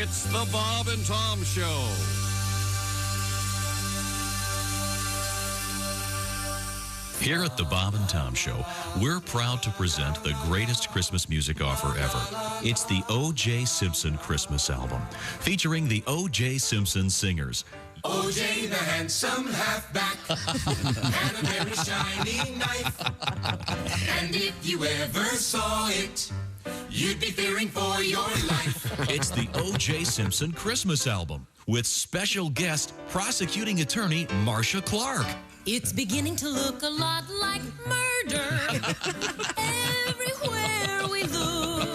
It's the Bob and Tom Show. Here at the Bob and Tom Show, we're proud to present the greatest Christmas music offer ever. It's the OJ Simpson Christmas album, featuring the OJ Simpson Singers. OJ the handsome halfback had a very shiny knife. And if you ever saw it, you'd be fearing for your life. It's the OJ Simpson Christmas album with special guest prosecuting attorney Marcia Clark. It's beginning to look a lot like murder everywhere we look.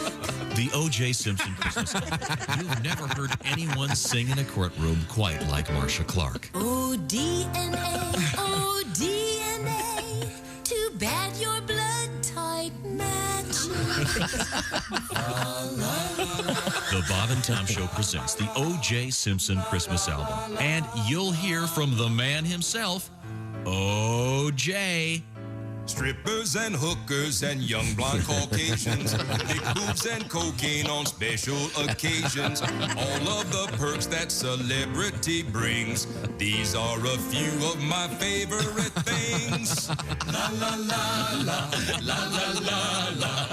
The O.J. Simpson Christmas album. You've never heard anyone sing in a courtroom quite like Marcia Clark. Oh, DNA, oh, DNA, too bad your blood type matches. The Bob and Tom Show presents the O.J. Simpson Christmas album. And you'll hear from the man himself, O.J. Strippers and hookers and young blonde Caucasians, big boobs and cocaine on special occasions. All of the perks that celebrity brings. These are a few of my favorite things. La la la la, la la la la.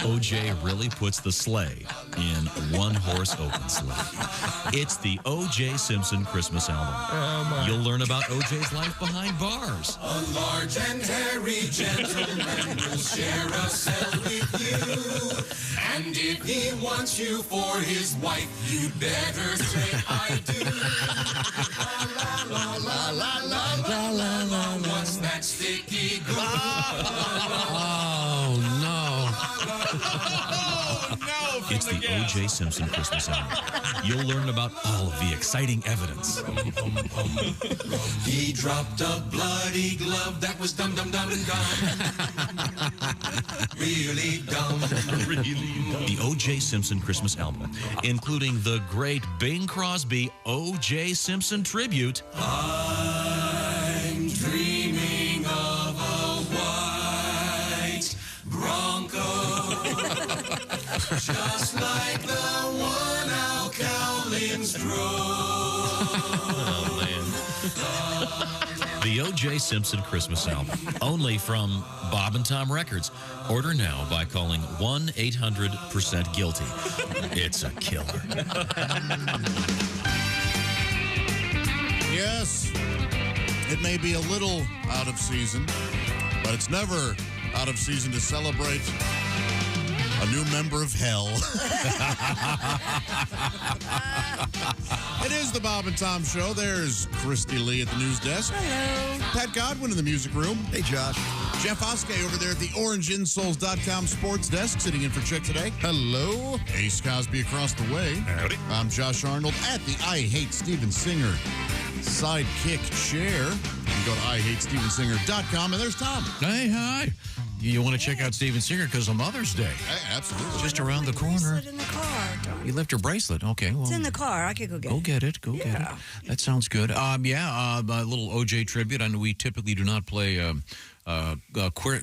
O.J. really puts the sleigh in one-horse open sleigh. It's the O.J. Simpson Christmas album. You'll learn about O.J.'s life behind bars. A large and hairy gentleman will share a cell with you. And if he wants you for his wife, you'd better say I do. La la la la la la la. What's that sticky glue? Oh, no. It's the O.J. Simpson Christmas album. You'll learn about all of the exciting evidence. He dropped a bloody glove that was dumb, dumb, dumb, and dumb. Really dumb. The O.J. Simpson Christmas album, including the great Bing Crosby O.J. Simpson tribute. I'm dreaming of a white Bronco, just like the one Al Cowlins drove. Oh, man. The O.J. Simpson Christmas album, only from Bob and Tom Records. Order now by calling 1-800-%GUILTY. It's a killer. Yes, it may be a little out of season, but it's never out of season to celebrate a new member of hell. It is the Bob and Tom Show. There's Christy Lee at the news desk. Hello. Pat Godwin in the music room. Hey, Josh. Jeff Oskay over there at the OrangeInsoles.com sports desk, sitting in for Chick today. Hello. Ace Cosby across the way. Howdy. I'm Josh Arnold at the I Hate Steven Singer sidekick chair. You can go to IHateStevenSinger.com, and there's Tom. Hey, hi. You want to check out Steven Singer because of Mother's Day. Hey, absolutely. Just around the corner. Bracelet in the car, Tom. You left your bracelet. Okay, well. It's in the car. I could go get Go it. get it. Go get it. That sounds good. A little OJ tribute. I know we typically do not play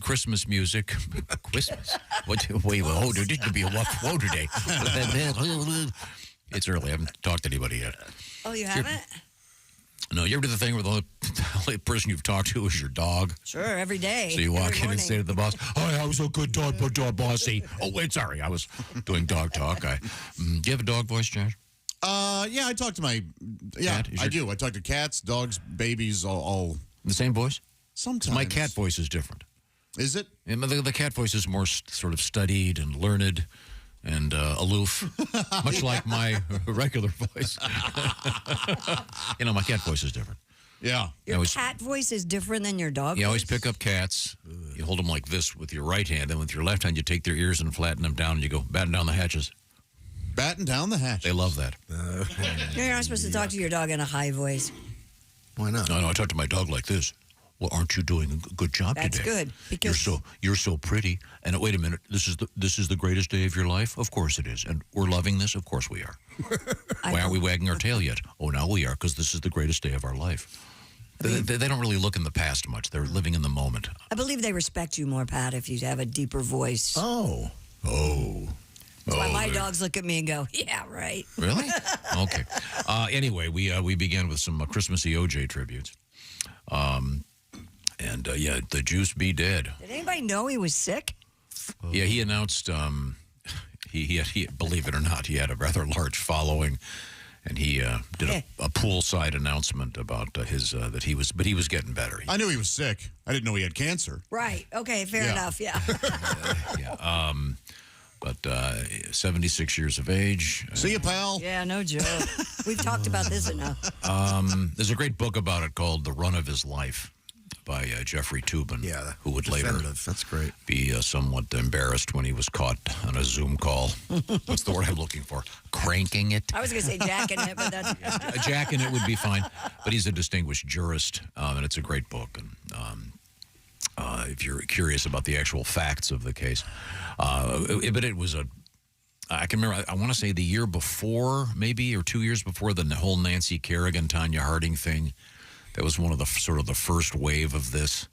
Christmas music. Christmas? Wait, oh, there did be a rough flow today. It's early. I haven't talked to anybody yet. Oh, you haven't? No, you ever do the thing where the only person you've talked to is your dog? Sure, every day. So you walk every in and morning. say to the boss, "Oh, I was a good dog, bossy." Oh, wait, sorry, I was doing dog talk. Do you have a dog voice, Josh? Yeah, I talk to my... Yeah, Cat? I do. I talk to cats, dogs, babies, all The same voice? sometimes. My cat voice is different. Is it? And the cat voice is more sort of studied and learned and aloof, much like my regular voice. My cat voice is different. Yeah. Your cat voice is different than your dog You always voice? pick up cats. You hold them like this with your right hand, and with your left hand, you take their ears and flatten them down, and you go batten down the hatches. Batten down the hatch. They love that. You're not supposed to talk to your dog in a high voice. Why not? No, I talk to my dog like this. Well, aren't you doing a good job That's today? good, because- you're so pretty. And wait a minute, this is the greatest day of your life? Of course it is. And we're loving this? Of course we are. Why aren't we wagging our tail yet? Oh, now we are, because this is the greatest day of our life. They don't really look in the past much. They're living in the moment. I believe they respect you more, Pat, if you have a deeper voice. Oh. That's why my dogs look at me and go, yeah, right. Really? Okay. Anyway, we began with some Christmassy OJ tributes. The Juice be dead. Did anybody know he was sick? Yeah, he announced he believe it or not, he had a rather large following, and he did a poolside announcement about his that he was getting better. I knew he was sick. I didn't know he had cancer. Right. Okay. Fair enough. Yeah. But 76 years of age. See you, pal. Yeah. No joke. We've talked about this enough. There's a great book about it called "The Run of His Life" by Jeffrey Toobin, who would later That's great. be somewhat embarrassed when he was caught on a Zoom call. What's the word I'm looking for? Cranking it? I was going to say jacking it, but that's... Jacking it would be fine. But he's a distinguished jurist, and it's a great book. And if you're curious about the actual facts of the case. But it was I can remember, I want to say the year before, maybe, or 2 years before the whole Nancy Kerrigan, Tanya Harding thing. That was one of the sort of the first wave of this.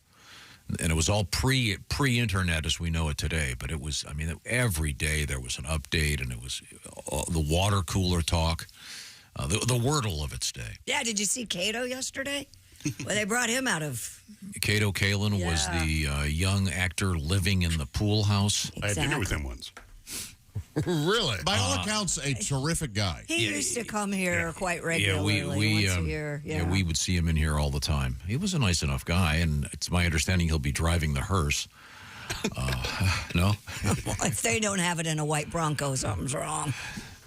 And it was all pre-internet as we know it today. But it was, every day there was an update, and it was the water cooler talk, the Wordle of its day. Yeah, did you see Cato yesterday? Well, they brought him out of... Cato Kalin was the young actor living in the pool house. I had dinner with him once. Really? By all accounts, a terrific guy. He used to come here quite regularly, once a year. Yeah, we would see him in here all the time. He was a nice enough guy, and it's my understanding he'll be driving the hearse. No? Well, if they don't have it in a white Bronco, something's wrong.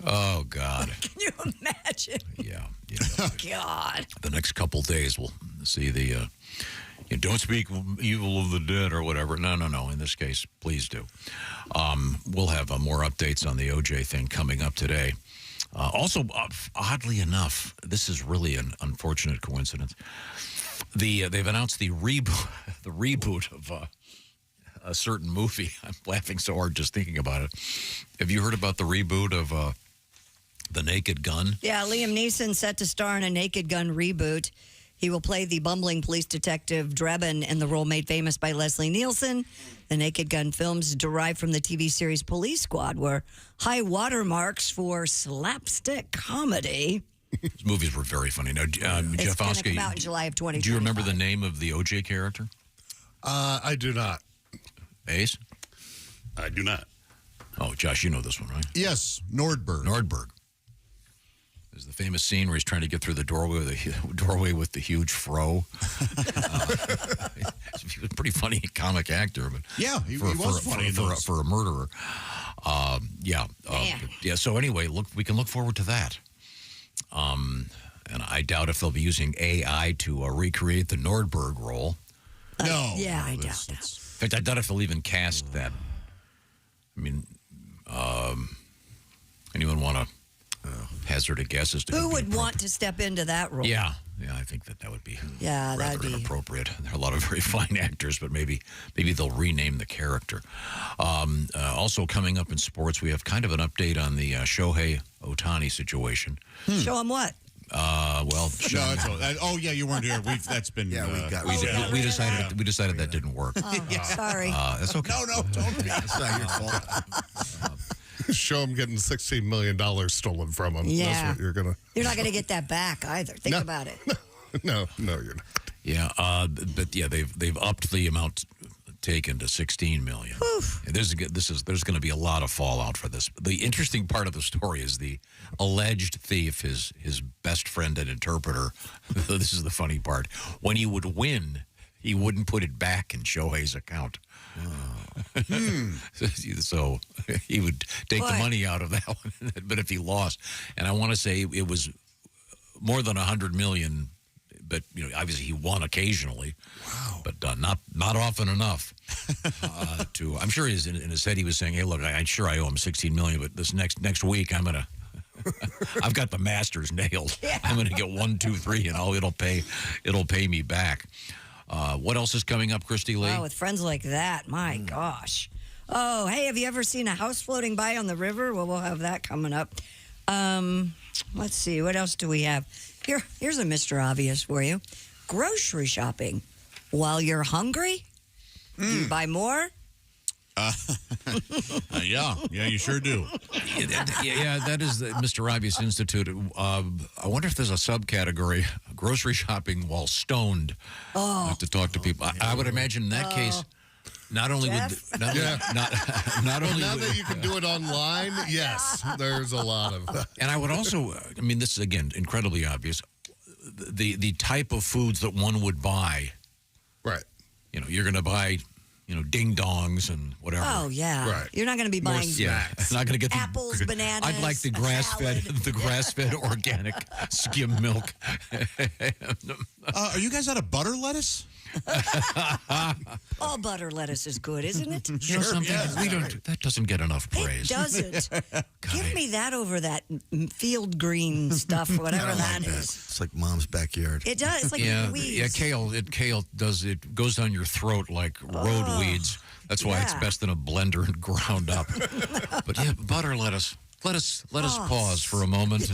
Oh, God. Can you imagine? Yeah. God. The next couple days, we'll see the... don't speak evil of the dead or whatever. No. In this case, please do. We'll have more updates on the OJ thing coming up today. Also, oddly enough, this is really an unfortunate coincidence. They've announced the reboot of a certain movie. I'm laughing so hard just thinking about it. Have you heard about the reboot of The Naked Gun? Yeah, Liam Neeson set to star in a Naked Gun reboot. He will play the bumbling police detective Drebin in the role made famous by Leslie Nielsen. The Naked Gun films derived from the TV series Police Squad were high watermarks for slapstick comedy. These movies were very funny. Now, Jeff Oskay, come out in July of 2025. Do you remember the name of the OJ character? I do not. Ace? I do not. Oh, Josh, you know this one, right? Yes, Nordberg. There's the famous scene where he's trying to get through the doorway with the huge fro. He was a pretty funny comic actor, but yeah, he was funny for a murderer. So anyway, we can look forward to that. And I doubt if they'll be using AI to recreate the Nordberg role. No. Yeah, I doubt that. In fact, I doubt if they'll even cast that. Anyone want to hazard a guess as to who would want to step into that role? Yeah, I think that would be rather inappropriate. There are a lot of very fine actors, but maybe they'll rename the character. Also coming up in sports, we have kind of an update on the Shohei Otani situation. Show him what? You weren't here. That's been. We decided that didn't work. Sorry. That's okay. No, don't be. It's not your fault. Show him getting $16 million stolen from him. Yeah. That's what you're going to... You're not going to get that back either. Think about it. No, you're not. Yeah, they've upped the amount taken to $16 million. There's going to be a lot of fallout for this. The interesting part of the story is the alleged thief, his best friend and interpreter. This is the funny part. When he would win, he wouldn't put it back in Shohei's account. So he would take the money out of that one. But if he lost, and I want to say it was more than $100 million, but obviously he won occasionally. Wow! But not often enough. I'm sure in his head he was saying, "Hey, look, I'm sure I owe him $16 million, but this next week I'm gonna." I've got the Masters nailed. Yeah. I'm going to get 1, 2, 3, and it'll pay me back. What else is coming up, Christy Lee? Oh, with friends like that, my gosh. Oh, hey, have you ever seen a house floating by on the river? Well, we'll have that coming up. Let's see, what else do we have? Here's a Mr. Obvious for you. Grocery shopping. While you're hungry, do you buy more Yeah, you sure do. Yeah, that is the Mr. Obvious Institute. I wonder if there's a subcategory, grocery shopping while stoned. Oh. Like to talk to people. I would imagine in that case, not only would not only Now would, that you can do it online, yes, there's a lot of. and I would also, I mean, this is again incredibly obvious. The type of foods that one would buy. Right. You know, you're going to buy, ding dongs and whatever. Oh, yeah. Right. You're not going to be buying Not going to get apples, bananas. I'd like the grass-fed organic skim milk. Are you guys out of butter lettuce? All butter lettuce is good, isn't it? You know something? That doesn't get enough praise. It doesn't. Give me that over that field green stuff, whatever that is. It's like mom's backyard. It does. It's like weeds. Kale goes down your throat like road weeds. That's why it's best in a blender and ground up. But yeah, butter lettuce. Let us pause for a moment.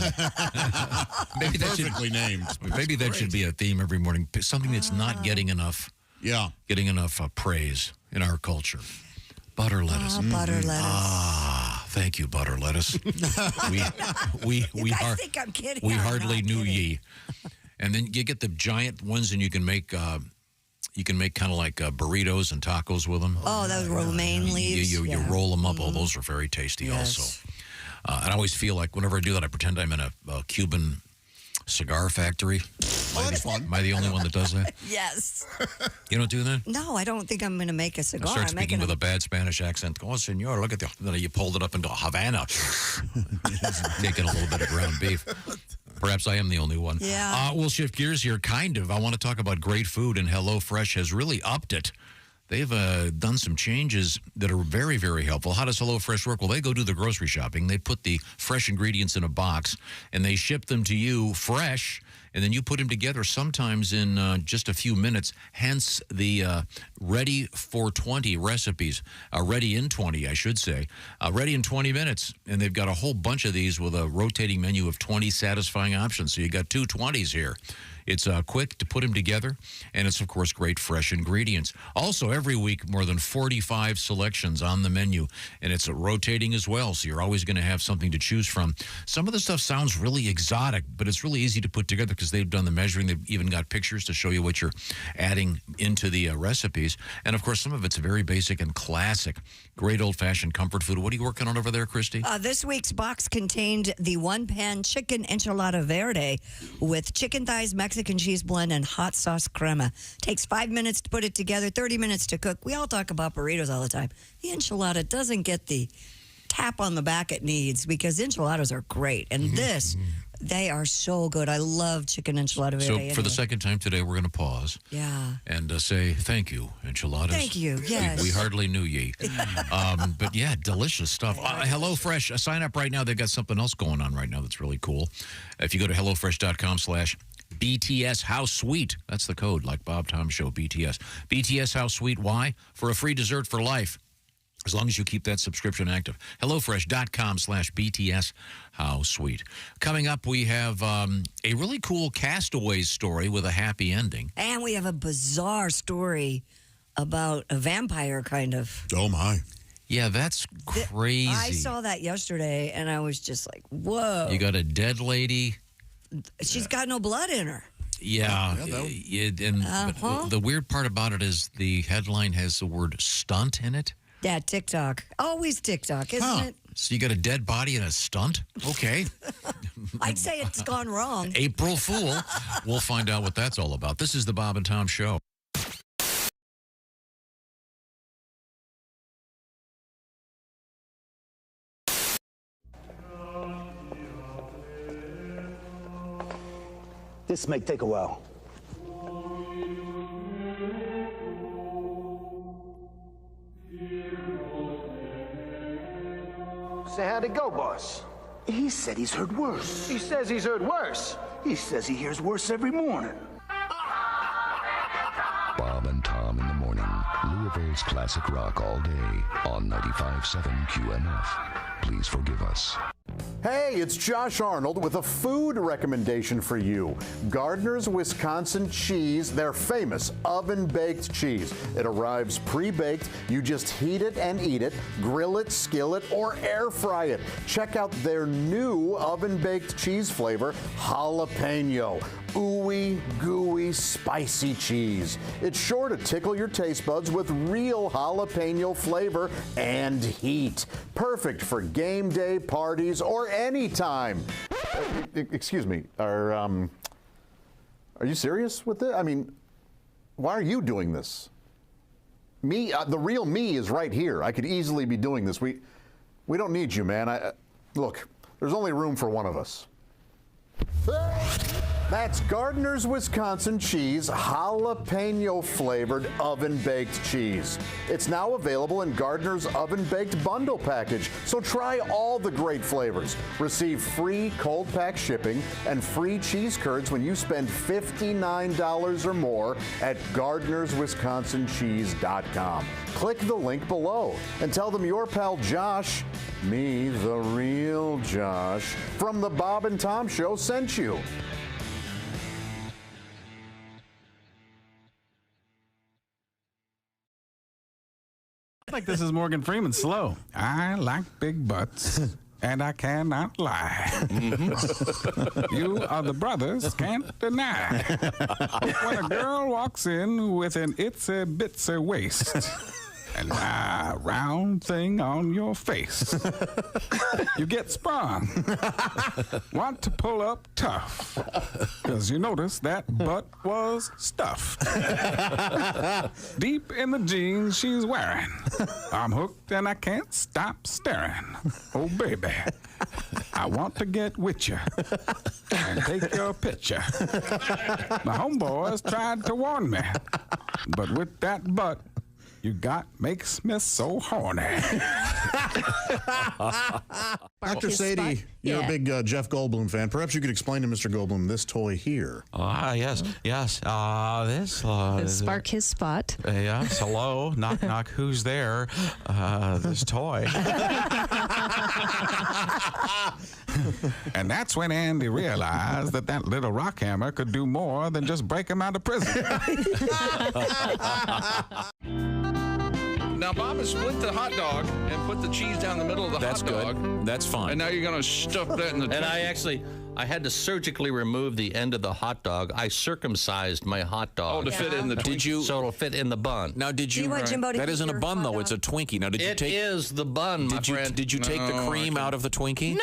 Maybe Perfectly named. Maybe that should be a theme every morning. Something that's not getting enough. Yeah. Getting enough praise in our culture. Butter lettuce. Butter lettuce. Thank you, butter lettuce. we guys think I'm kidding. We I'm hardly not knew kidding. ye. And then you get the giant ones, and you can make kind of like burritos and tacos with them. Oh, those romaine leaves. You roll them up. Oh, those are very tasty also. And I always feel like whenever I do that, I pretend I'm in a Cuban cigar factory. Am I the only one that does that? Yes. You don't do that? No, I don't think I'm going to make a cigar. I start I'm speaking with a bad Spanish accent. Oh, senor, look at you pulled it up into Havana. Taking a little bit of ground beef. Perhaps I am the only one. Yeah. We'll shift gears here, kind of. I want to talk about great food, and HelloFresh has really upped it. They've done some changes that are very, very helpful. How does HelloFresh work? Well, they go do the grocery shopping. They put the fresh ingredients in a box, and they ship them to you fresh, and then you put them together sometimes in just a few minutes, hence the ready for 20 recipes. Ready in 20, I should say. Ready in 20 minutes, and they've got a whole bunch of these with a rotating menu of 20 satisfying options. So you got 2 20s here. It's quick to put them together, and it's, of course, great fresh ingredients. Also, every week, more than 45 selections on the menu, and it's rotating as well, so you're always going to have something to choose from. Some of the stuff sounds really exotic, but it's really easy to put together because they've done the measuring. They've even got pictures to show you what you're adding into the recipes. And, of course, some of it's very basic and classic. Great old-fashioned comfort food. What are you working on over there, Christy? This week's box contained the one-pan chicken enchilada verde with chicken thighs, Mexican cheese blend, and hot sauce crema. Takes 5 minutes to put it together, 30 minutes to cook. We all talk about burritos all the time. The enchilada doesn't get the tap on the back it needs because enchiladas are great. And this, they are so good. I love chicken enchilada verde. So for the second time today, we're going to pause. Yeah. And say thank you, enchiladas. Thank you, yes. We hardly knew ye. But yeah, delicious stuff. HelloFresh, sign up right now. They've got something else going on right now that's really cool. If you go to HelloFresh.com/BTS How Sweet. That's the code, like Bob Tom Show, BTS. BTS How Sweet. Why? For a free dessert for life. As long as you keep that subscription active. HelloFresh.com/BTS How Sweet. Coming up, we have a really cool Castaway story with a happy ending. And we have a bizarre story about a vampire, kind of. Oh, my. Yeah, that's crazy. I saw that yesterday, and I was just like, whoa. You got a dead lady. She's got no blood in her. Yeah. But the weird part about it is the headline has the word stunt in it. Yeah, TikTok. Always TikTok, isn't it? So you got a dead body and a stunt? Okay. I'd say it's gone wrong. April Fool. We'll find out what that's all about. This is the Bob and Tom Show. This may take a while. So how'd it go, boss? He said he's heard worse. He says he's heard worse. He says he hears worse every morning. Bob and Tom in the morning. Louisville's classic rock all day on 95.7 QMF. Please forgive us. Hey, it's Josh Arnold with a food recommendation for you. Gardner's Wisconsin cheese, their famous oven-baked cheese. It arrives pre-baked. You just heat it and eat it, grill it, skillet, or air fry it. Check out their new oven-baked cheese flavor, jalapeno. Ooey, gooey, spicy cheese. It's sure to tickle your taste buds with real jalapeno flavor and heat. Perfect for game day, parties, or any time. Excuse me, are you serious with this? I mean, why are you doing this? Me, the real me is right here. I could easily be doing this. We don't need you, man. Look, there's only room for one of us. That's Gardner's Wisconsin cheese, jalapeno flavored oven baked cheese. It's now available in Gardner's oven baked bundle package, so try all the great flavors. Receive free cold pack shipping and free cheese curds when you spend $59 or more at Gardner'sWisconsinCheese.com. Click the link below and tell them your pal Josh, me, the real Josh, from the Bob and Tom Show sent you. I think this is Morgan Freeman slow. I like big butts, and I cannot lie. You are the brothers, can't deny. When a girl walks in with an itsy bitsy waist and a round thing on your face, you get sprung. Want to pull up tough, because you notice that butt was stuffed. Deep in the jeans she's wearing, I'm hooked and I can't stop staring. Oh, baby, I want to get with you and take your picture. My homeboys tried to warn me, but with that butt you got makes me so horny. Dr. Sadie, you're a big Jeff Goldblum fan. Perhaps you could explain to Mr. Goldblum this toy here. Yes. This spark his spot. Yes. Hello. Knock, knock. Who's there? This toy. And that's when Andy realized that that little rock hammer could do more than just break him out of prison. Now, Bob has split the hot dog and put the cheese down the middle of the hot dog. Good. That's fine. And now you're going to stuff that in the And I had to surgically remove the end of the hot dog. I circumcised my hot dog. to fit in the Twinkie. So it'll fit in the bun. Now, did you? want Jimbo to That eat isn't a your bun, hot though. dog? It's a Twinkie. Now, did you It take? is the bun, my friend. Did you take the cream out of the Twinkie? No.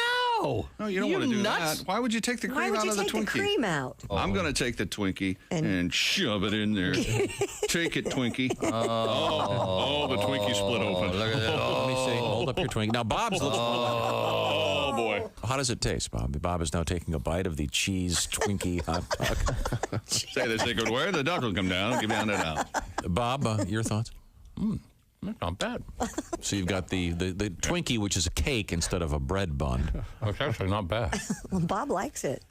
No, you don't want to do nuts? that. Why would you take the cream out of the Twinkie? Why would you take the cream out? I'm going to take the Twinkie and shove it in there. Take it, Twinkie. Oh, the Twinkie split open. Look at that. Let me see. Hold up your Twinkie. Now, Bob's looks. Oh, boy. How does it taste, Bob? Bob is now taking a bite of the cheese Twinkie hot dog. Say the secret word, the dog will come down. Give me on it out. Bob, your thoughts? That's not bad. So you've got the Twinkie, which is a cake instead of a bread bun. It's actually not bad. Well, Bob likes it.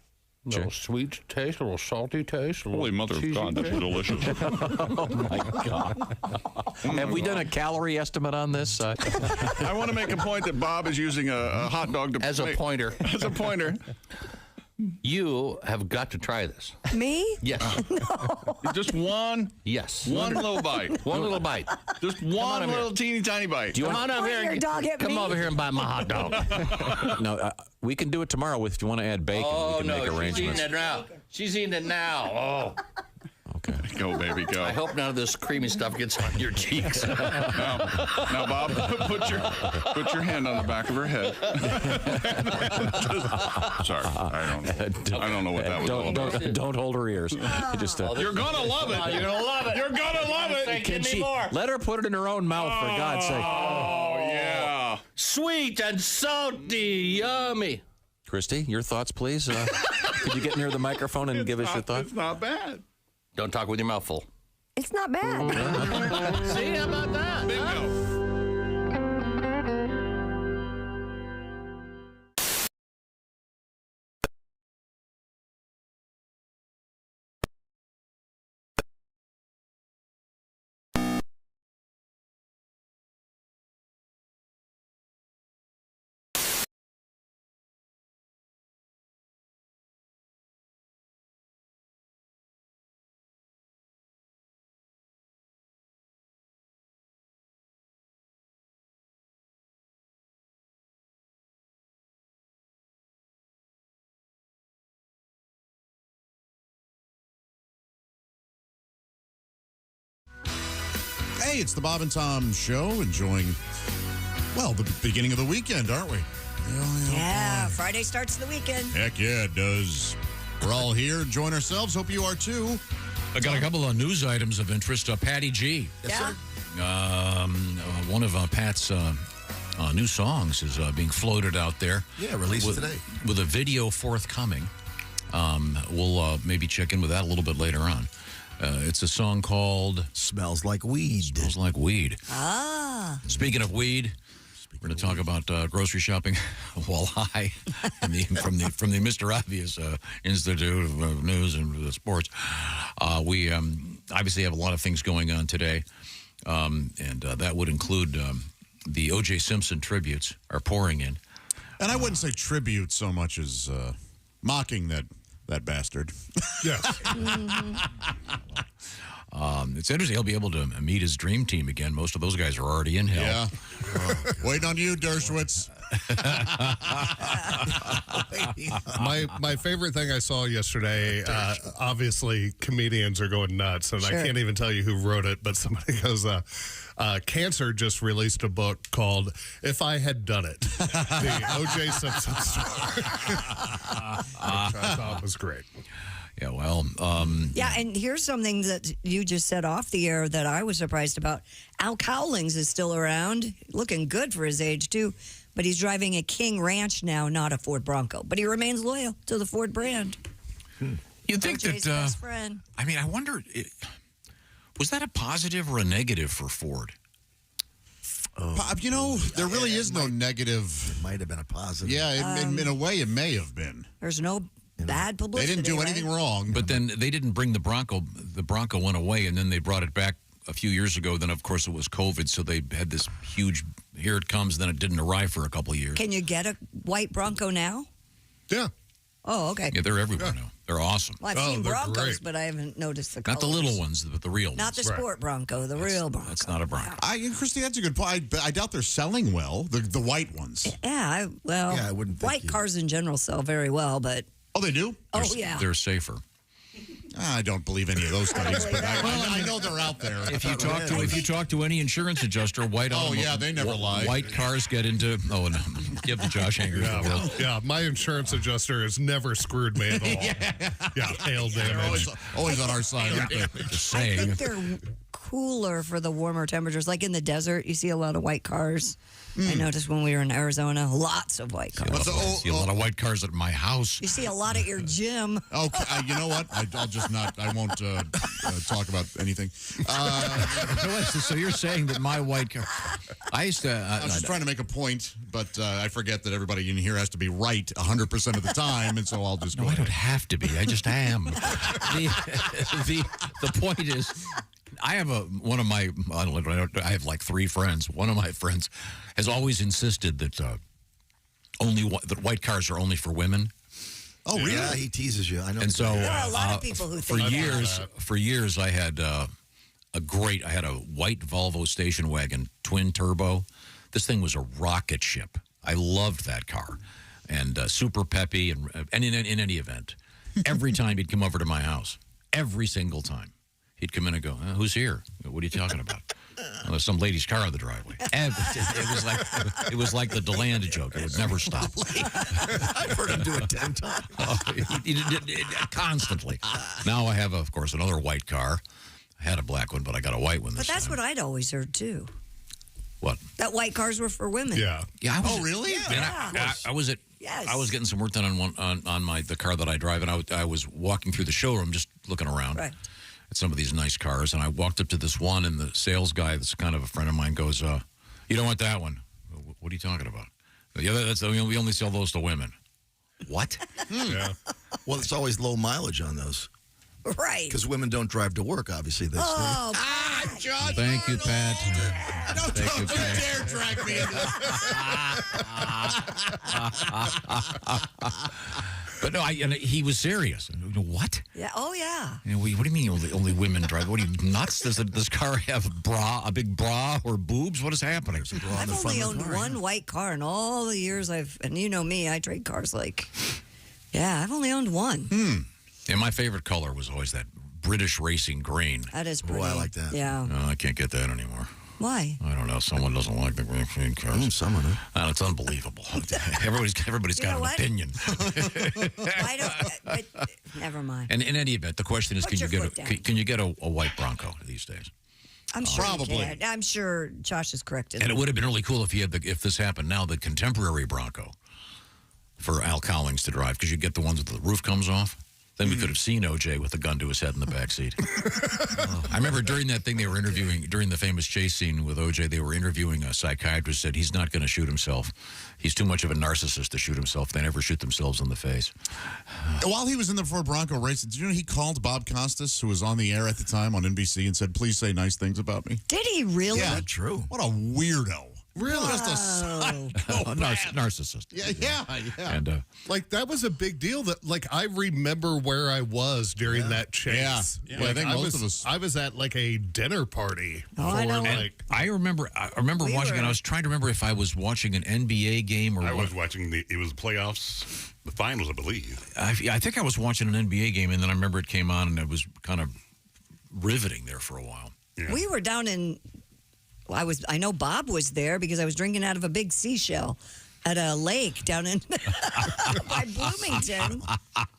A little sweet taste, a little salty taste. Holy mother of God, that's delicious. Oh, my God. Have we done a calorie estimate on this? I want to make a point that Bob is using a hot dog to As a pointer. As a pointer. You have got to try this. Me? Yes. Just one? Yes. One little bite. One little bite. Just one little teeny tiny bite. Come on over here. Come over here and buy my hot dog. No, we can do it tomorrow if you want to add bacon. Oh, we can make no, arrangements. she's eating it now. She's eating it now. Oh. Okay. Go, baby, go. I hope none of this creamy stuff gets on your cheeks. Now, Bob, put your hand on the back of her head. Sorry, I don't know what that was all about. Don't hold her ears. Just, You're gonna love it. You're gonna love it. You're gonna love it. Can she let her put it in her own mouth, for God's sake? Oh, yeah. Sweet and salty, yummy. Christy, your thoughts, please. Could you get near the microphone and give us your thoughts? It's not bad. Don't talk with your mouth full. It's not bad. See, how about that? Bingo. Hey, it's the Bob and Tom Show. Enjoying, well, the beginning of the weekend, aren't we? Yeah, Friday starts the weekend. Heck yeah, it does. We're all here enjoying ourselves. Hope you are too. I got a couple of news items of interest. Patty G. Yes, sir. One of Pat's new songs is being floated out there. Yeah, released today. With a video forthcoming. We'll maybe check in with that a little bit later on. It's a song called Smells Like Weed. Smells Like Weed. Ah. Speaking of weed, we're going to talk about grocery shopping while high from the Mr. Obvious Institute of News and Sports. We obviously have a lot of things going on today, and that would include the OJ Simpson tributes are pouring in. And I wouldn't say tribute so much as mocking that bastard. Yes. It's interesting. He'll be able to meet his dream team again. Most of those guys are already in hell. Yeah. Waiting on you, Dershowitz. My favorite thing I saw yesterday, obviously comedians are going nuts, and Sure. I can't even tell you who wrote it, but somebody goes, Cancer just released a book called If I Had Done It, the O.J. Simpson story, which I thought was great. Yeah, well. Yeah, and here's something that you just said off the air that I was surprised about. Al Cowlings is still around, looking good for his age, too. But he's driving a King Ranch now, not a Ford Bronco. But he remains loyal to the Ford brand. You'd think OJ's that. best friend. I mean, I wonder, was that a positive or a negative for Ford? You know, there really is no negative. It might have been a positive. Yeah, in a way, it may have been. There's no bad They publicity. didn't do right? anything wrong. But then they didn't bring the Bronco. The Bronco went away, and then they brought it back a few years ago. Then, of course, it was COVID, so they had this huge, here it comes, then it didn't arrive for a couple of years. Can you get a white Bronco now? Yeah. Oh, okay. Yeah, they're everywhere now. They're awesome. Well, I've seen Broncos, great. but I haven't noticed the Not the colors. little ones, but the real Not the ones. sport Bronco, the real Bronco. That's not a Bronco. Christy, that's a good point. I doubt they're selling well, the white ones. Yeah, I wouldn't think white cars in general sell very well, but Oh, they do? oh yeah, They're safer. I don't believe any of those studies, but I know they're out there. If you talk to any insurance adjuster, they never lie. White cars get into no, give the Josh Hanger. Yeah, my insurance adjuster has never screwed me at all. Yeah, hail damage. Always on our side. aren't they? Just I saying. think they're cooler for the warmer temperatures. Like in the desert, you see a lot of white cars. I noticed when we were in Arizona, lots of white cars. See a lot of white cars at my house. You see a lot at your gym. Okay, you know what? I'll just not. I won't talk about anything. So you're saying that my white car? I used to. I was just trying to make a point, but I forget that everybody in here has to be right 100% of the time, and so I'll just go. No, I don't have to be. I just am. The point is, I have one of my. I have like 3 friends. One of my friends has always insisted that that white cars are only for women. Oh, really? Yeah, he teases you. I know. And so, There are a lot of people who think for years, I had I had a white Volvo station wagon, twin turbo. This thing was a rocket ship. I loved that car, and super peppy. And in any event, every time he'd come over to my house, every single time, he'd come in and go, "Who's here? What are you talking about?" Well, there's some lady's car in the driveway. It was like the DeLand joke. It would never stop. I've heard him do it 10 times. He did it constantly. Now I have, of course, another white car. I had a black one, but I got a white one this But that's time. what I'd always heard too. What? That white cars were for women. Yeah. Yeah. Really? Yeah. I was at. Yes. I was getting some work done on the car that I drive, and I was walking through the showroom, just looking around. Right. At some of these nice cars, and I walked up to this one, and the sales guy, that's kind of a friend of mine, goes, "You don't want that one." What are you talking about? Yeah, we only sell those to women. What? Yeah. Well, it's always low mileage on those. Right. Because women don't drive to work, obviously. They Oh, John. Thank you, Pat. Don't you dare drag me into But no, and he was serious. What? yeah. Oh, yeah. What do you mean only women drive? What are you, nuts? Does this car have a big bra or boobs? What is happening? I've only owned one white car in all the years and you know me, I trade cars I've only owned one. And my favorite color was always that British racing green. That is pretty. Oh, I like that. Yeah. No, I can't get that anymore. Why? I don't know. Someone doesn't like the green cars. Someone. It's unbelievable. Everybody's got an opinion. I don't. Never mind. And in any event, the question is, Put can you get a white Bronco these days? I'm sure Probably. you can. I'm sure Josh is correct. And it would have been really cool if this happened now, the contemporary Bronco for Al Cowlings to drive, because you get the ones that the roof comes off. Then we could have seen OJ with a gun to his head in the back seat. I remember during that thing they were interviewing, during the famous chase scene with OJ, they were interviewing a psychiatrist, said he's not going to shoot himself. He's too much of a narcissist to shoot himself. They never shoot themselves in the face. While he was in the Ford Bronco race, did you know he called Bob Costas, who was on the air at the time on NBC, and said, "Please say nice things about me"? Did he really? Yeah, true. What a weirdo. Really? Just a psycho. Narcissist. Yeah. And like that was a big deal. That like I remember where I was during that chase. Yeah. Like, I think most of us. I was at like a dinner party. I know. I remember watching it. I was trying to remember if I was watching an NBA game or I was watching it was playoffs, the finals, I believe. I think I was watching an NBA game, and then I remember it came on, and it was kind of riveting there for a while. Yeah. We were down in. I know Bob was there because I was drinking out of a big seashell at a lake down in by Bloomington.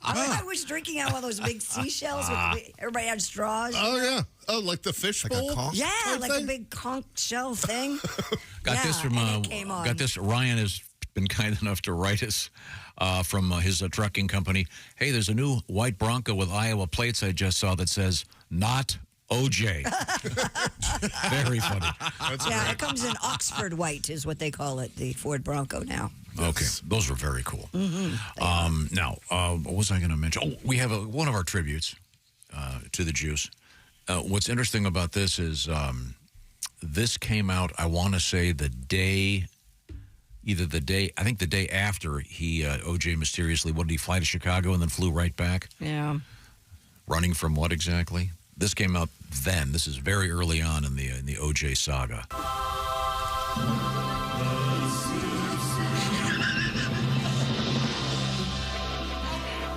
I was drinking out of one of those big seashells. Everybody had straws. Oh yeah. Oh, like the fish bowl. Yeah, like a big conch shell thing. Got this from Ryan has been kind enough to write us from his trucking company. Hey, there's a new white Bronco with Iowa plates I just saw that says "Not OJ." Very funny. It comes in Oxford white is what they call it, the Ford Bronco now. Okay, those were very cool. Now, what was I going to mention? Oh, we have one of our tributes to the Juice. What's interesting about this is this came out, I want to say I think the day after OJ mysteriously, what did he fly to Chicago and then flew right back? Yeah. Running from what exactly? This came out then. This is very early on in the OJ saga.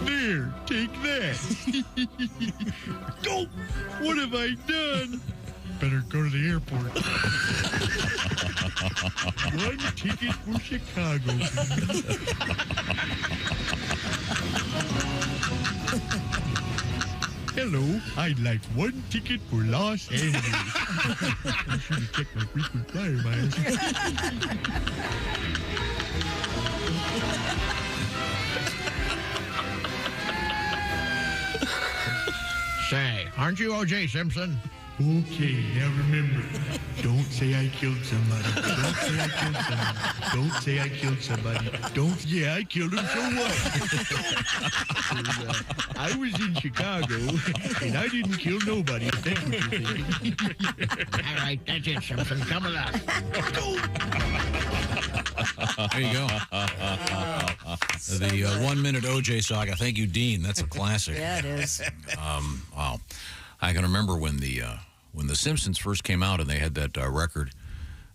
There, take that. Oh, what have I done? Better go to the airport. One ticket for Chicago. Hello, I'd like one ticket for Los Angeles. I should have checked my frequent flyer miles. Say, aren't you OJ Simpson? Okay, now remember, don't say I killed somebody. Don't say I killed somebody. Don't say I killed somebody. Yeah, I killed him, so what? I was in Chicago, and I didn't kill nobody, if that's what you're thinking. All right, that's it, Simpson. Come along. There you go. The 1 minute OJ saga. Thank you, Dean. That's a classic. Yeah, it is. Wow. I can remember when the Simpsons first came out and they had that record,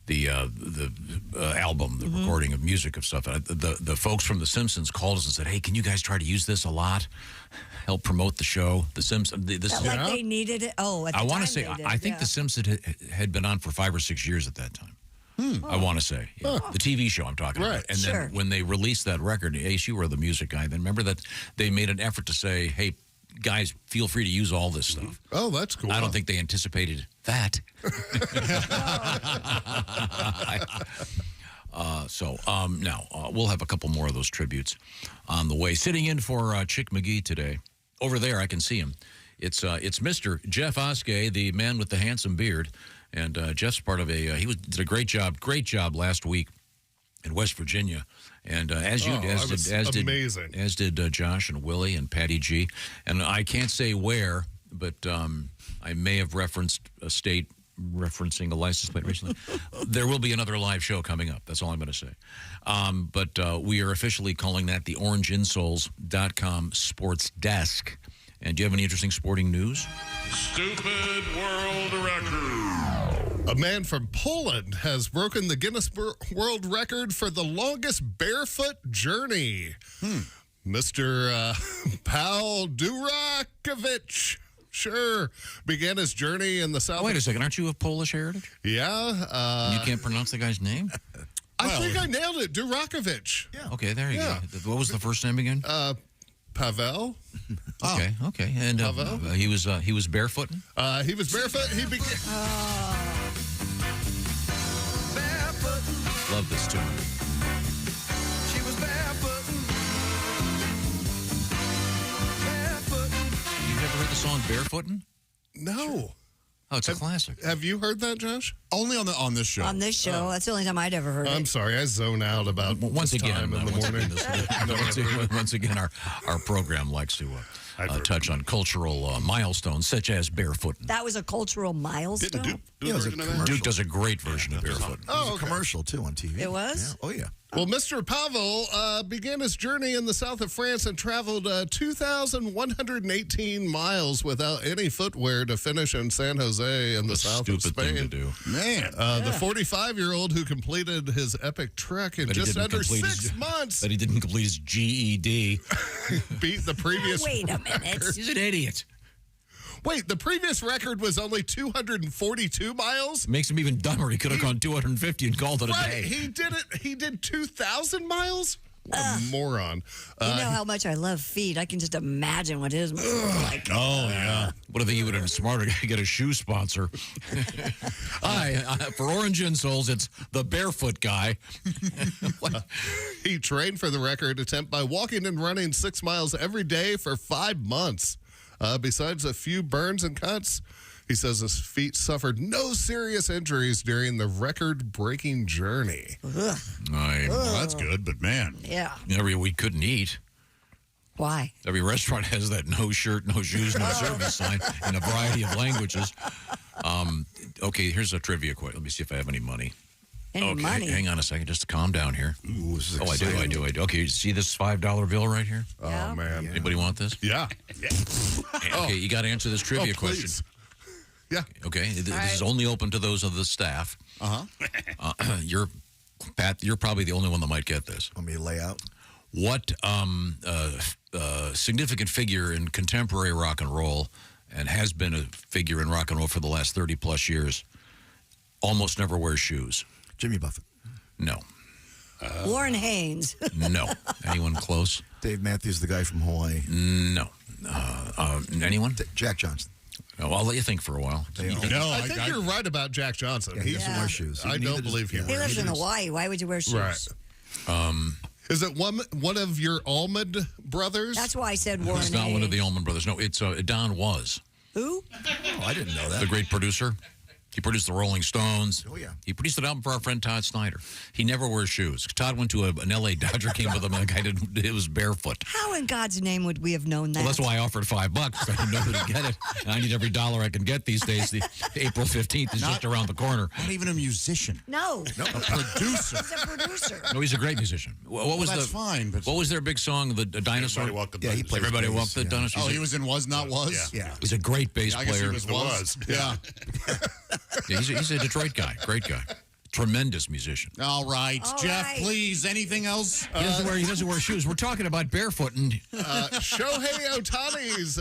the album, the recording of music of stuff. The folks from the Simpsons called us and said, "Hey, can you guys try to use this a lot? Help promote the show." The Simpsons. Like they needed it. Oh, at the I want time to say, they did, I think the Simpsons had been on for 5 or 6 years at that time. I want to say. The TV show I'm talking about. And then when they released that record, Ace, you were the music guy, then remember that they made an effort to say, hey, guys, feel free to use all this stuff. Oh, that's cool. I don't think they anticipated that. Now, we'll have a couple more of those tributes on the way. Sitting in for Chick McGee today. Over there, I can see him. It's Mr. Jeff Oskay, the man with the handsome beard. And Jeff's part of did a great job last week in West Virginia. And as did Josh and Willie and Patty G. And I can't say where, but I may have referenced a state referencing a license plate recently. There will be another live show coming up. That's all I'm going to say. But we are officially calling that the OrangeInsoles.com Sports Desk. And do you have any interesting sporting news? Stupid world record. A man from Poland has broken the Guinness World Record for the longest barefoot journey. Mr. Paul Durakovic Sure. Began his journey in the South. Wait a second. Aren't you of Polish heritage? Yeah. You can't pronounce the guy's name? I think I nailed it. Durakovic. Yeah. Okay, there you go. What was the first name again? Pavel. Okay. And he was barefooting? He was barefoot. He began. Love this tune. She was barefooting. You've never heard the song Barefootin'? No. Oh, it's a classic. Have you heard that, Josh? Only on this show. On this show. That's the only time I'd ever heard I'm it. sorry, I zone out about Once this again, time in the morning. once again, our program likes to touch on cultural milestones such as barefooting. That was a cultural milestone. Duke does a great version of barefoot. Oh, a commercial too on TV. It was? Yeah. Oh yeah. Well, Mr. Pavel began his journey in the south of France and traveled 2,118 miles without any footwear to finish in San Jose in the south of Spain. Thing to do. Man. The 45-year-old who completed his epic trek in just under 6 months. That he didn't complete his GED. Beat the previous Wait a minute. He's an idiot. Wait, the previous record was only 242 miles? Makes him even dumber. He could have gone 250 and called it a day. He did it. He did 2,000 miles? What a moron. You know how much I love feet. I can just imagine what his must look like. Oh, yeah. What if he would have been smarter to get a shoe sponsor? Hi, for Orange Insoles, it's the barefoot guy. He trained for the record attempt by walking and running 6 miles every day for 5 months. Besides a few burns and cuts, he says his feet suffered no serious injuries during the record-breaking journey. Well, that's good, but man. Yeah. We couldn't eat. Why? Every restaurant has that no shirt, no shoes, no service sign in a variety of languages. Okay, here's a trivia question. Let me see if I have any money. Any money? Hang on a second, just to calm down here. Ooh, this is I do. Okay, you see this $5 bill right here? Oh, man. Anybody want this? Yeah. Okay, you got to answer this trivia question. Please. Yeah. Okay, this is only open to those of the staff. Pat, you're probably the only one that might get this. Want me to lay out? What significant figure in contemporary rock and roll, and has been a figure in rock and roll for the last 30-plus years, almost never wears shoes? Jimmy Buffett. No. Warren Haynes. No. Anyone close? Dave Matthews, the guy from Hawaii. No. Anyone? Jack Johnson. Oh, I'll let you think for a while. I think you're right about Jack Johnson. Yeah, he doesn't wear shoes. I don't believe he He wears lives in shoes. Hawaii. Why would you wear shoes? Right. Is it one of your Almond brothers? That's why I said Warren It's not Haynes. one of the Allman Brothers. No, it's Don Was. Who? Oh, I didn't know that. The great producer. He produced the Rolling Stones. Oh, yeah. He produced an album for our friend Todd Snyder. He never wears shoes. Todd went to an L.A. Dodger game with him, and the guy it was barefoot. How in God's name would we have known that? Well, that's why I offered $5. I didn't know who to get it. And I need every dollar I can get these days. The April 15th is just around the corner. Not even a musician. No. A producer. He's a producer. No, he's a great musician. What was that's fine. But what was their big song? The dinosaur. Everybody walked the Yeah, he dinosaur. plays Everybody bass, walked the yeah. dinosaur. Oh, he was in Was Not Was? Yeah. He's a great bass I guess he player. was. Yeah. Yeah, he's a Detroit guy. Great guy. Tremendous musician. All right, All Jeff, right. please. Anything else? He doesn't wear shoes. We're talking about barefoot and Shohei Otani's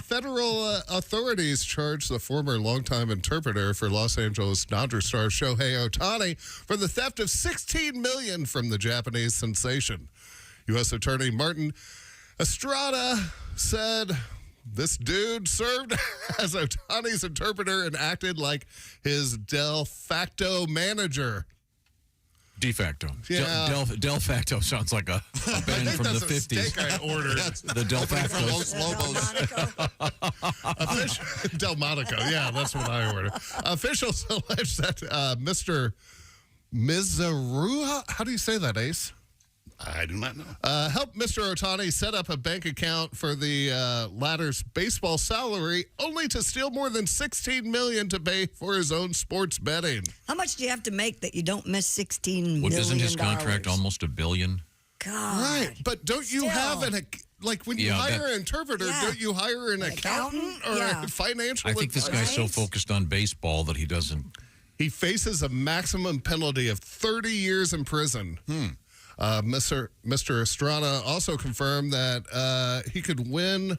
federal authorities charged the former longtime interpreter for Los Angeles Dodgers star Shohei Otani for the theft of $16 million from the Japanese sensation. U.S. Attorney Martin Estrada said this dude served as Otani's interpreter and acted like his de facto manager. de facto. Yeah. Del Facto sounds like a band from the 50s. Steak I ordered. The Del Factos. Delmonico. Yeah, that's what I ordered. Officials allege that Mr. Mizarua, how do you say that, Ace? I do not know. Helped Mr. Otani set up a bank account for the latter's baseball salary, only to steal more than $16 million to pay for his own sports betting. How much do you have to make that you don't miss $16 million? Well, isn't his contract almost $1 billion? God. Right, but don't you have like when you hire an interpreter, don't you hire an accountant or a financial I think this guy's so focused on baseball that he doesn't. He faces a maximum penalty of 30 years in prison. Mr. Estrada also confirmed that he could win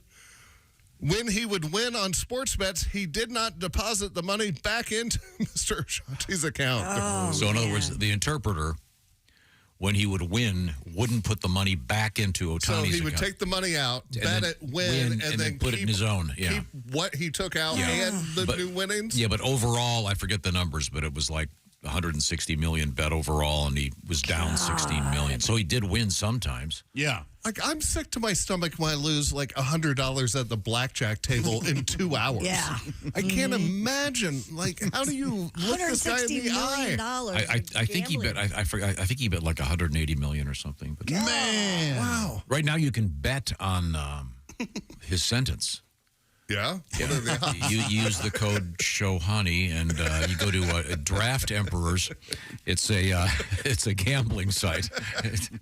when he would win on sports bets, he did not deposit the money back into Mr. Ashanti's account. So, in other words, the interpreter, when he would win, wouldn't put the money back into Otani's account. So he would take the money out, bet it, win, and then put it in his own. Yeah. Keep what he took out and the new winnings. Yeah, but overall, I forget the numbers, but it was like 160 million bet overall, and he was down 16 million. So he did win sometimes. Yeah. Like, I'm sick to my stomach when I lose like $100 at the blackjack table in 2 hours. Yeah. I can't imagine. Like, how do you look this guy in the eye? I think he bet. I forgot. I think he bet like 180 million or something. But Man, wow! Right now, you can bet on his sentence. Yeah. You use the code Shohei and you go to Draft Emperors. It's a gambling site.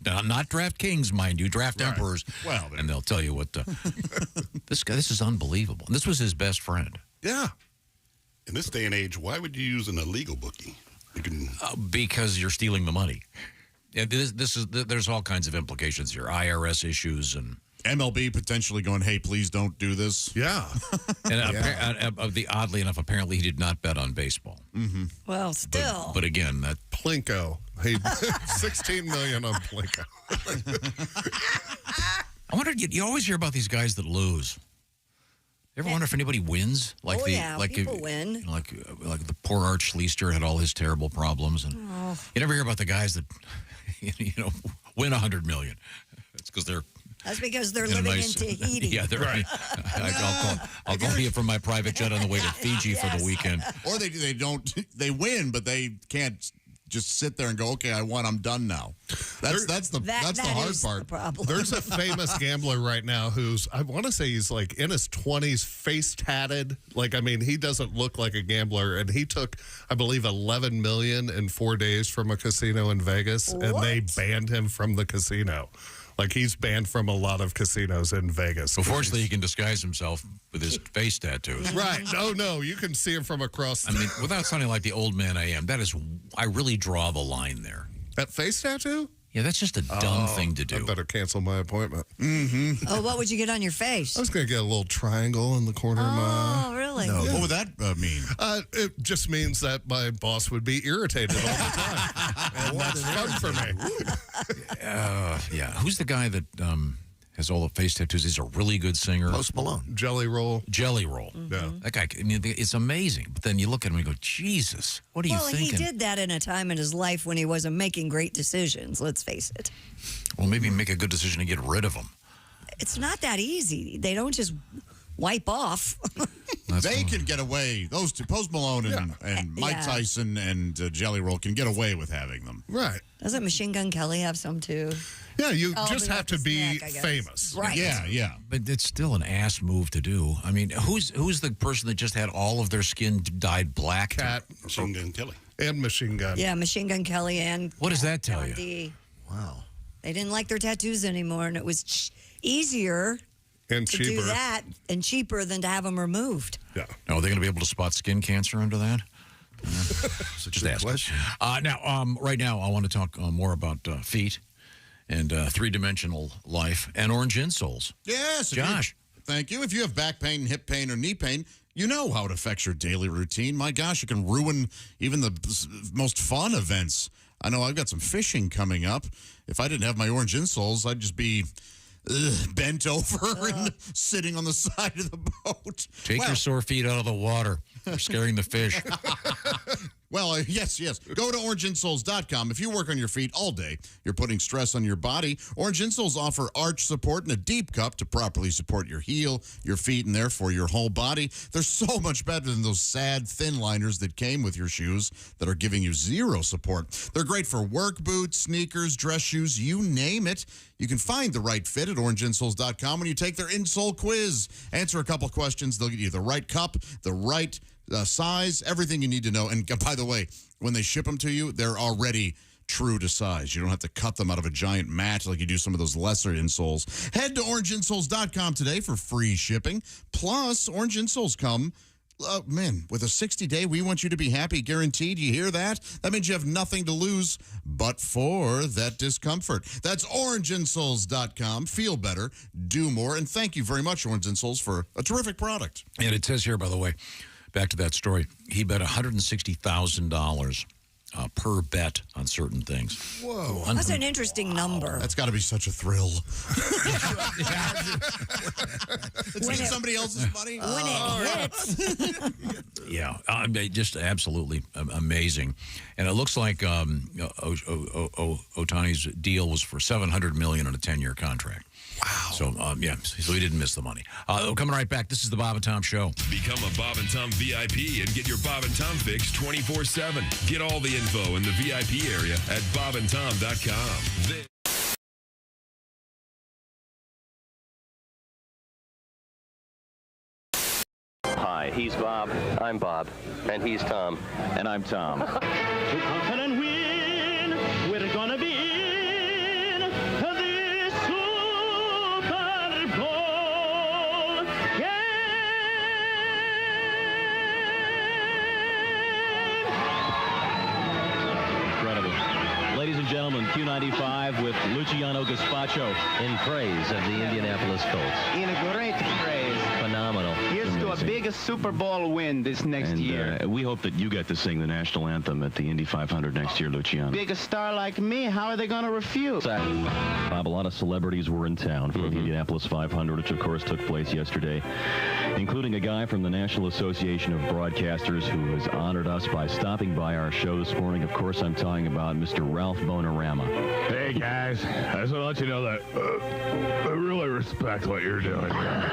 Not DraftKings, mind you. Draft Emperors. Well, and they'll tell you what this guy. This is unbelievable. And this was his best friend. Yeah. In this day and age, why would you use an illegal bookie? You can because you're stealing the money. Yeah, there's all kinds of implications here. IRS issues and. MLB potentially going, hey, please don't do this. Yeah. And oddly enough, apparently he did not bet on baseball. Mm-hmm. Well, still. But again, that Plinko. Hey, 16 million on Plinko. I wonder. You always hear about these guys that lose. You ever wonder if anybody wins? People win. Like the poor Art Schleister had all his terrible problems, and you never hear about the guys that win $100 million. It's because they're. That's because they're living in Tahiti. Yeah, they're right. I'll call you from my private jet on the way to Fiji for the weekend. Or they win, but they can't just sit there and go, okay, I won, I'm done now. That's the hard part. Problem. There's a famous gambler right now who's, I want to say he's like in his 20s, face tatted. Like, I mean, he doesn't look like a gambler. And he took, I believe, $11 million in 4 days from a casino in Vegas. What? And they banned him from the casino. Like, he's banned from a lot of casinos in Vegas. Well, fortunately, he can disguise himself with his face tattoos. Right. No, you can see him from across. I mean, without sounding like the old man I am, I really draw the line there. That face tattoo? Yeah, that's just a dumb thing to do. I better cancel my appointment. Mm-hmm. Oh, what would you get on your face? I was going to get a little triangle in the corner of my eye. Oh, really? No. What would that mean? It just means that my boss would be irritated all the time. And that's fun for me. Yeah. Who's the guy that has all the face tattoos? He's a really good singer. Post Malone. Jelly Roll. Mm-hmm. Yeah. That guy, I mean, it's amazing. But then you look at him and go, Jesus, what are you thinking? Well, he did that in a time in his life when he wasn't making great decisions, let's face it. Well, maybe make a good decision to get rid of him. It's not that easy. They don't just wipe off. They can get away. Those two, Post Malone and Mike Tyson and Jelly Roll, can get away with having them. Right. Doesn't Machine Gun Kelly have some too? Yeah, you just have to be famous. Right. Yeah. But it's still an ass move to do. I mean, who's the person that just had all of their skin dyed black? Cat. Machine Gun Kelly. And Machine Gun. Yeah, Machine Gun Kelly and what does that tell you? D. Wow. They didn't like their tattoos anymore, and it was easier and to cheaper. do that and cheaper than to have them removed. Yeah. Now, are they going to be able to spot skin cancer under that? Just ask. Right now, I want to talk more about feet and three-dimensional life and orange insoles. Yes. Josh. Thank you. If you have back pain, hip pain, or knee pain, you know how it affects your daily routine. My gosh, it can ruin even the most fun events. I know I've got some fishing coming up. If I didn't have my orange insoles, I'd just be bent over and sitting on the side of the boat. Take your sore feet out of the water. They're scaring the fish. Well, yes. Go to orangeinsoles.com. If you work on your feet all day, you're putting stress on your body. Orange Insoles offer arch support and a deep cup to properly support your heel, your feet, and therefore your whole body. They're so much better than those sad thin liners that came with your shoes that are giving you zero support. They're great for work boots, sneakers, dress shoes, you name it. You can find the right fit at orangeinsoles.com when you take their insole quiz. Answer a couple questions. They'll get you the right cup, the right size, everything you need to know. And by the way, when they ship them to you, they're already true to size. You don't have to cut them out of a giant mat like you do some of those lesser insoles. Head to orangeinsoles.com today for free shipping. Plus, orange insoles come Man, with a 60-day, we want you to be happy guaranteed. You hear that? That means you have nothing to lose but for that discomfort. That's orangeinsoles.com. Feel better, do more, and thank you very much, Orange Insoles, for a terrific product. And it says here, by the way, back to that story, he bet $160,000 per bet on certain things. Whoa. That's an interesting number. That's got to be such a thrill. It's somebody else's money? When it hits. Yeah, just absolutely amazing. And it looks like Otani's deal was for $700 million on a 10-year contract. Wow. So, so he didn't miss the money. Coming right back, this is the Bob and Tom Show. Become a Bob and Tom VIP and get your Bob and Tom fix 24/7. Get all the info in the VIP area at bobandtom.com. Hi, he's Bob. I'm Bob. And he's Tom. And I'm Tom. To conquer and win, we're gonna be in this Super Bowl Incredible. Ladies and gentlemen, Q95 with Luciano Gaspacho in praise of the Indianapolis Colts. In a great praise. Phenomenal. Here's to a big Super Bowl win this next year. We hope that you get to sing the national anthem at the Indy 500 next year, Luciano. Big a star like me, how are they going to refuse? Bob, a lot of celebrities were in town for the Indianapolis 500, which of course took place yesterday, including a guy from the National Association of Broadcasters who has honored us by stopping by our show this morning. Of course, I'm talking about Mr. Ralph Bonorama. Hey, guys. I just want to let you know that I really respect what you're doing here.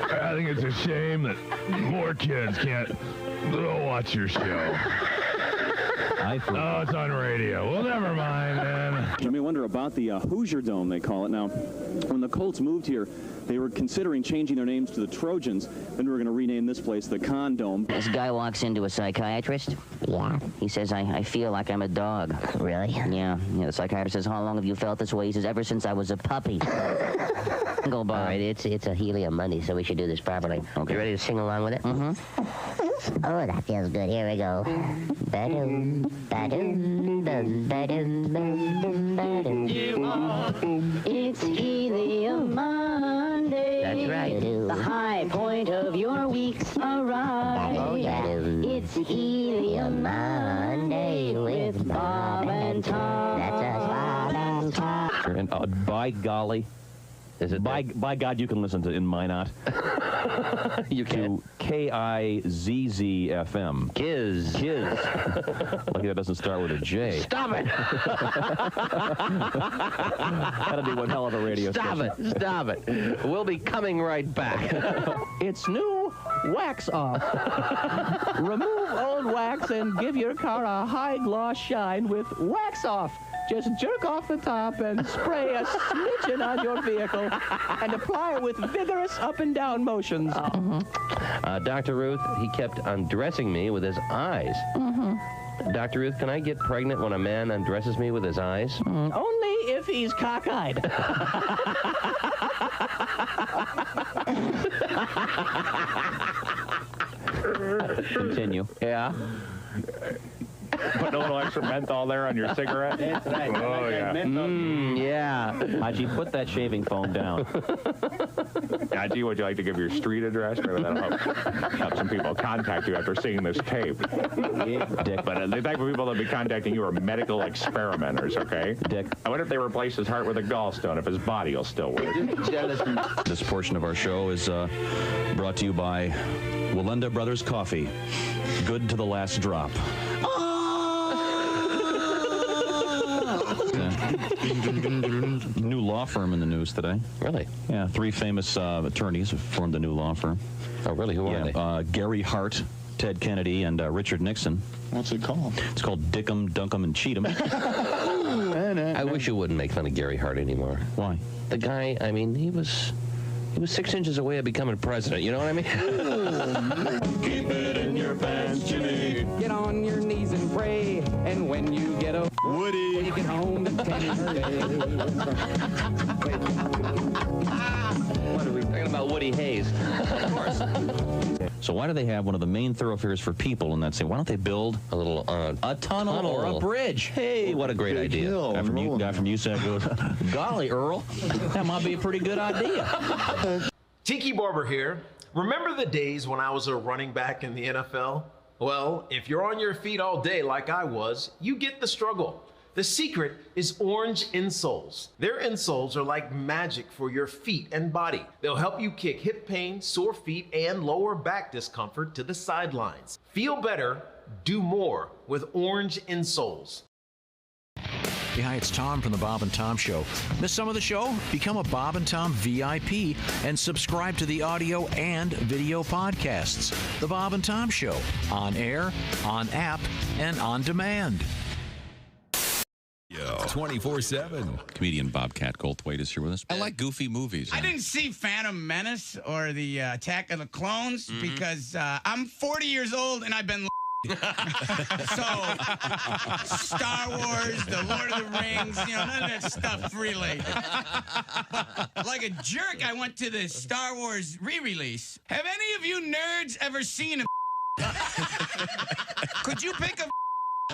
I think it's a shame that more kids can't watch your show. Oh, it's on radio. Well, never mind, man. You may wonder about the Hoosier Dome, they call it. Now, when the Colts moved here, they were considering changing their names to the Trojans. Then we were going to rename this place the Con Dome. This guy walks into a psychiatrist. Yeah. He says, I feel like I'm a dog. Really? Yeah. The psychiatrist says, how long have you felt this way? He says, ever since I was a puppy. Go by. All right, it's a helium Monday, so we should do this properly. Okay. You ready to sing along with it? Mm-hmm. Oh, that feels good. Here we go. Ba-doom, ba-doom, ba-doom, ba-doom, ba-doom. It's helium Monday. That's right. The high point of your week's arrived. Oh, yeah. It's helium Monday with Bob and Tom. That's us, Bob and Tom. And by golly, is it by God, you can listen to In Minot. You can. To KIZZ FM. Kiz. Lucky that doesn't start with a J. Stop it! That'll be one hell of a radio station. Stop it. We'll be coming right back. It's new Wax Off. Remove old wax and give your car a high gloss shine with Wax Off. Just jerk off the top and spray a smidgen on your vehicle and apply it with vigorous up and down motions. Dr. Ruth, he kept undressing me with his eyes. Dr. Ruth, can I get pregnant when a man undresses me with his eyes? Only if he's cockeyed. Continue. Yeah. Put a little extra menthol there on your cigarette. That's right. Oh, yeah. Yeah. Haji, put that shaving foam down. Haji, would you like to give your street address? Maybe that'll help some people contact you after seeing this tape. Dick. But the type of people that'll be contacting you are medical experimenters, okay? Dick. I wonder if they replace his heart with a gallstone, if his body will still work. This portion of our show is brought to you by Walenda Brothers Coffee. Good to the last drop. New law firm in the news today. Really? Yeah, 3 famous attorneys have formed a new law firm. Oh, really? Who are they? Gary Hart, Ted Kennedy, and Richard Nixon. What's it called? It's called Dickum, Dunkum, and Cheatham. I wish you wouldn't make fun of Gary Hart anymore. Why? The guy, I mean, he was 6 inches away of becoming president. You know what I mean? Keep it in your pants, Jimmy. Get on your knees and pray, and when you get a Woody, take it home to Tennessee. What are we talking about? Woody Hayes. Of course. So why do they have one of the main thoroughfares for people in that city? Why don't they build a little a tunnel or a bridge? Hey, what a great idea! Guy from USAC goes, golly, Earl, that might be a pretty good idea. Tiki Barber here. Remember the days when I was a running back in the NFL? Well, if you're on your feet all day like I was, you get the struggle. The secret is orange insoles. Their insoles are like magic for your feet and body. They'll help you kick hip pain, sore feet, and lower back discomfort to the sidelines. Feel better, do more with orange insoles. Hey, hi, it's Tom from the Bob and Tom Show. Miss some of the show? Become a Bob and Tom VIP and subscribe to the audio and video podcasts. The Bob and Tom Show, on air, on app, and on demand. 24/7. Comedian Bobcat Goldthwait is here with us. I like goofy movies. I didn't see Phantom Menace or the Attack of the Clones because I'm 40 years old and I've been so Star Wars, the Lord of the Rings, none of that stuff really. But like a jerk, I went to the Star Wars re-release. Have any of you nerds ever seen a Could you pick a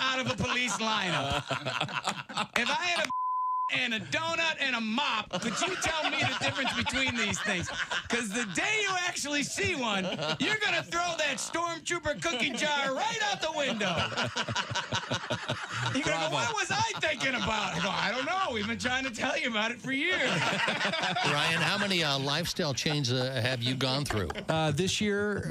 out of a police lineup? If I had a and a donut and a mop, could you tell me the difference between these things? Because the day you actually see one, you're going to throw that stormtrooper cookie jar right out the window. You're going to go, what was I thinking about? I go, I don't know. We've been trying to tell you about it for years. Ryan, how many lifestyle changes have you gone through? This year,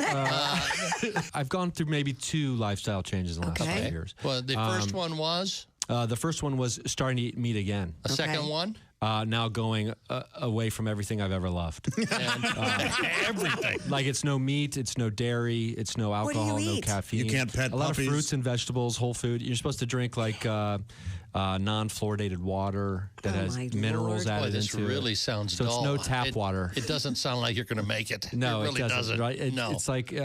I've gone through maybe 2 lifestyle changes in the last couple of years. Well, the first one was? The first one was starting to eat meat again. A second one? Now going away from everything I've ever loved. Everything. Like it's no meat, it's no dairy, it's no alcohol, no caffeine. You can't pet a lot puppies. of fruits and vegetables, whole food. You're supposed to drink like non-fluoridated water that has minerals added Boy, this into really it. sounds so dull. it's no tap water. It doesn't sound like you're going to make it. No, it really doesn't. Right? No. It's like you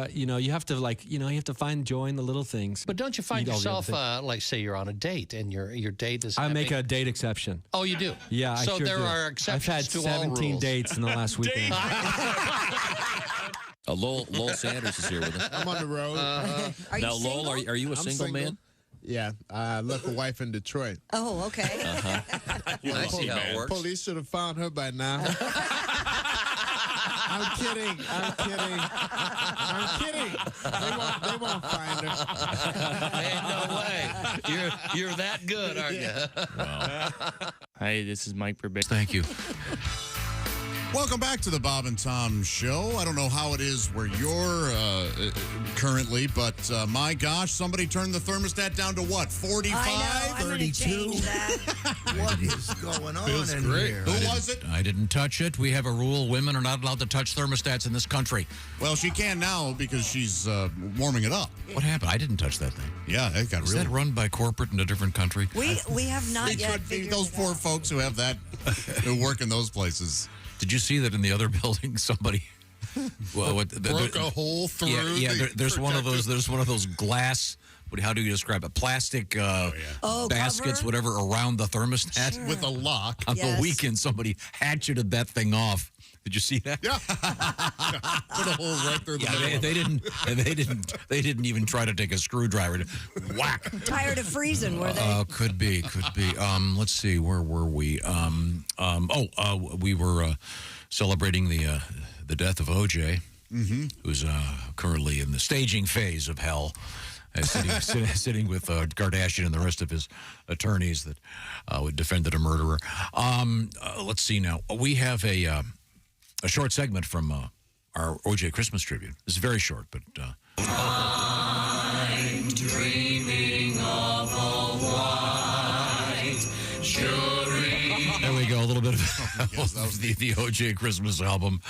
have to you have to find joy in the little things. But don't you find Eat all the other yourself things. like say you're on a date and your date is I make a date exception. Oh, you do? Yeah, I so sure there do. are exceptions I've had to 17 all dates in the last weekend. Lowell Sanders is here with us. I'm on the road. Are you now, Lowell, single? are you a single man? Yeah, I left a wife in Detroit. Oh, okay. I see how it works. Police should have found her by now. I'm kidding. They won't find her. Ain't no way. You're that good, aren't you? Hi, this is Mike Burbage. Thank you. Welcome back to the Bob and Tom Show. I don't know how it is where you're currently, but my gosh, somebody turned the thermostat down to what, 45? I know, I'm gonna change that. What is going on Feels in great. here? Who was it? I didn't touch it. We have a rule. Women are not allowed to touch thermostats in this country. Well, she can now because she's warming it up. What happened? I didn't touch that thing. Yeah, it got Is really... that run by corporate in a different country? We have not It yet could be figured those it poor out. folks who have that, who work in those places. Did you see that in the other building somebody broke a hole through? There's one of those. There's one of those glass. How do you describe it? Plastic baskets, cover? whatever, around the thermostat Sure. with a lock. On Yes. the weekend, somebody hatcheted that thing off. Did you see that? Yeah, put a hole right through the middle. They didn't even try to take a screwdriver to whack. Tired of freezing, were they? Could be. Let's see, where were we? We were celebrating the death of OJ, who's currently in the staging phase of hell, sitting with Kardashian and the rest of his attorneys that would defended a murderer. Let's see now. We have a short segment from our OJ Christmas tribute. It's very short, but... I'm dreaming of a white jewelry. There we go, a little bit of the OJ Christmas album.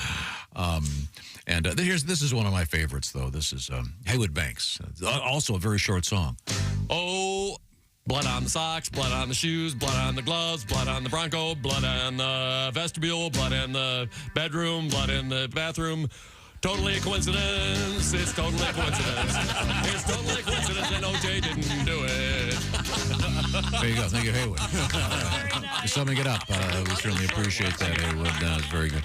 This is one of my favorites, though. This is Haywood Banks. Also a very short song. Oh, blood on the socks, blood on the shoes, blood on the gloves, blood on the Bronco, blood on the vestibule, blood in the bedroom, blood in the bathroom. Totally a coincidence. It's totally a coincidence. It's totally a coincidence, and OJ didn't do it. There you go. Thank you, Haywood. Summing it up. We certainly appreciate that, Haywood. That was very good.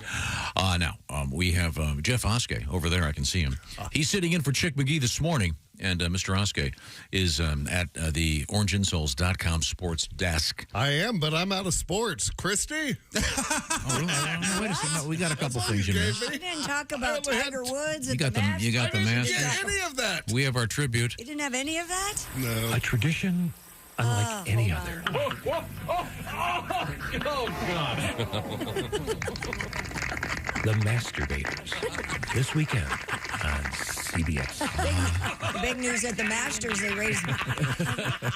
Now, we have Jeff Oskay over there. I can see him. He's sitting in for Chick McGee this morning. And Mr. Oskay is at the OrangeInsoles.com sports desk. I am, but I'm out of sports. Christy? Oh, really? Wait a second. No, we got a couple things you missed. We didn't talk about Tiger Woods You at got the you got the Masters. Get any of that. We have our tribute. You didn't have any of that? No. A tradition unlike any other. The Masturbators. This weekend on CBS. Big news at the Masters. They raised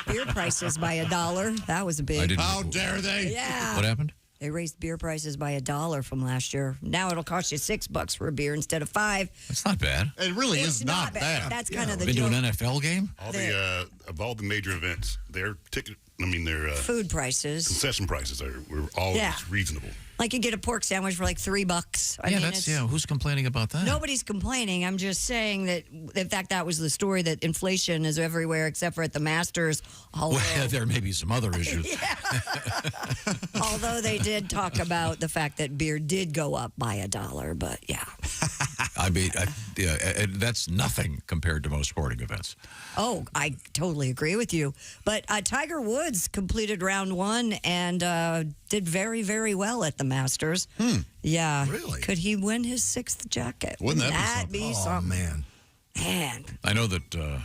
beer prices by $1. That was a big. How dare they? Yeah. What happened? They raised beer prices by $1 from last year. Now it'll cost you $6 for a beer instead of $5. That's not bad. It really It's is not bad. That's kind of the Been to joke. an NFL game? All the of all the major events, their Food prices. concession prices were always reasonable. Like you get a pork sandwich for like $3. I mean, Who's complaining about that? Nobody's complaining. I'm just saying that, in fact, that was the story, that inflation is everywhere except for at the Masters. Although, Well, there may be some other issues. although they did talk about the fact that beer did go up by $1, but yeah. I mean, that's nothing compared to most sporting events. Oh, I totally agree with you. But Tiger Woods completed round 1 and did very, very well at the Masters. Yeah. Really? Could he win his 6th jacket? Wouldn't that be Oh, something? man. Man. I know that the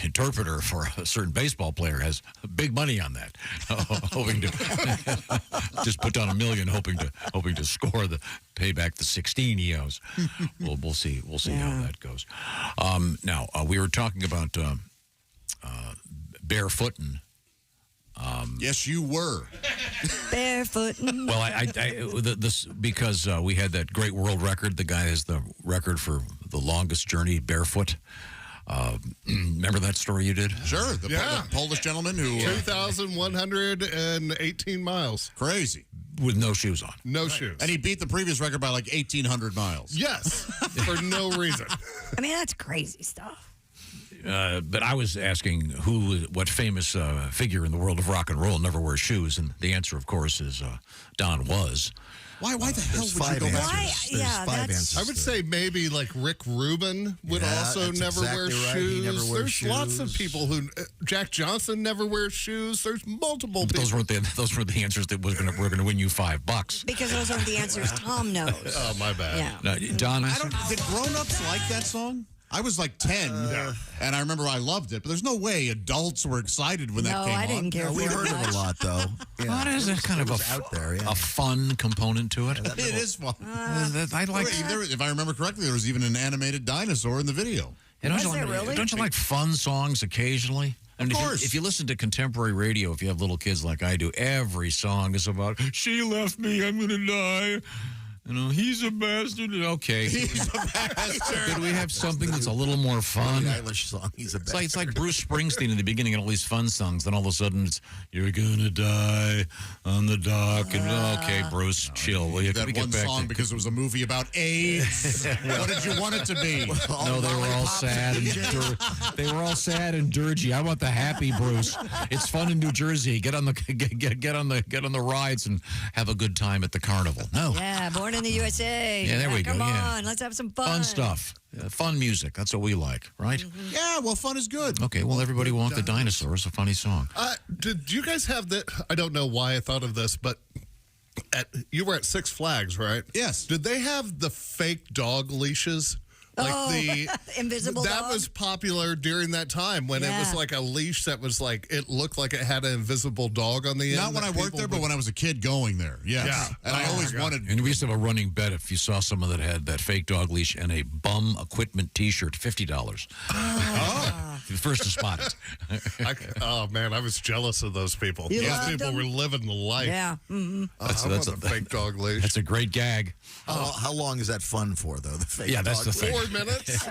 interpreter for a certain baseball player has big money on that, hoping to just put down $1 million, hoping to score pay back the 16 he owes. We'll see how that goes. Now we were talking about barefooting. Yes, you were. Barefooting. Well, this because we had that great world record. The guy has the record for the longest journey barefoot. Remember that story you did? Sure. The Polish gentleman who 2,118 miles. Crazy. With no shoes on. No shoes. And he beat the previous record by like 1,800 miles. Yes, for no reason. I mean, that's crazy stuff. But I was asking what famous figure in the world of rock and roll never wears shoes, and the answer, of course, is Don Was. Why the hell would you go back? I would say maybe like Rick Rubin would also never wear shoes. There's lots of people who Jack Johnson never wears shoes. There's multiple people. Those weren't the answers that we're going to win you $5. Because those aren't the answers Tom knows. Oh, my bad. Yeah. Don, did grown-ups like that song? I was like 10, and I remember I loved it, but there's no way adults were excited when that came on. I didn't care. We heard it a lot, though. Well, it is kind of out there, a fun component to it. It is fun. I like. If I remember correctly, there was even an animated dinosaur in the video. Don't you like fun songs occasionally? And of course. If you listen to contemporary radio, if you have little kids like I do, every song is about, she left me, I'm going to die. You know, he's a bastard. Okay. He's a bastard. Could we have something that's a little more fun? The Eilish song, he's a bastard. It's like Bruce Springsteen in the beginning and all these fun songs. Then all of a sudden it's, you're going to die on the dock. And okay, Bruce, chill. Will you? That one song because it was a movie about AIDS. What did you want it to be? No, they were all sad. They were all sad and dirgy. I want the happy Bruce. It's fun in New Jersey. Get on the rides and have a good time at the carnival. No. Yeah, born in the USA. Yeah, there we go. Come Yeah. on, let's have some fun. Fun stuff. Fun music. That's what we like, right? Yeah, well, fun is good. Okay, well, Everybody Want the Dinosaur is a funny song. Did you guys have that? I don't know why I thought of this, but you were at Six Flags, right? Yes. Did they have the fake dog leashes? Like the invisible that dog? was popular during that time when it was like a leash that was like it looked like it had an invisible dog on the end. Not when I worked there, but when I was a kid going there. Yes. Yeah. And I always wanted. And we used to have a running bet if you saw someone that had that fake dog leash and a bum equipment T-shirt, $50. The first to spot it. Oh man, I was jealous of those people. You Those loved people them? were living the life. Yeah. Mm-hmm. That's a fake dog leash. That's a great gag. How long is that fun for, though? The fake that's dog the thing. 4 minutes.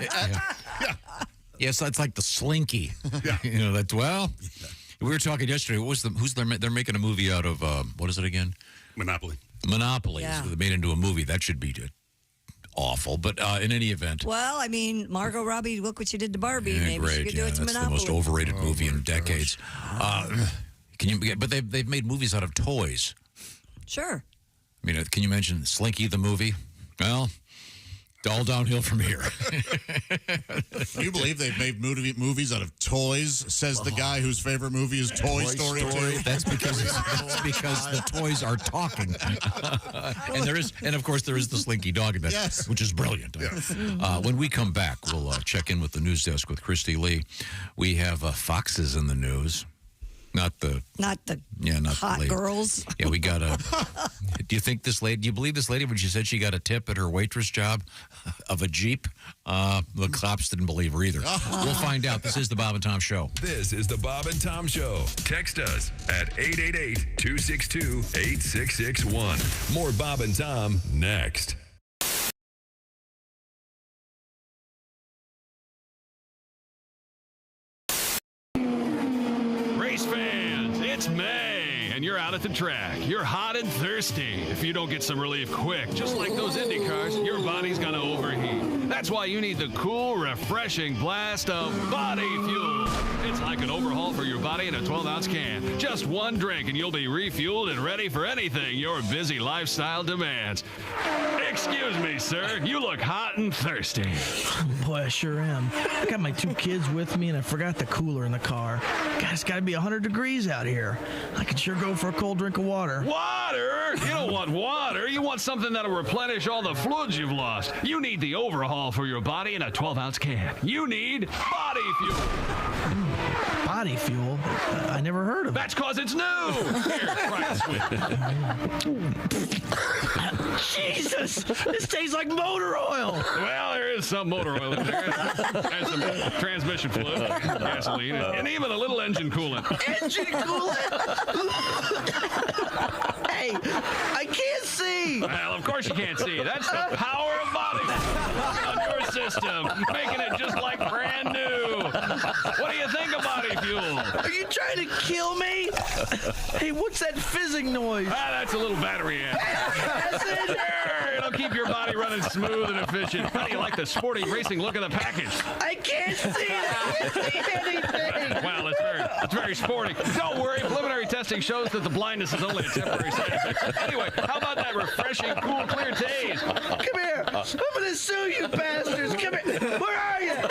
Yes, that's like the Slinky. Yeah. You know, that's, well, we were talking yesterday. They're making a movie out of, what is it again? Monopoly. Monopoly. Yeah. So they made into a movie. That should be awful. But in any event. Well, I mean, Margot Robbie, look what you did to Barbie. Yeah, Maybe great. she could do it to that's Monopoly. the most overrated movie in decades. Can you? But they've made movies out of toys. Sure. I mean, can you mention Slinky the movie? Well, all downhill from here. Can you believe they've made movies out of toys? Says the guy whose favorite movie is Toy Story 2. That's because the toys are talking. and of course there is the Slinky dog in that, which is brilliant. Yes. When we come back, we'll check in with the news desk with Christy Lee. We have foxes in the news. Not the hot lady. girls. Yeah, we got a. Do you believe this lady when she said she got a tip at her waitress job of a Jeep? The cops didn't believe her either. We'll find out. This is the Bob and Tom Show. This is the Bob and Tom Show. Text us at 888-262-8661. More Bob and Tom next. Race fans, it's May, and you're out at the track. You're hot and thirsty. If you don't get some relief quick, just like those Indy cars, your body's gonna overheat. That's why you need the cool, refreshing blast of body fuel. It's like an overhaul for your body in a 12-ounce can. Just one drink, and you'll be refueled and ready for anything your busy lifestyle demands. Excuse me, sir. You look hot and thirsty. Boy, I sure am. I got my 2 kids with me, and I forgot the cooler in the car. God, it's got to be 100 degrees out here. I could sure go for a cold drink of water. Water? You don't want water. You want something that'll replenish all the fluids you've lost. You need the overhaul for your body in a 12-ounce can. You need body fuel. Body fuel? I never heard of it. That's because it's new. Here, try this with. Jesus! This tastes like motor oil. Well, there is some motor oil in there. And some transmission fluid, gasoline, and even a little engine coolant. Engine coolant? Hey, I can't see. Well, of course you can't see. That's the power of body on your system, making it just like brand new. What do you think of body fuel? Are you trying to kill me? Hey, what's that fizzing noise? That's a little battery amp. Sure, it'll keep your body running smooth and efficient. How do you like the sporty racing look of the package? I can't see it. I can't see anything. Well, it's very sporty. Don't worry, preliminary testing shows that the blindness is only a temporary side effect. Anyway, how about that refreshing, cool, clear taste? Come here. I'm going to sue you bastards. Come here. Where are you? I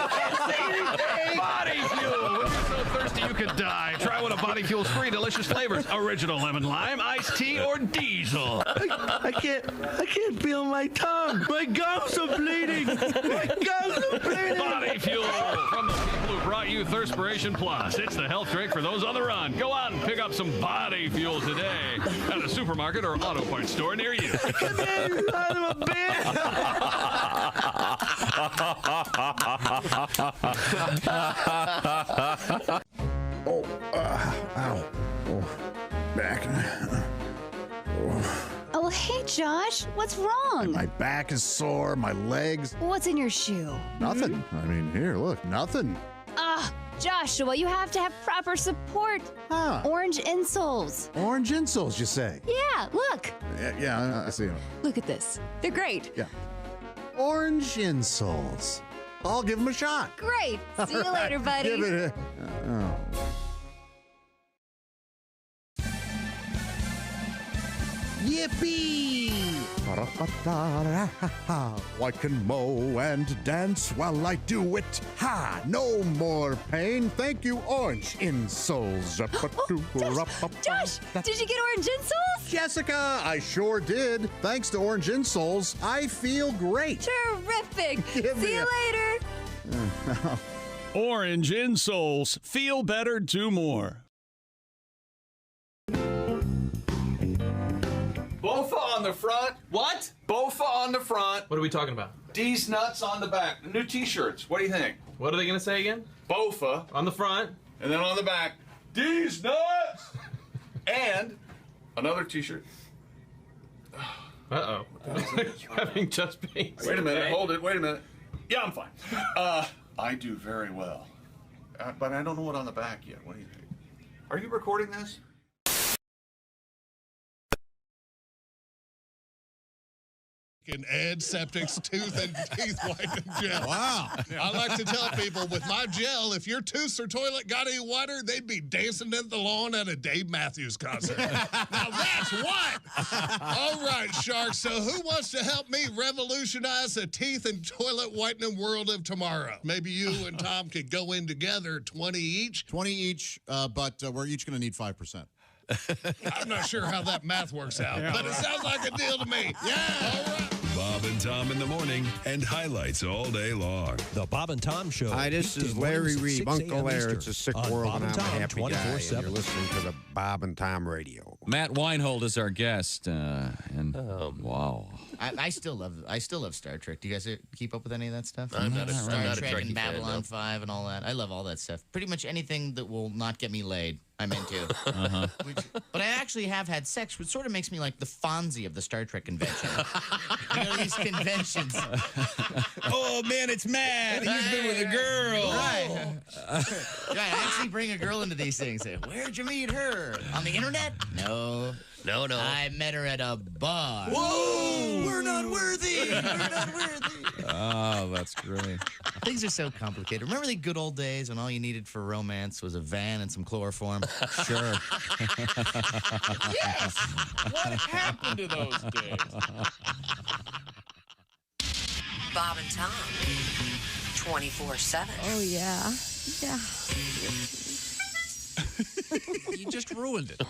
can't see anything. Body fuel. When you're so thirsty you could die. Try one of Body Fuel's 3 delicious flavors: original lemon lime, iced tea, or diesel. I can't feel my tongue. My gums are bleeding. My gums are bleeding. Body Fuel from the people who brought you Thirspiration Plus. It's the health drink for those on the run. Go out and pick up some Body Fuel today at a supermarket or auto parts store near you. Come here, you son of a bitch. Ow. Oh, back. Oh, hey, Josh. What's wrong? My back is sore, my legs. What's in your shoe? Nothing. I mean, here, look, nothing. Joshua, you have to have proper support. Orange insoles. Orange insoles, you say? Yeah, look. Yeah, I see them. Look at this. They're great. Yeah. Orange insoles. I'll give them a shot. Great. See you later, buddy. Give it a... Yippee! I can mow and dance while I do it. Ha! No more pain. Thank you, orange insoles. Josh, did you get orange insoles? Jessica, I sure did. Thanks to orange insoles, I feel great. Terrific. See you later. Orange insoles. Feel better, do more. Bofa on the front. What? Bofa on the front. What are we talking about? D's nuts on the back. The new T-shirts. What do you think? What are they going to say again? Bofa on the front. And then on the back, D's nuts. And another T-shirt. Uh-oh. Having just been. Wait a minute. Hold it. Wait a minute. Yeah, I'm fine. I do very well. But I don't know what on the back yet. What do you think? Are you recording this? Ed Septic's tooth and teeth whitening gel. Wow. I like to tell people with my gel, if your tooth or toilet got any whiter, they'd be dancing in the lawn at a Dave Matthews concert. Now that's what. All right, Sharks. So who wants to help me revolutionize the teeth and toilet whitening world of tomorrow? Maybe you and Tom could go in together, 20 each. 20 each, but we're each going to need 5%. I'm not sure how that math works out, but it sounds like a deal to me. Yeah. All right. Bob and Tom in the morning and highlights all day long. The Bob and Tom Show. Hi, this is Larry Reeb, Uncle Larry. It's a sick world, and I'm a happy guy. And you're listening to the Bob and Tom Radio. Matt Weinhold is our guest, wow. I still love Star Trek. Do you guys keep up with any of that stuff? I'm not a Star Trek Trekkie and Babylon fan, no. 5 and all that. I love all that stuff. Pretty much anything that will not get me laid, I'm into. But I actually have had sex, which sort of makes me like the Fonzie of the Star Trek convention. You know, these conventions. Oh, man, it's Matt. He's been with a girl. Right. I actually bring a girl into these things. Say, where'd you meet her? On the internet? No. No. I met her at a bar. Whoa! We're not worthy. We're not worthy. Oh, that's great. Things are so complicated. Remember the good old days when all you needed for romance was a van and some chloroform? Sure. Yes. What happened to those days? Bob and Tom, 24/7. Oh, yeah. Yeah. You just ruined it.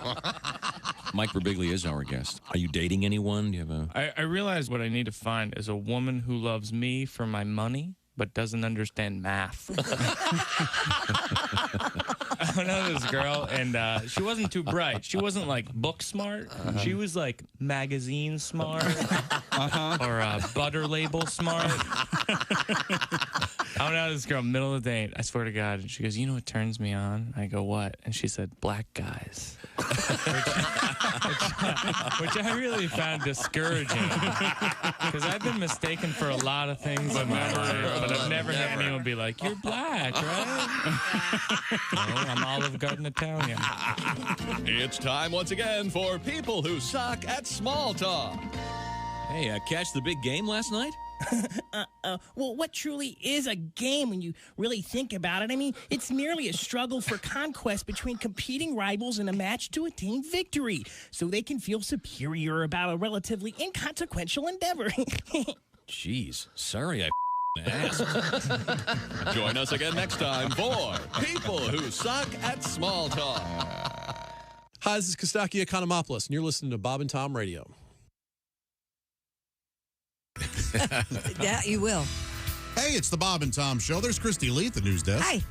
Mike Birbiglia is our guest. Are you dating anyone? Do you have a... I realize what I need to find is a woman who loves me for my money, but doesn't understand math. I know this girl, and she wasn't too bright. She wasn't like book smart. She was like magazine smart or butter label smart. I went out with this girl middle of the date. I swear to God. And she goes, "You know what turns me on?" I go, "What?" And she said, "Black guys," which I really found discouraging because I've been mistaken for a lot of things in my life, but I've never had anyone be like, "You're black, right?" No, I'm Olive Garden Italian. It's time once again for people who suck at small talk. Hey, catch the big game last night? Well, what truly is a game when you really think about it? I mean, it's merely a struggle for conquest between competing rivals in a match to attain victory, so they can feel superior about a relatively inconsequential endeavor. Jeez, sorry I asked. Join us again next time for people who suck at small talk. Hi, this is Kostaki Economopoulos, and you're listening to Bob and Tom Radio. Yeah, you will. Hey, it's the Bob and Tom Show. There's Christy Lee at the news desk. Hi.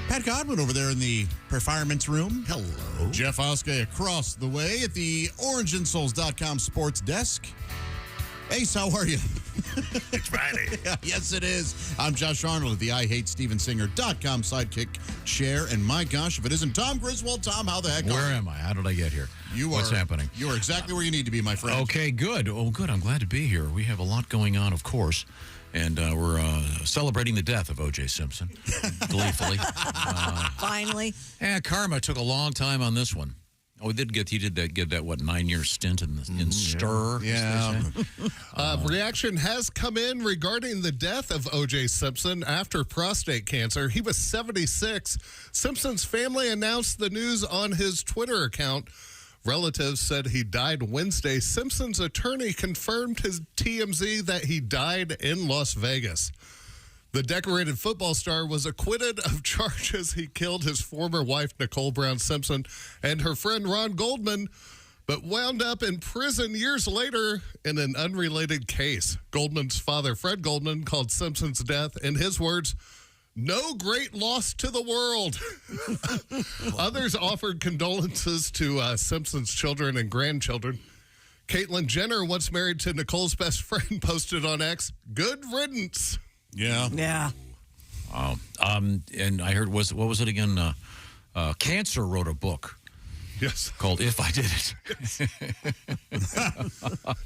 Pat Godwin over there in the performance room. Hello. Jeff Oskay across the way at the orangeinsoles.com sports desk. Ace, how are you? It's Friday. Yes, it is. I'm Josh Arnold at the IHateStevensinger.com sidekick chair. And my gosh, if it isn't Tom Griswold, Tom, how the heck Where are you? am I? How did I get here? What's happening? You are exactly where you need to be, my friend. Okay, good. Oh, good. I'm glad to be here. We have a lot going on, of course. And we're celebrating the death of OJ Simpson, gleefully. Finally. Yeah, karma took a long time on this one. Oh, he did get that 9-year stint in Stir. Yeah. Reaction has come in regarding the death of O.J. Simpson after prostate cancer. He was 76. Simpson's family announced the news on his Twitter account. Relatives said he died Wednesday. Simpson's attorney confirmed his TMZ that he died in Las Vegas. The decorated football star was acquitted of charges he killed his former wife, Nicole Brown Simpson, and her friend Ron Goldman, but wound up in prison years later in an unrelated case. Goldman's father, Fred Goldman, called Simpson's death, in his words, "No great loss to the world." Others offered condolences to Simpson's children and grandchildren. Caitlyn Jenner, once married to Nicole's best friend, posted on X, "Good riddance." Yeah. Yeah. And I heard, what was it again? Cancer wrote a book Yes. Called If I Did It.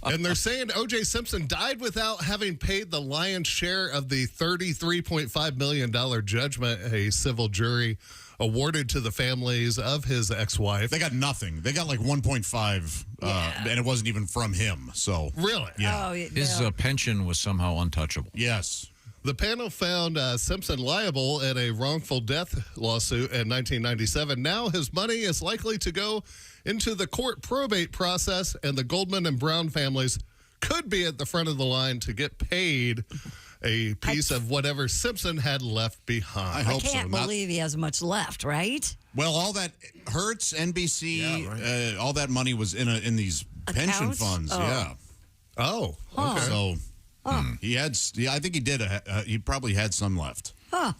And they're saying OJ Simpson died without having paid the lion's share of the $33.5 million judgment a civil jury awarded to the families of his ex-wife. They got nothing. They got like 1.5, and it wasn't even from him. So really, yeah. His pension was somehow untouchable. Yes. The panel found Simpson liable in a wrongful death lawsuit in 1997. Now his money is likely to go into the court probate process, and the Goldman and Brown families could be at the front of the line to get paid a piece of whatever Simpson had left behind. I can't believe he has much left, right? Well, all that Hertz, NBC, all that money was in these pension Accounts? funds. Oh. Yeah. Oh, okay. So he had. I think he did. He probably had some left. Huh.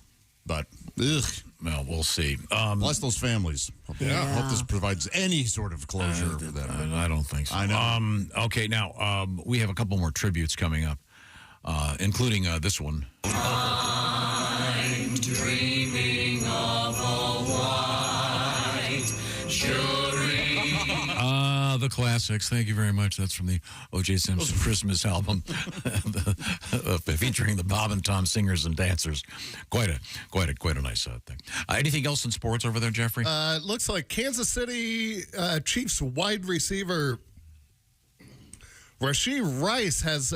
But ugh. Well, we'll see. Bless those families. Hope this provides any sort of closure for them. I don't think so. I know. Okay, now we have a couple more tributes coming up, including this one. I'm dreaming of a white jury. The classics. Thank you very much. That's from the OJ Simpson Christmas album, featuring the Bob and Tom singers and dancers. Quite a nice thing. Anything else in sports over there, Jeffrey? It looks like Kansas City Chiefs wide receiver Rashee Rice has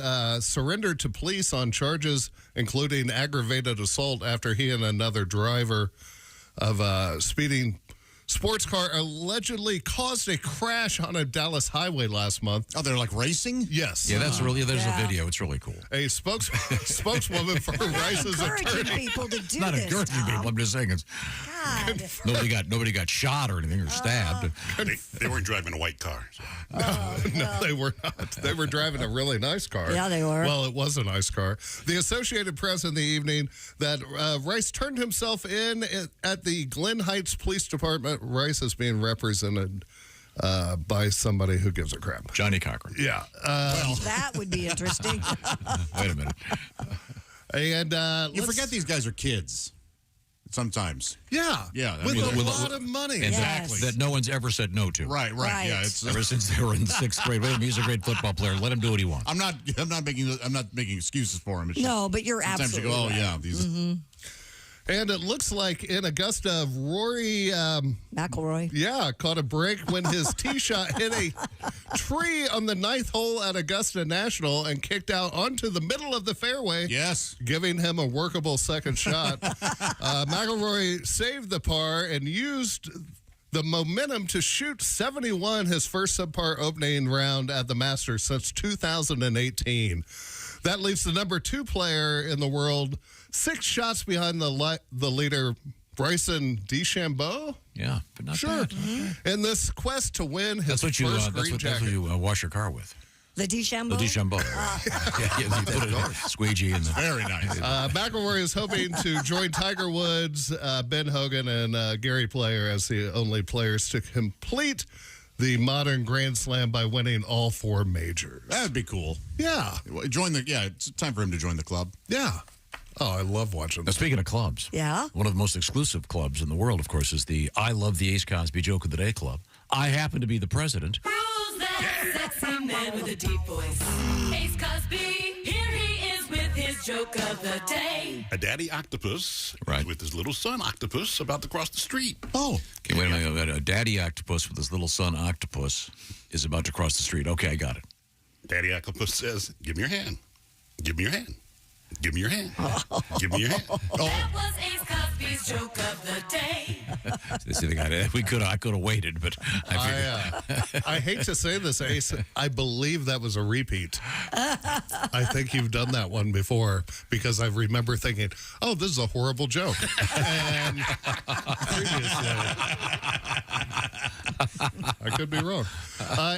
surrendered to police on charges including aggravated assault after he and another driver of a speeding sports car allegedly caused a crash on a Dallas highway last month. Oh, they're like racing? Yes. Yeah, there's a video. It's really cool. A spokeswoman for Rice's encouraging attorney. people to do Not this. encouraging people. I'm just saying it's nobody got shot or anything or stabbed. They weren't driving a white car. So. No, they were not. They were driving a really nice car. Yeah, they were. Well, it was a nice car. The Associated Press in the evening that Rice turned himself in at the Glen Heights Police Department. Rice is being represented by somebody who gives a crap. Johnny Cochran. Yeah. That would be interesting. Wait a minute. And you forget these guys are kids sometimes. Yeah. Yeah. With a lot of money. Exactly. That no one's ever said no to. Right. Yeah. It's ever since they were in the 6th grade. He's a great football player. Let him do what he wants. I'm not making excuses for him. It's No, but you're sometimes absolutely you go, oh right. yeah, these. And it looks like in Augusta, Rory McIlroy. Yeah, caught a break when his tee shot hit a tree on the 9th hole at Augusta National and kicked out onto the middle of the fairway. Yes. Giving him a workable second shot. McIlroy saved the par and used the momentum to shoot 71, his first subpar opening round at the Masters since 2018. That leaves the number 2 player in the world 6 shots behind the leader, Bryson DeChambeau. Yeah, but not sure. bad. In this quest to win his That's what you. first That's green what jacket. you wash your car with. The DeChambeau? The DeChambeau. You put a squeegee in there. Very nice. McIlroy is hoping to join Tiger Woods, Ben Hogan, and Gary Player as the only players to complete the modern Grand Slam by winning all 4 majors. That would be cool. Yeah. It's time for him to join the club. Yeah. Oh, I love watching Now, speaking of clubs, Yeah. one of the most exclusive clubs in the world, of course, is the I Love the Ace Cosby Joke of the Day Club. I happen to be the president. Who's that sexy man with a deep voice? Ace Cosby, here he is with his joke of the day. A daddy octopus Right. with his little son octopus about to cross the street. Oh. Okay, wait a minute. A daddy octopus with his little son octopus is about to cross the street. Okay, I got it. Daddy octopus says, "Give me your hand. Give me your hand. Give me your hand. Give me your hand." That was Ace Cosby's joke of the day. See, I could have waited, but I hate to say this, Ace. I believe that was a repeat. I think you've done that one before because I remember thinking, oh, this is a horrible joke. And previously, I could be wrong.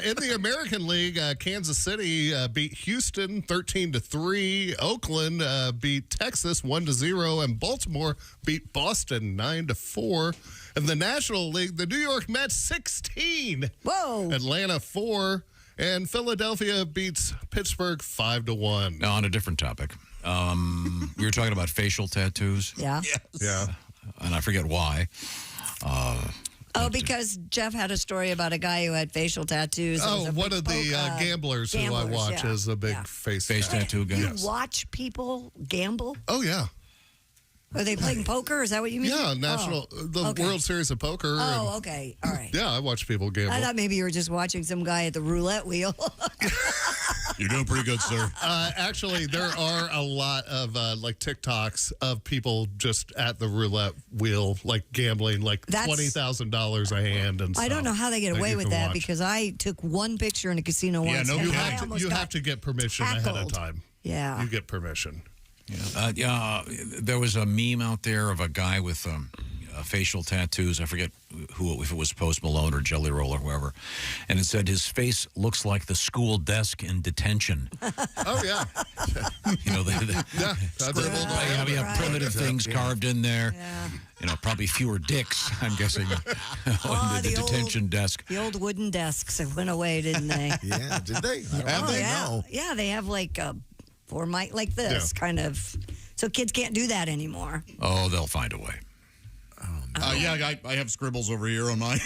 In the American League, Kansas City beat Houston 13-3. Oakland beat Texas 1-0, and Baltimore beat Boston 9-4. In the National League, the New York Mets 16. Whoa. Atlanta 4. And Philadelphia beats Pittsburgh 5-1. Now, on a different topic. We were talking about facial tattoos. Yeah. Yeah. And I forget why. Oh, because Jeff had a story about a guy who had facial tattoos. Oh, one of the gamblers who I watch is a big face tattoo guy. You watch people gamble? Oh, yeah. Are they playing poker? Is that what you mean? Yeah, World Series of Poker. Oh, okay. All right. Yeah, I watch people gamble. I thought maybe you were just watching some guy at the roulette wheel. You're doing pretty good, sir. Actually, there are a lot of like TikToks of people just at the roulette wheel, like gambling, like $20,000 a hand and stuff. I don't know how they get away with that because I took one picture in a casino once. Yeah, no, you have to get permission ahead of time. Yeah. You get permission. There was a meme out there of a guy with facial tattoos. I forget who, if it was Post Malone or Jelly Roll or whoever. And it said his face looks like the school desk in detention. Oh, yeah. You know, scribbled primitive things carved in there. Yeah. You know, probably fewer dicks, I'm guessing, on the detention desk. The old wooden desks that went away, didn't they? Yeah, did they? No. Yeah, they have like for mic like this kind of. So kids can't do that anymore. Oh, they'll find a way. Yeah, I have scribbles over here on mine.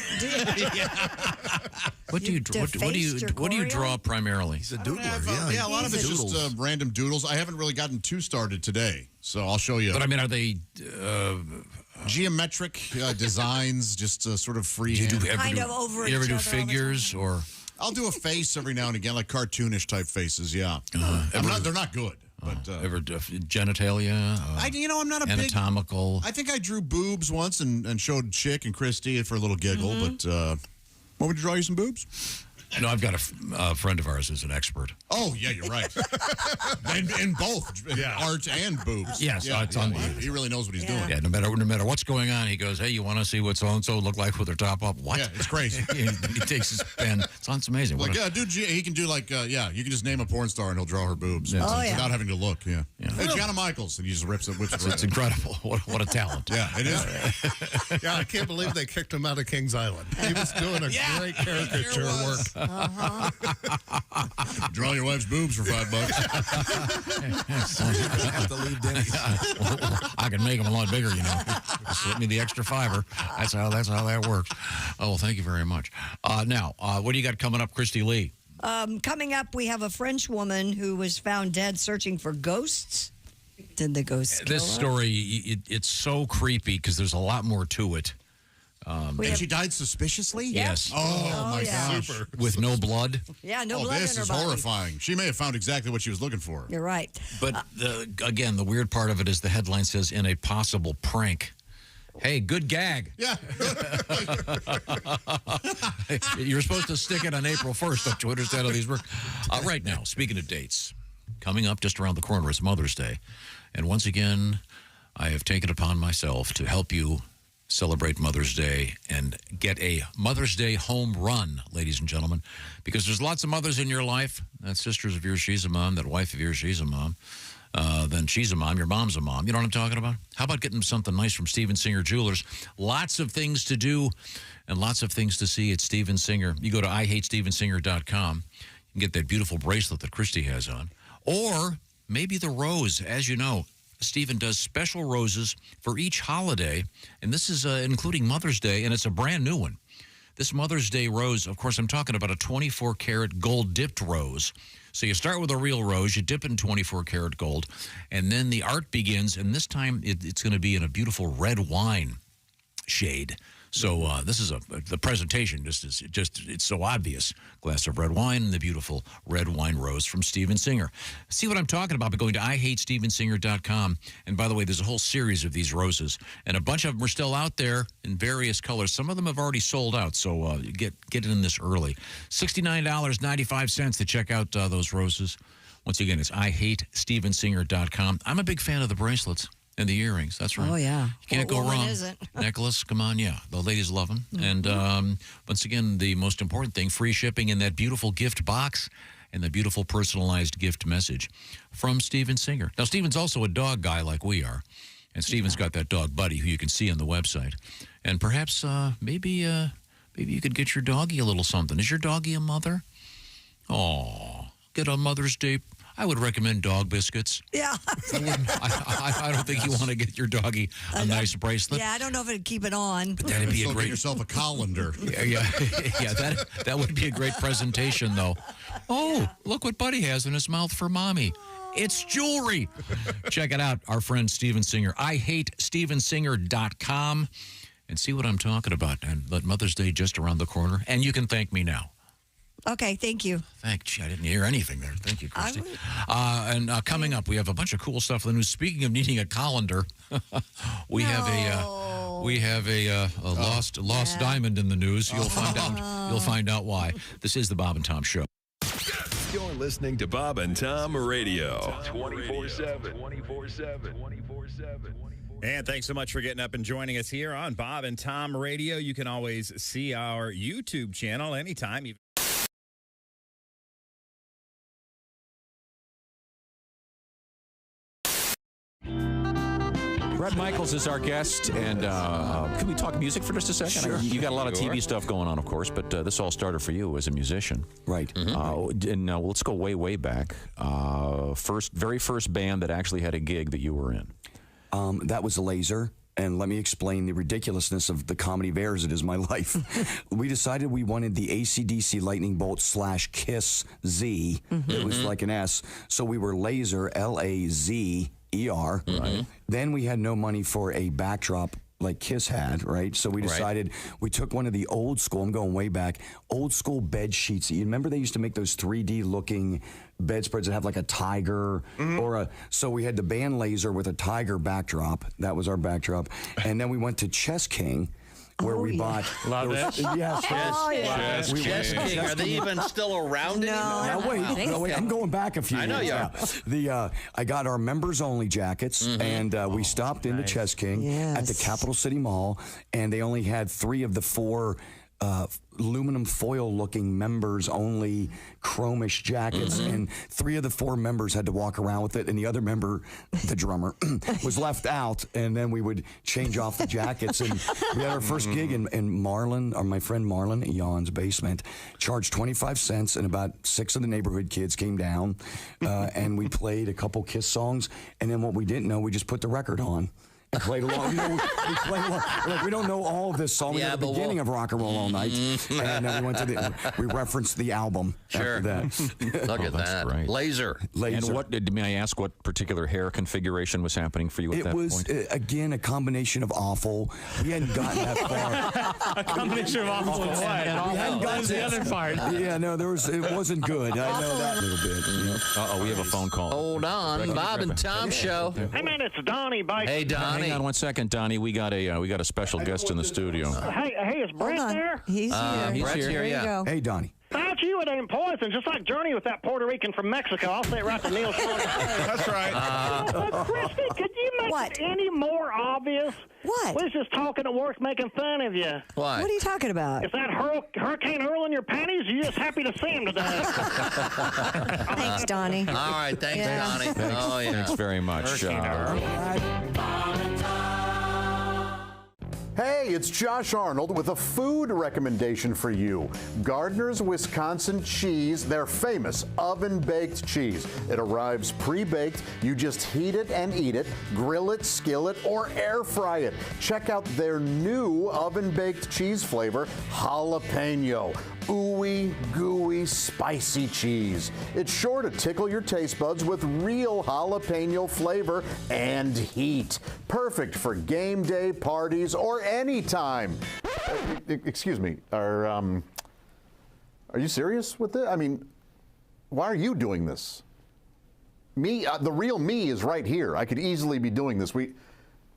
What do you draw primarily? He's a doodler. Yeah, a lot of it's just random doodles. I haven't really gotten too started today, so I'll show you. But I mean, are they geometric designs? Just sort of freehand. Do you ever do figures or? I'll do a face every now and again, like cartoonish type faces. Yeah, they're not good. But ever genitalia? I'm not a anatomical. I think I drew boobs once and showed Chick and Christy for a little giggle. But want me to draw you some boobs? No, I've got a friend of ours who's an expert. Oh, yeah, you're right. in both art and boobs. Yes, it's unbelievable. He really knows what he's doing. Yeah, no matter what's going on, he goes, hey, you want to see what so-and-so look like with their top up? What? Yeah, it's crazy. he takes his pen. It's amazing. Like, dude, he can do like, you can just name a porn star and he'll draw her boobs without having to look. Yeah. Hey, Gianna Michaels, and he just whips it right. It's incredible. What a talent. Yeah, it is. Yeah, I can't believe they kicked him out of Kings Island. He was doing a great caricature work. Draw your wife's boobs for $5. I have to leave Denny's. I can make them a lot bigger, Slip me the extra $5. That's how that works. Oh, well, thank you very much. Now, what do you got coming up, Christy Lee? Coming up, we have a French woman who was found dead searching for ghosts. Did the ghosts kill This her? story, it's so creepy because there's a lot more to it. And she died suspiciously? Yes. Oh my gosh. Super. With no blood? Yeah, no blood in her This is body. horrifying. She may have found exactly what she was looking for. You're right. But, again, the weird part of it is the headline says, in a possible prank. Hey, good gag. Yeah. You're supposed to stick it on April 1st, don't you understand how these work? Right now, speaking of dates, coming up just around the corner is Mother's Day. And once again, I have taken upon myself to help you celebrate Mother's Day and get a Mother's Day home run, ladies and gentlemen, because there's lots of mothers in your life. That sister's of yours, she's a mom. That wife of yours, she's a mom. Then she's a mom. Your mom's a mom. You know what I'm talking about? How about getting something nice from Steven Singer Jewelers? Lots of things to do and lots of things to see at Steven Singer. You go to IHateStevenSinger.com. You can get that beautiful bracelet that Christy has on. Or maybe the rose. As you know, Steven does special roses for each holiday, and this is including Mother's Day, and it's a brand new one. This Mother's Day rose, of course, I'm talking about a 24-karat gold-dipped rose. So you start with a real rose, you dip in 24-karat gold, and then the art begins, and this time it's going to be in a beautiful red wine shade. So this is the presentation. It's so obvious. Glass of red wine and the beautiful red wine rose from Steven Singer. See what I'm talking about by going to IHateStevenSinger.com. And by the way, there's a whole series of these roses, and a bunch of them are still out there in various colors. Some of them have already sold out, so get it in this early. $69.95 to check out those roses. Once again, it's IHateStevenSinger.com. I'm a big fan of the bracelets. And the earrings, that's right. Oh, yeah. You can't go wrong. Isn't. Necklace, come on, yeah. The ladies love them. Mm-hmm. And once again, the most important thing, free shipping in that beautiful gift box and the beautiful personalized gift message from Steven Singer. Now, Steven's also a dog guy like we are. And Steven's got that dog Buddy who you can see on the website. And perhaps maybe you could get your doggy a little something. Is your doggy a mother? Oh, get a Mother's Day I would recommend dog biscuits. Yeah. I don't think you want to get your doggy a nice bracelet. Yeah, I don't know if it'd keep it on. But that'd be a Get great. yourself a colander. Yeah. That would be a great presentation, though. Oh, look what Buddy has in his mouth for mommy. It's jewelry. Check it out, our friend Steven Singer. IHateStevenSinger.com and see what I'm talking about. And let Mother's Day just around the corner. And you can thank me now. Okay, thank you. Thank you. I didn't hear anything there. Thank you, Christy. And coming up, we have a bunch of cool stuff in the news. Speaking of needing a colander, we have a lost diamond in the news. You'll find out. You'll find out why. This is the Bob and Tom Show. You're listening to Bob and Tom Radio. 24/7. 24/7. And thanks so much for getting up and joining us here on Bob and Tom Radio. You can always see our YouTube channel anytime. Brett Michaels is our guest, and can we talk music for just a second? Sure. You got a lot of TV stuff going on, of course, but this all started for you as a musician. Right. Let's go way, way back. Very first band that actually had a gig that you were in. That was Laser. And let me explain the ridiculousness of the comedy of errors that is my life. We decided we wanted the AC/DC Lightning Bolt / Kiss Z. It was like an S. So we were Laser, Lazer. Right. Then we had no money for a backdrop like Kiss had, right? So we decided we took one of the old school, I'm going way back, old school bed sheets. You remember they used to make those 3D looking bedspreads that have like a tiger or a, so we had the band Laser with a tiger backdrop. That was our backdrop. And then we went to Chess King, where we bought. Love it. Yes. Chess King. Are they even still around anymore? Now, wait. I'm going back a few years. I know you are. I got our members only jackets, and we stopped into Chess King at the Capital City Mall, and they only had 3 of the 4 aluminum foil looking members only chromish jackets, and 3 of the 4 members had to walk around with it, and the other member, the drummer, was left out. And then we would change off the jackets, and we had our first gig in Marlin, or my friend Marlin at Jan's basement, charged 25 cents, and about 6 of the neighborhood kids came down, and we played a couple Kiss songs, and then what we didn't know, we just put the record on. And played along. We played along. Like, we don't know all of this song. We know the beginning of Rock and Roll All Night, and then we referenced the album after that. Look at that. Great. Laser. And may I ask what particular hair configuration was happening for you at that point? It was, again, a combination of awful. We hadn't gotten that far. A combination of awful and what? We hadn't gotten the other part. Yeah, no, it wasn't good. I know that little bit. We have a phone call. Hold on. Bob and Tom Show. Hey, man, it's Donnie. Bye. Hey, Donnie. Hang on 1 second, Donnie. We got a special guest in the studio. Hey, is Brent there? He's here. Brett's here, yeah. Hey, Donnie. That's you. It ain't poison. Just like Journey with that Puerto Rican from Mexico. I'll say it right to Neil Sean. That's right. Christy, could you make it any more obvious? What? We was just talking at work making fun of you. Why? What are you talking about? Is that Hurricane Earl in your panties? Or you just happy to see him today? Thanks, Donnie. All right. Thanks, Donnie. Oh, yeah. Thanks very much. Hey, it's Josh Arnold with a food recommendation for you. Gardner's Wisconsin cheese, their famous oven-baked cheese. It arrives pre-baked. You just heat it and eat it, grill it, skillet, or air fry it. Check out their new oven-baked cheese flavor, jalapeno. Ooey, gooey, spicy cheese. It's sure to tickle your taste buds with real jalapeno flavor and heat. Perfect for game day parties or any time. Excuse me, are you serious with this? I mean, why are you doing this? Me, the real me is right here. I could easily be doing this. We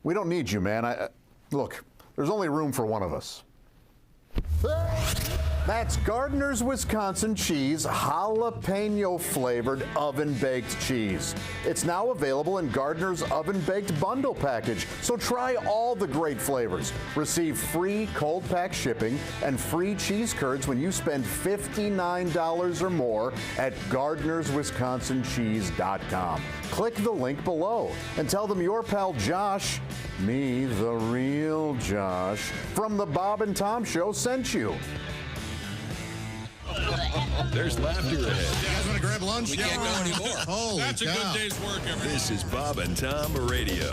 don't need you, man. Look, there's only room for one of us. That's Gardner's Wisconsin cheese, jalapeno flavored oven baked cheese. It's now available in Gardner's oven baked bundle package. So try all the great flavors. Receive free cold pack shipping and free cheese curds when you spend $59 or more at Gardner'sWisconsinCheese.com. Click the link below and tell them your pal Josh, me, the real Josh, from the Bob and Tom Show sent you. There's laughter ahead. You guys want to grab lunch? We can't go anymore. Holy That's cow. a good day's work, everybody. This is Bob and Tom Radio.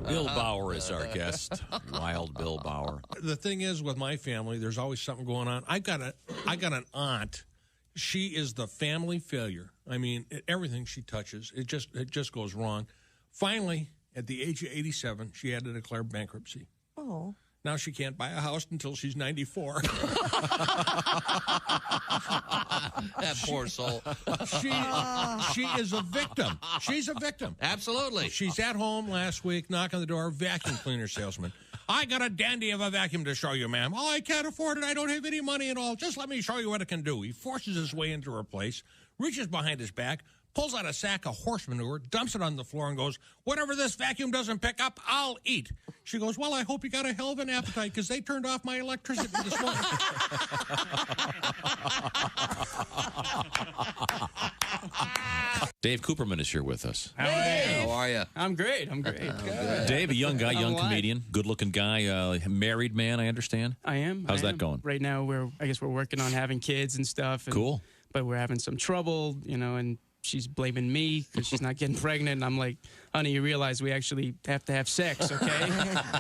Bill Bauer is our guest. Wild Bill Bauer. The thing is, with my family, there's always something going on. I got an aunt. She is the family failure. I mean, everything she touches, it just goes wrong. Finally, at the age of 87, she had to declare bankruptcy. Oh. Now she can't buy a house until she's 94. That poor soul. She is a victim. She's a victim. Absolutely. She's at home last week, knocking on the door, vacuum cleaner salesman. I got a dandy of a vacuum to show you, ma'am. Oh, I can't afford it. I don't have any money at all. Just let me show you what it can do. He forces his way into her place, reaches behind his back, pulls out a sack of horse manure, dumps it on the floor, and goes, whatever this vacuum doesn't pick up, I'll eat. She goes, well, I hope you got a hell of an appetite because they turned off my electricity this morning. Dave Cooperman is here with us. How are you? I'm great. Good. Dave, a young guy, I'm young alive. comedian, good-looking guy, married man, I understand. I am. How's I that am. going? Right now, we're working on having kids and stuff. And, Cool. But we're having some trouble, and she's blaming me because she's not getting pregnant. And I'm like, honey, you realize we actually have to have sex, okay?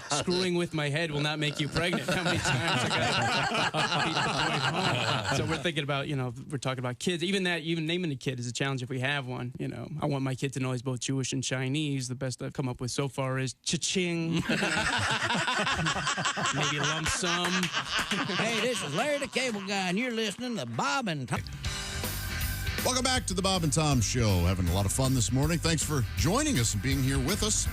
Screwing with my head will not make you pregnant. How many times I got beat the point home? So we're thinking about, we're talking about kids. Even naming the kid is a challenge if we have one. I want my kid to know he's both Jewish and Chinese. The best I've come up with so far is cha-ching. Maybe lump sum. Hey, this is Larry the Cable Guy, and you're listening to Bob and Tom. Welcome back to the Bob and Tom Show. Having a lot of fun this morning. Thanks for joining us and being here with us.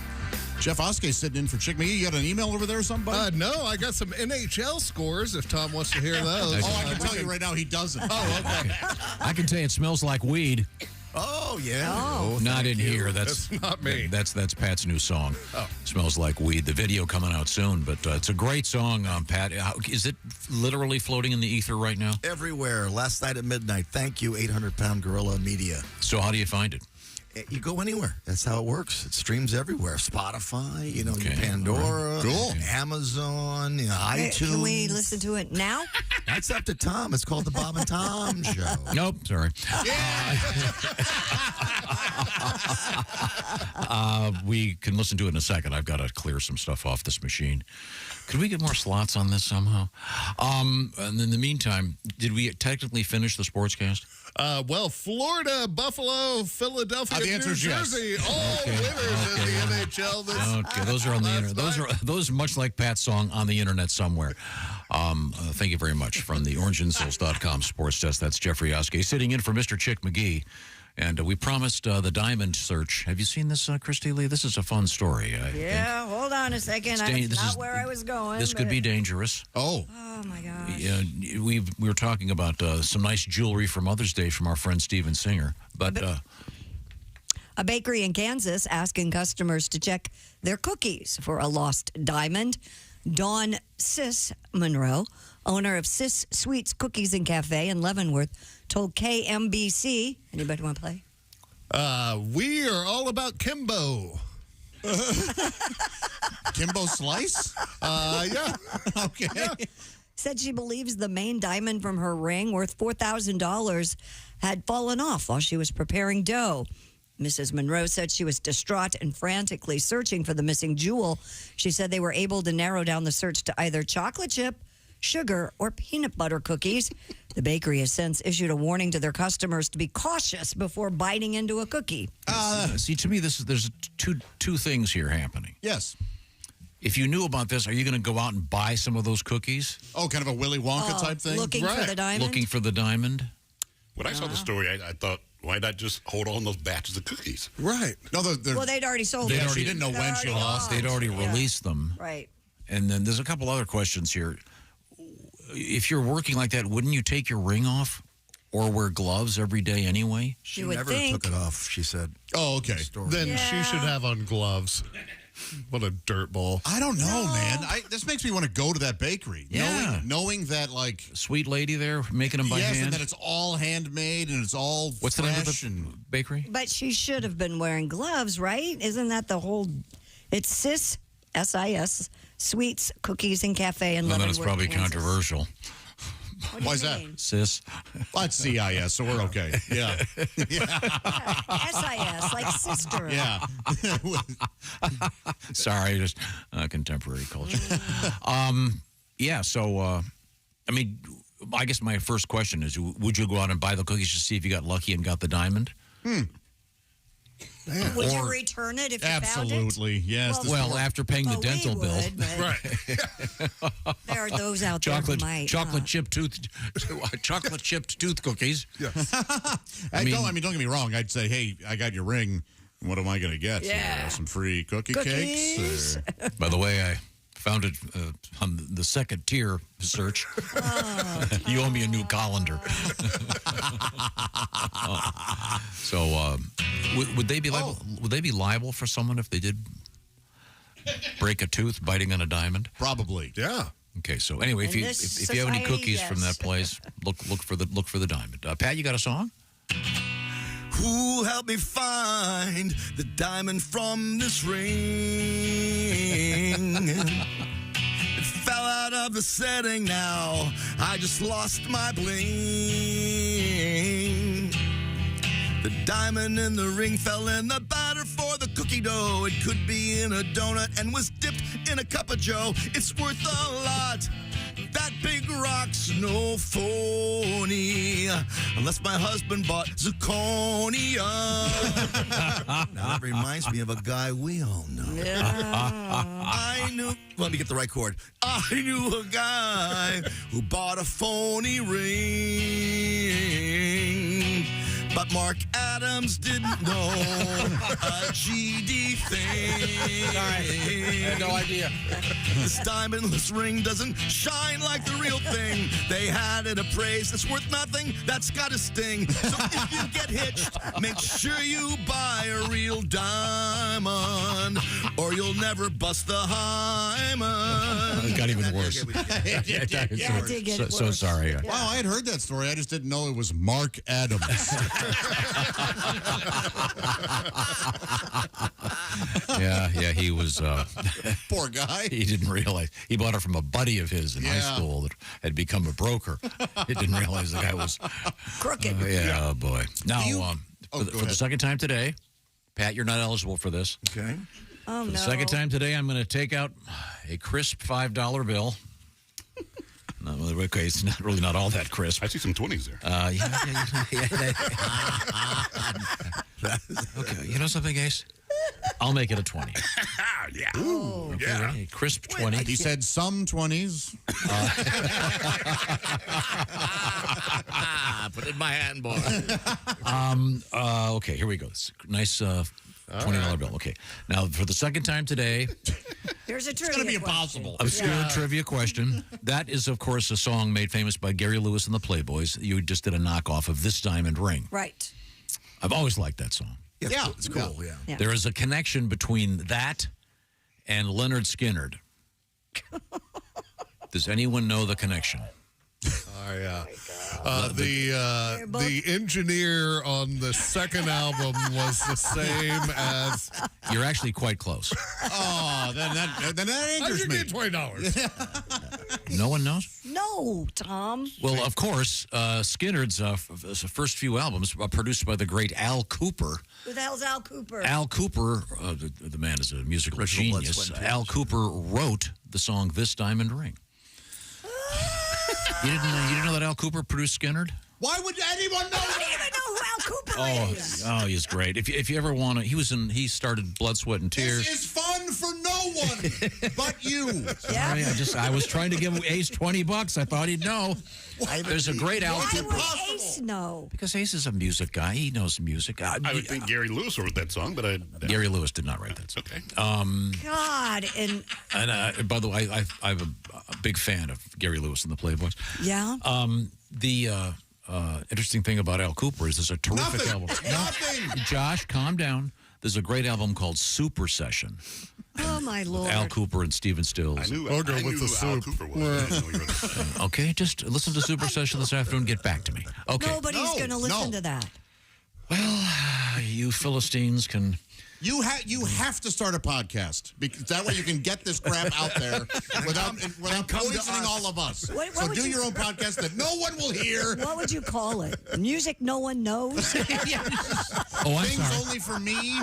Jeff Oskay sitting in for Chick McGee. You got an email over there or something, buddy? No, I got some NHL scores if Tom wants to hear those. I can tell you right now he doesn't. Oh, okay. I can tell you it smells like weed. Oh, yeah. Oh, not in here. That's not me. That's Pat's new song. Smells like weed. The video coming out soon, but it's a great song, Pat. Is it literally floating in the ether right now? Everywhere. Last night at midnight. Thank you, 800-pound gorilla media. So how do you find it? You go anywhere. That's how it works. It streams everywhere. Spotify, Pandora, cool. Amazon, iTunes. Can we listen to it now? That's up to Tom. It's called the Bob and Tom Show. Nope, sorry. We can listen to it in a second. I've got to clear some stuff off this machine. Could we get more slots on this somehow? And in the meantime, did we technically finish the sportscast? Well, Florida, Buffalo, Philadelphia, the answer New is yes. Jersey, all winners in the NHL. Okay, those are on the internet. Those are much like Pat's song on the internet somewhere. Thank you very much. From the OrangeInsoles.com sports desk, that's Jeffrey Oskay sitting in for Mr. Chick McGee. And we promised the diamond search. Have you seen this, Christy Lee? This is a fun story. Yeah, hold on a second. That's not where I was going. This could be dangerous. Oh, my gosh. We were talking about some nice jewelry for Mother's Day from our friend Steven Singer. But a bakery in Kansas asking customers to check their cookies for a lost diamond. Dawn Sis Monroe, owner of Sis Sweets Cookies and Cafe in Leavenworth, told KMBC. Anybody want to play? We are all about Kimbo. Kimbo Slice? Yeah. Okay. Yeah. Said she believes the main diamond from her ring, worth $4,000, had fallen off while she was preparing dough. Mrs. Monroe said she was distraught and frantically searching for the missing jewel. She said they were able to narrow down the search to either chocolate chip, sugar, or peanut butter cookies. The bakery has since issued a warning to their customers to be cautious before biting into a cookie. see, to me, there's two things here happening. Yes. If you knew about this, are you going to go out and buy some of those cookies? Oh, kind of a Willy Wonka type thing? Looking for the diamond? Looking for the diamond. When I saw the story, I thought, why not just hold on those batches of cookies? Right. No, well, they'd already sold them. She didn't know when she lost. They'd already released them. Right. And then there's a couple other questions here. If you're working like that, wouldn't you take your ring off or wear gloves every day anyway? She never took it off, she said. Oh, okay. Then she should have on gloves. What a dirt ball. I don't know, man. This makes me want to go to that bakery. Yeah. Knowing that, like... Sweet lady there making them by hand. Yes, and that it's all handmade and it's all What's the fresh name of the bakery? But she should have been wearing gloves, right? Isn't that the whole... It's Sis, S-I-S, Sweets, Cookies, and Cafe in Well, Leavenworth, then it's probably Kansas. controversial. Why is that? Sis. Well, it's CIS, so we're okay. Yeah. SIS, like sister. Yeah. Sorry, just contemporary culture. Yeah, so, I mean, I guess my first question is, would you go out and buy the cookies to see if you got lucky and got the diamond? Would you return it if you found it? Absolutely, yes. Well, after paying the dental bill. Right. There are those out there who might. Chocolate chipped tooth cookies. Yes. I mean, don't get me wrong. I'd say, hey, I got your ring. What am I going to get? Yeah. Some free cookies. Cakes? Or... By the way, I found it on the second tier search. You owe me a new colander. So, would they be liable? Would they be liable for someone if they did break a tooth biting on a diamond? Probably. Yeah. Okay. So anyway, if you have any cookies from that place, look for the diamond. Pat, you got a song? Who helped me find the diamond from this ring? It fell out of the setting now. I just lost my bling. The diamond in the ring fell in the batter for the cookie dough. It could be in a donut and was dipped in a cup of joe. It's worth a lot. That big rock's no phony, unless my husband bought zirconia. Now that reminds me of a guy we all know. I knew, let me get the right chord. I knew a guy who bought a phony ring. But Mark Adams didn't know a GD thing. Sorry, I had no idea. This diamondless ring doesn't shine like the real thing. They had it appraised. It's worth nothing. That's got a sting. So if you get hitched, make sure you buy a real diamond, or you'll never bust the hymen. It got even worse. It did get worse. So sorry. Wow, I had heard that story. I just didn't know it was Mark Adams. Yeah, he was... Poor guy. He didn't realize. He bought it from a buddy of his in high school that had become a broker. He didn't realize the guy was... crooked. Oh, boy. Now, for the second time today, Pat, you're not eligible for this. Okay. Oh, For no. the second time today, I'm going to take out a crisp $5 bill. No, okay, it's not all that crisp. I see some 20s there. Okay, you know something, Ace? I'll make it a 20. Yeah. Ooh, okay, yeah. Ready? Crisp 20. He said some 20s. Put it in my hand, boy. Okay, here we go. It's a nice $20 bill. Okay. Now, for the second time today, Here's a trivia It's going to be question. impossible. obscure trivia question. That is, of course, a song made famous by Gary Lewis and the Playboys. You just did a knockoff of This Diamond Ring. Right. I've always liked that song. Yeah, it's cool. Yeah. There is a connection between that and Leonard Skinner. Does anyone know the connection? Oh, yeah. The engineer on the second album was the same as... You're actually quite close. Oh, then that angers me. $20. No one knows? No, Tom. Well, of course, Skinner's first few albums were produced by the great Al Cooper. Who the hell's Al Cooper? Al Cooper, the man is a musical genius. Al Cooper wrote the song "This Diamond Ring." You didn't know that Al Cooper produced Skinner? Why would anyone know? I don't even know who Al Cooper is. Oh, he's great. If you ever want to, he started Blood, Sweat, and Tears. This is fun for no one but you. Sorry, I was trying to give Ace $20. I thought he'd know. There's a great Al Why Cooper. would Ace know? Because Ace is a music guy. He knows music. I would think Gary Lewis wrote that song, but Gary Lewis did not write that song. Okay. God, and By the way, I'm a big fan of Gary Lewis and the Playboys. yeah. The interesting thing about Al Cooper is there's a terrific album. Nothing. Josh, calm down. There's a great album called Super Session. Oh my Lord. Al Cooper and Stephen Stills. I knew I'll go I with knew the Al soup. Cooper was. I didn't know he wrote it. Okay, just listen to Super Session this afternoon. Get back to me. Okay. Nobody's going to listen to that. Well, you Philistines can You have to start a podcast because that way you can get this crap out there without poisoning all of us. So do your own podcast that no one will hear. What would you call it? Music no one knows? Oh, I'm Things sorry. only for me.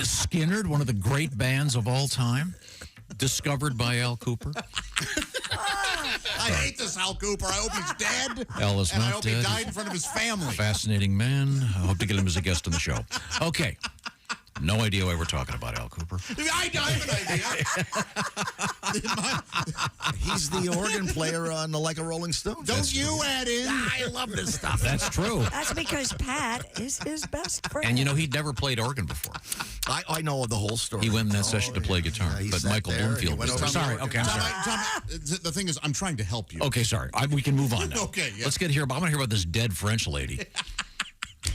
Skinnerd, one of the great bands of all time, discovered by Al Cooper. I hate this Al Cooper. I hope he's dead. Al is and I not hope dead. he died in front of his family. Fascinating man. I hope to get him as a guest on the show. Okay. No idea why we're talking about Al Cooper. I have an idea. He's the organ player on the Like a Rolling Stone. Don't you add in? I love this stuff. That's true. That's because Pat is his best friend. And you know, he'd never played organ before. I know the whole story. He went in that session to play guitar, he but sat Michael there and he Bloomfield went was over there. the Sorry, organ. okay, I'm sorry. Tom, the thing is, I'm trying to help you. Okay, sorry. We can move on now. Okay, yeah. Let's get here. I want to hear about this dead French lady.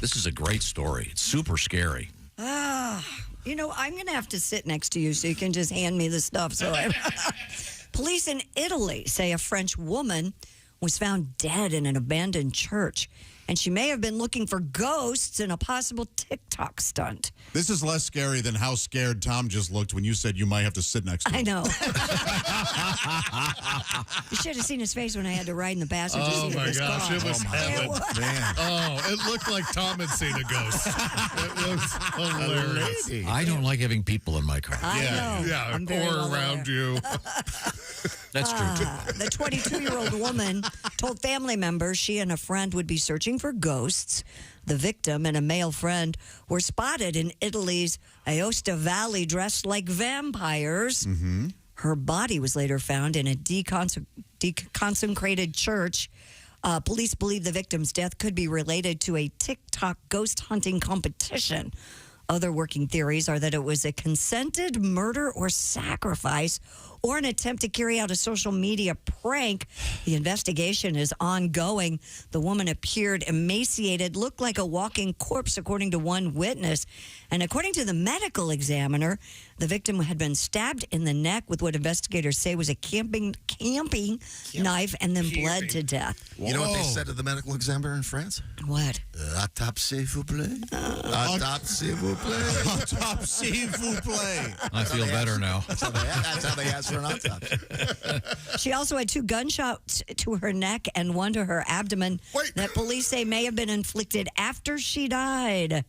This is a great story. It's super scary. You know, I'm going to have to sit next to you so you can just hand me the stuff. Police in Italy say a French woman was found dead in an abandoned church, and she may have been looking for ghosts in a possible TikTok stunt. This is less scary than how scared Tom just looked when you said you might have to sit next to him. I know. You should have seen his face when I had to ride in the passenger seat of his car. It was heaven. Man. Oh, it looked like Tom had seen a ghost. It was hilarious. I don't like having people in my car. I know. Yeah, I'm very or well around you. That's true, too. The 22-year-old woman told family members she and a friend would be searching for ghosts. The victim and a male friend were spotted in Italy's Aosta Valley dressed like vampires. Mm-hmm. Her body was later found in a deconsecrated church. Police believe the victim's death could be related to a TikTok ghost hunting competition. Other working theories are that it was a consented murder or sacrifice or an attempt to carry out a social media prank. The investigation is ongoing. The woman appeared emaciated, looked like a walking corpse, according to one witness. And according to the medical examiner, the victim had been stabbed in the neck with what investigators say was a camping knife and then bled to death. You know what they said to the medical examiner in France? What? Autopsie, s'il vous plaît. Autopsie, s'il vous plaît. Autopsie, s'il vous plaît. I feel better now. That's how they ask for an autopsy. She also had 2 gunshots to her neck and 1 to her abdomen that police say may have been inflicted after she died.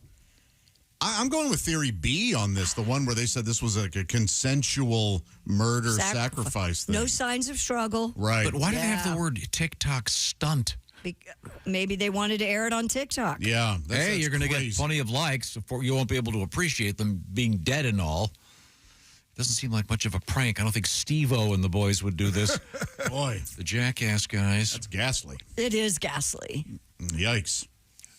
I'm going with theory B on this, the one where they said this was like a consensual murder sacrifice thing. No signs of struggle. Right. But why do they have the word TikTok stunt? Maybe they wanted to air it on TikTok. Yeah. Hey, you're going to get plenty of likes before you won't be able to appreciate them being dead and all. Doesn't seem like much of a prank. I don't think Steve-O and the boys would do this. Boy. The Jackass guys. That's ghastly. It is ghastly. Yikes.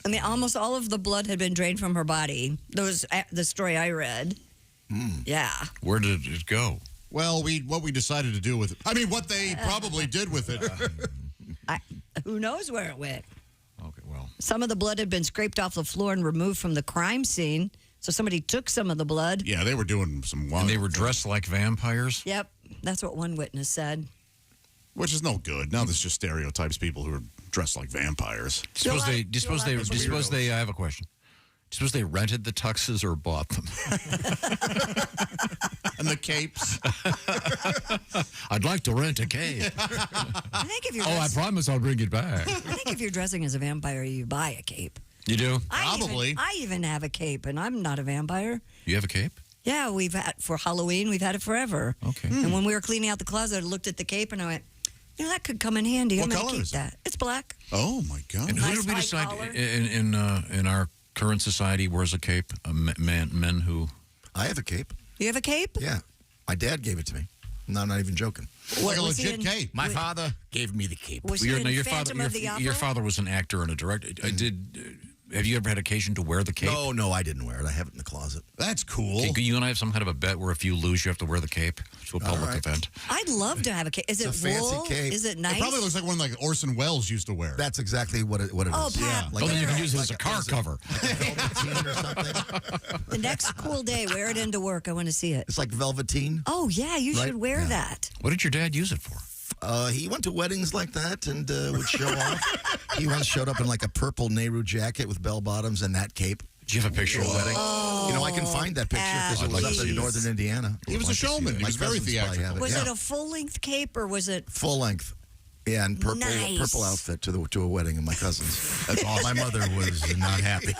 I mean, almost all of the blood had been drained from her body. That was the story I read. Yeah. Where did it go? Well, what we decided to do with it. I mean, what they probably did with it. Who knows where it went? Okay, well. Some of the blood had been scraped off the floor and removed from the crime scene. So somebody took some of the blood. Yeah, they were doing some wild. And they were dressed like vampires? Yep. That's what one witness said. Which is no good. Now this just stereotypes people who are dressed like vampires. Do you suppose they I have a question. Do you suppose they rented the tuxes or bought them? And the capes. I'd like to rent a cape. I think if you're I promise I'll bring it back. I think if you're dressing as a vampire, you buy a cape. You do? Probably. I even have a cape, and I'm not a vampire. You have a cape? Yeah, we've had for Halloween. We've had it forever. Okay. And when we were cleaning out the closet, I looked at the cape and I went, you know, that could come in handy. What I'm going color to keep is it? that. It's black. Oh my God! And who did we decide in our current society wears a cape? Men who? I have a cape. You have a cape? Yeah, my dad gave it to me. No, I'm not even joking. Like a legit cape. My father gave me the cape. Was he in Phantom of the Opera? Your father was an actor and a director. Have you ever had occasion to wear the cape? No, I didn't wear it. I have it in the closet. That's cool. Okay, you and I have some kind of a bet where if you lose, you have to wear the cape to a public event. I'd love to have a cape. Is it It's a fancy wool? cape. Is it nice? It probably looks like one like Orson Welles used to wear. That's exactly what it Oh, is. Pat, Like then you a- can use it like as a car cover. velveteen or something. The next cool day, wear it into work. I want to see it. It's like velveteen. Oh, yeah, you Right? should wear Yeah. that. What did your dad use it for? He went to weddings like that and would show off. He once showed up in like a purple Nehru jacket with bell bottoms and that cape. Do you have a picture of the wedding? Oh, No. I can find that picture because it was up in northern Indiana. He was a showman. He was very theatrical. Was it a full-length cape or was it full length? Yeah, and purple outfit to a wedding of my cousin's. That's all. My mother was not happy.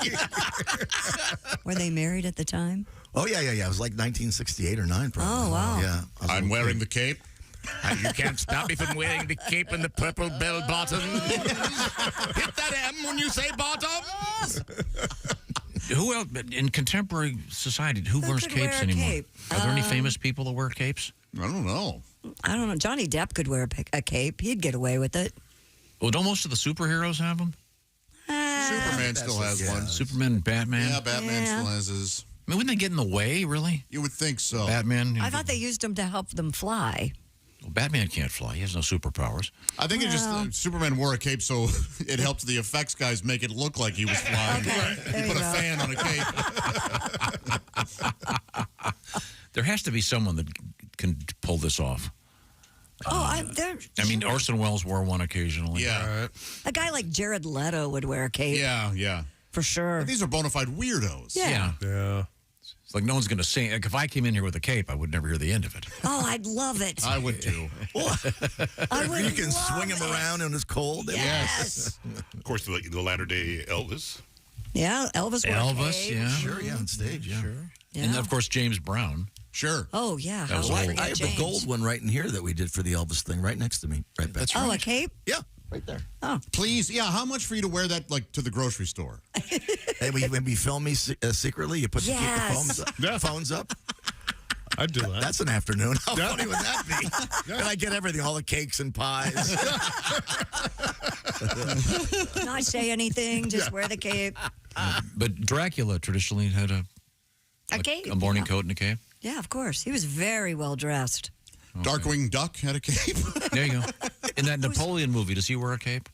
Were they married at the time? Oh yeah. It was like 1968 or 9. Probably. Oh wow. Yeah. I'm wearing the cape. You can't stop me from wearing the cape and the purple bell bottoms. Hit that M when you say bottoms. Who else in contemporary society? Who wears could wear capes a anymore? cape? Are there any famous people that wear capes? I don't know. Johnny Depp could wear a cape. He'd get away with it. Well, don't most of the superheroes have them? Superman still has one. Superman, Batman. Yeah, Batman still has his. I mean, wouldn't they get in the way, really? You would think so. Batman. I thought they used them to help them fly. Well, Batman can't fly. He has no superpowers. I think it just Superman wore a cape so it helped the effects guys make it look like he was flying. He put a fan on a cape. There has to be someone that can pull this off. I mean, Orson Welles wore one occasionally. Yeah. A guy like Jared Leto would wear a cape. Yeah. For sure. But these are bona fide weirdos. Yeah. It's like no one's going to sing. Like if I came in here with a cape, I would never hear the end of it. Oh, I'd love it. I would too. You can swing him around when it's cold. Yes. Of course, the latter-day Elvis. Yeah, Elvis wore a cape. yeah. Sure, yeah, on stage, yeah. Sure. And, of course, James Brown. Sure. Oh, yeah. That was I old. have the gold one right in here that we did for the Elvis thing right next to me. Right back. That's Oh, right. a cape? Yeah, right there. Oh. Please, how much for you to wear that, like, to the grocery store? Hey, when we film me secretly, you put the phones up. I'd do that. That's an afternoon. How funny would that be? And I get everything, all the cakes and pies. Not say anything, just wear the cape. But Dracula traditionally had a cape. A morning coat and a cape. Yeah, of course. He was very well dressed. Okay. Darkwing Duck had a cape. There you go. In that Napoleon movie, does he wear a cape?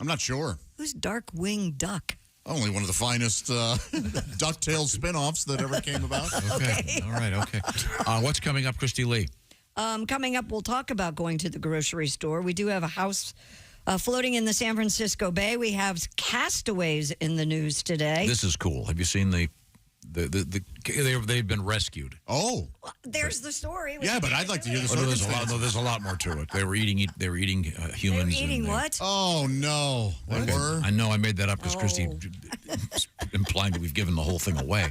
I'm not sure. Who's Darkwing Duck? Only one of the finest DuckTales spinoffs that ever came about. Okay. All right, okay. What's coming up, Christy Lee? Coming up, we'll talk about going to the grocery store. We do have a house floating in the San Francisco Bay. We have castaways in the news today. This is cool. Have you seen they've been rescued? Oh, there's the story. Yeah, but I'd like to hear the story. circumstances. There's a lot more to it. They were eating humans. They were eating what? Oh no! I know. I made that up because Christy implying that we've given the whole thing away.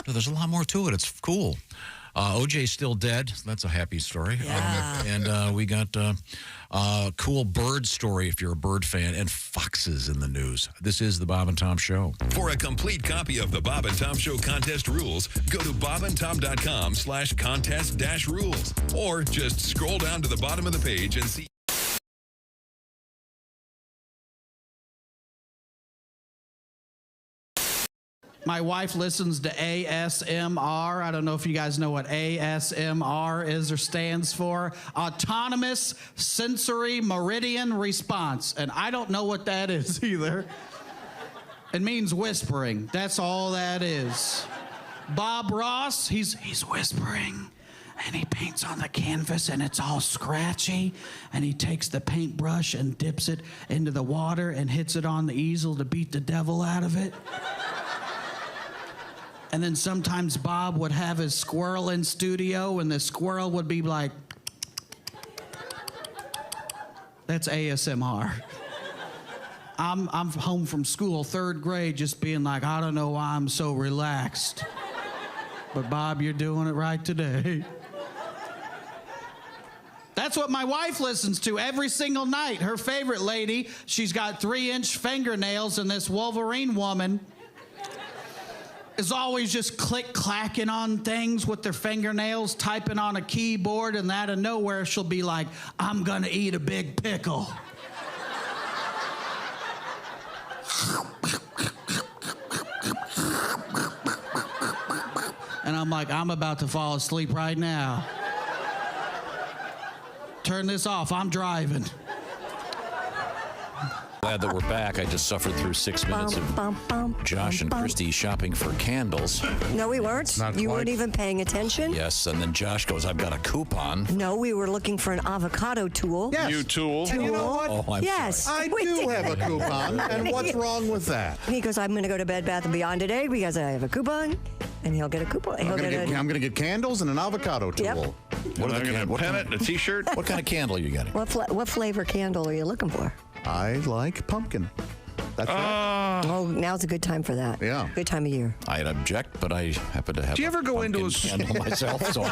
No, there's a lot more to it. It's cool. OJ's still dead. That's a happy story. Yeah. And we got a cool bird story if you're a bird fan, and foxes in the news. This is the Bob and Tom Show. For a complete copy of the Bob and Tom Show contest rules, go to bobandtom.com/contest-rules, or just scroll down to the bottom of the page and see. My wife listens to ASMR. I don't know if you guys know what ASMR is or stands for. Autonomous Sensory Meridian Response. And I don't know what that is either. It means whispering. That's all that is. Bob Ross, he's whispering. And he paints on the canvas and it's all scratchy. And he takes the paintbrush and dips it into the water and hits it on the easel to beat the devil out of it. And then sometimes Bob would have his squirrel in studio, and the squirrel would be like, that's ASMR. I'm home from school, 3rd grade, just being like, I don't know why I'm so relaxed. But Bob, you're doing it right today. That's what my wife listens to every single night. Her favorite lady, she's got 3-inch fingernails, and this Wolverine woman is always just click-clacking on things with their fingernails, typing on a keyboard, and out of nowhere she'll be like, I'm gonna eat a big pickle. And I'm like, I'm about to fall asleep right now. Turn this off, I'm driving. Glad that we're back. I just suffered through 6 minutes of Josh and Christy shopping for candles. No, we weren't. You weren't even paying attention. Yes, and then Josh goes, I've got a coupon. No, we were looking for an avocado tool. Yes. You tool. And you know what? Oh, I'm Yes. sorry. I do have a coupon, and what's wrong with that? He goes, I'm going to go to Bed Bath & Beyond today because I have a coupon, and he'll get a coupon. I'm going to get candles and an avocado tool. Yep. What are they going to pen it? A T-shirt? What kind of candle are you getting? What flavor candle are you looking for? I like pumpkin. That's right. Oh, now's a good time for that. Yeah. Good time of year. I'd object, but I happen to have Do you ever go into a candle myself, so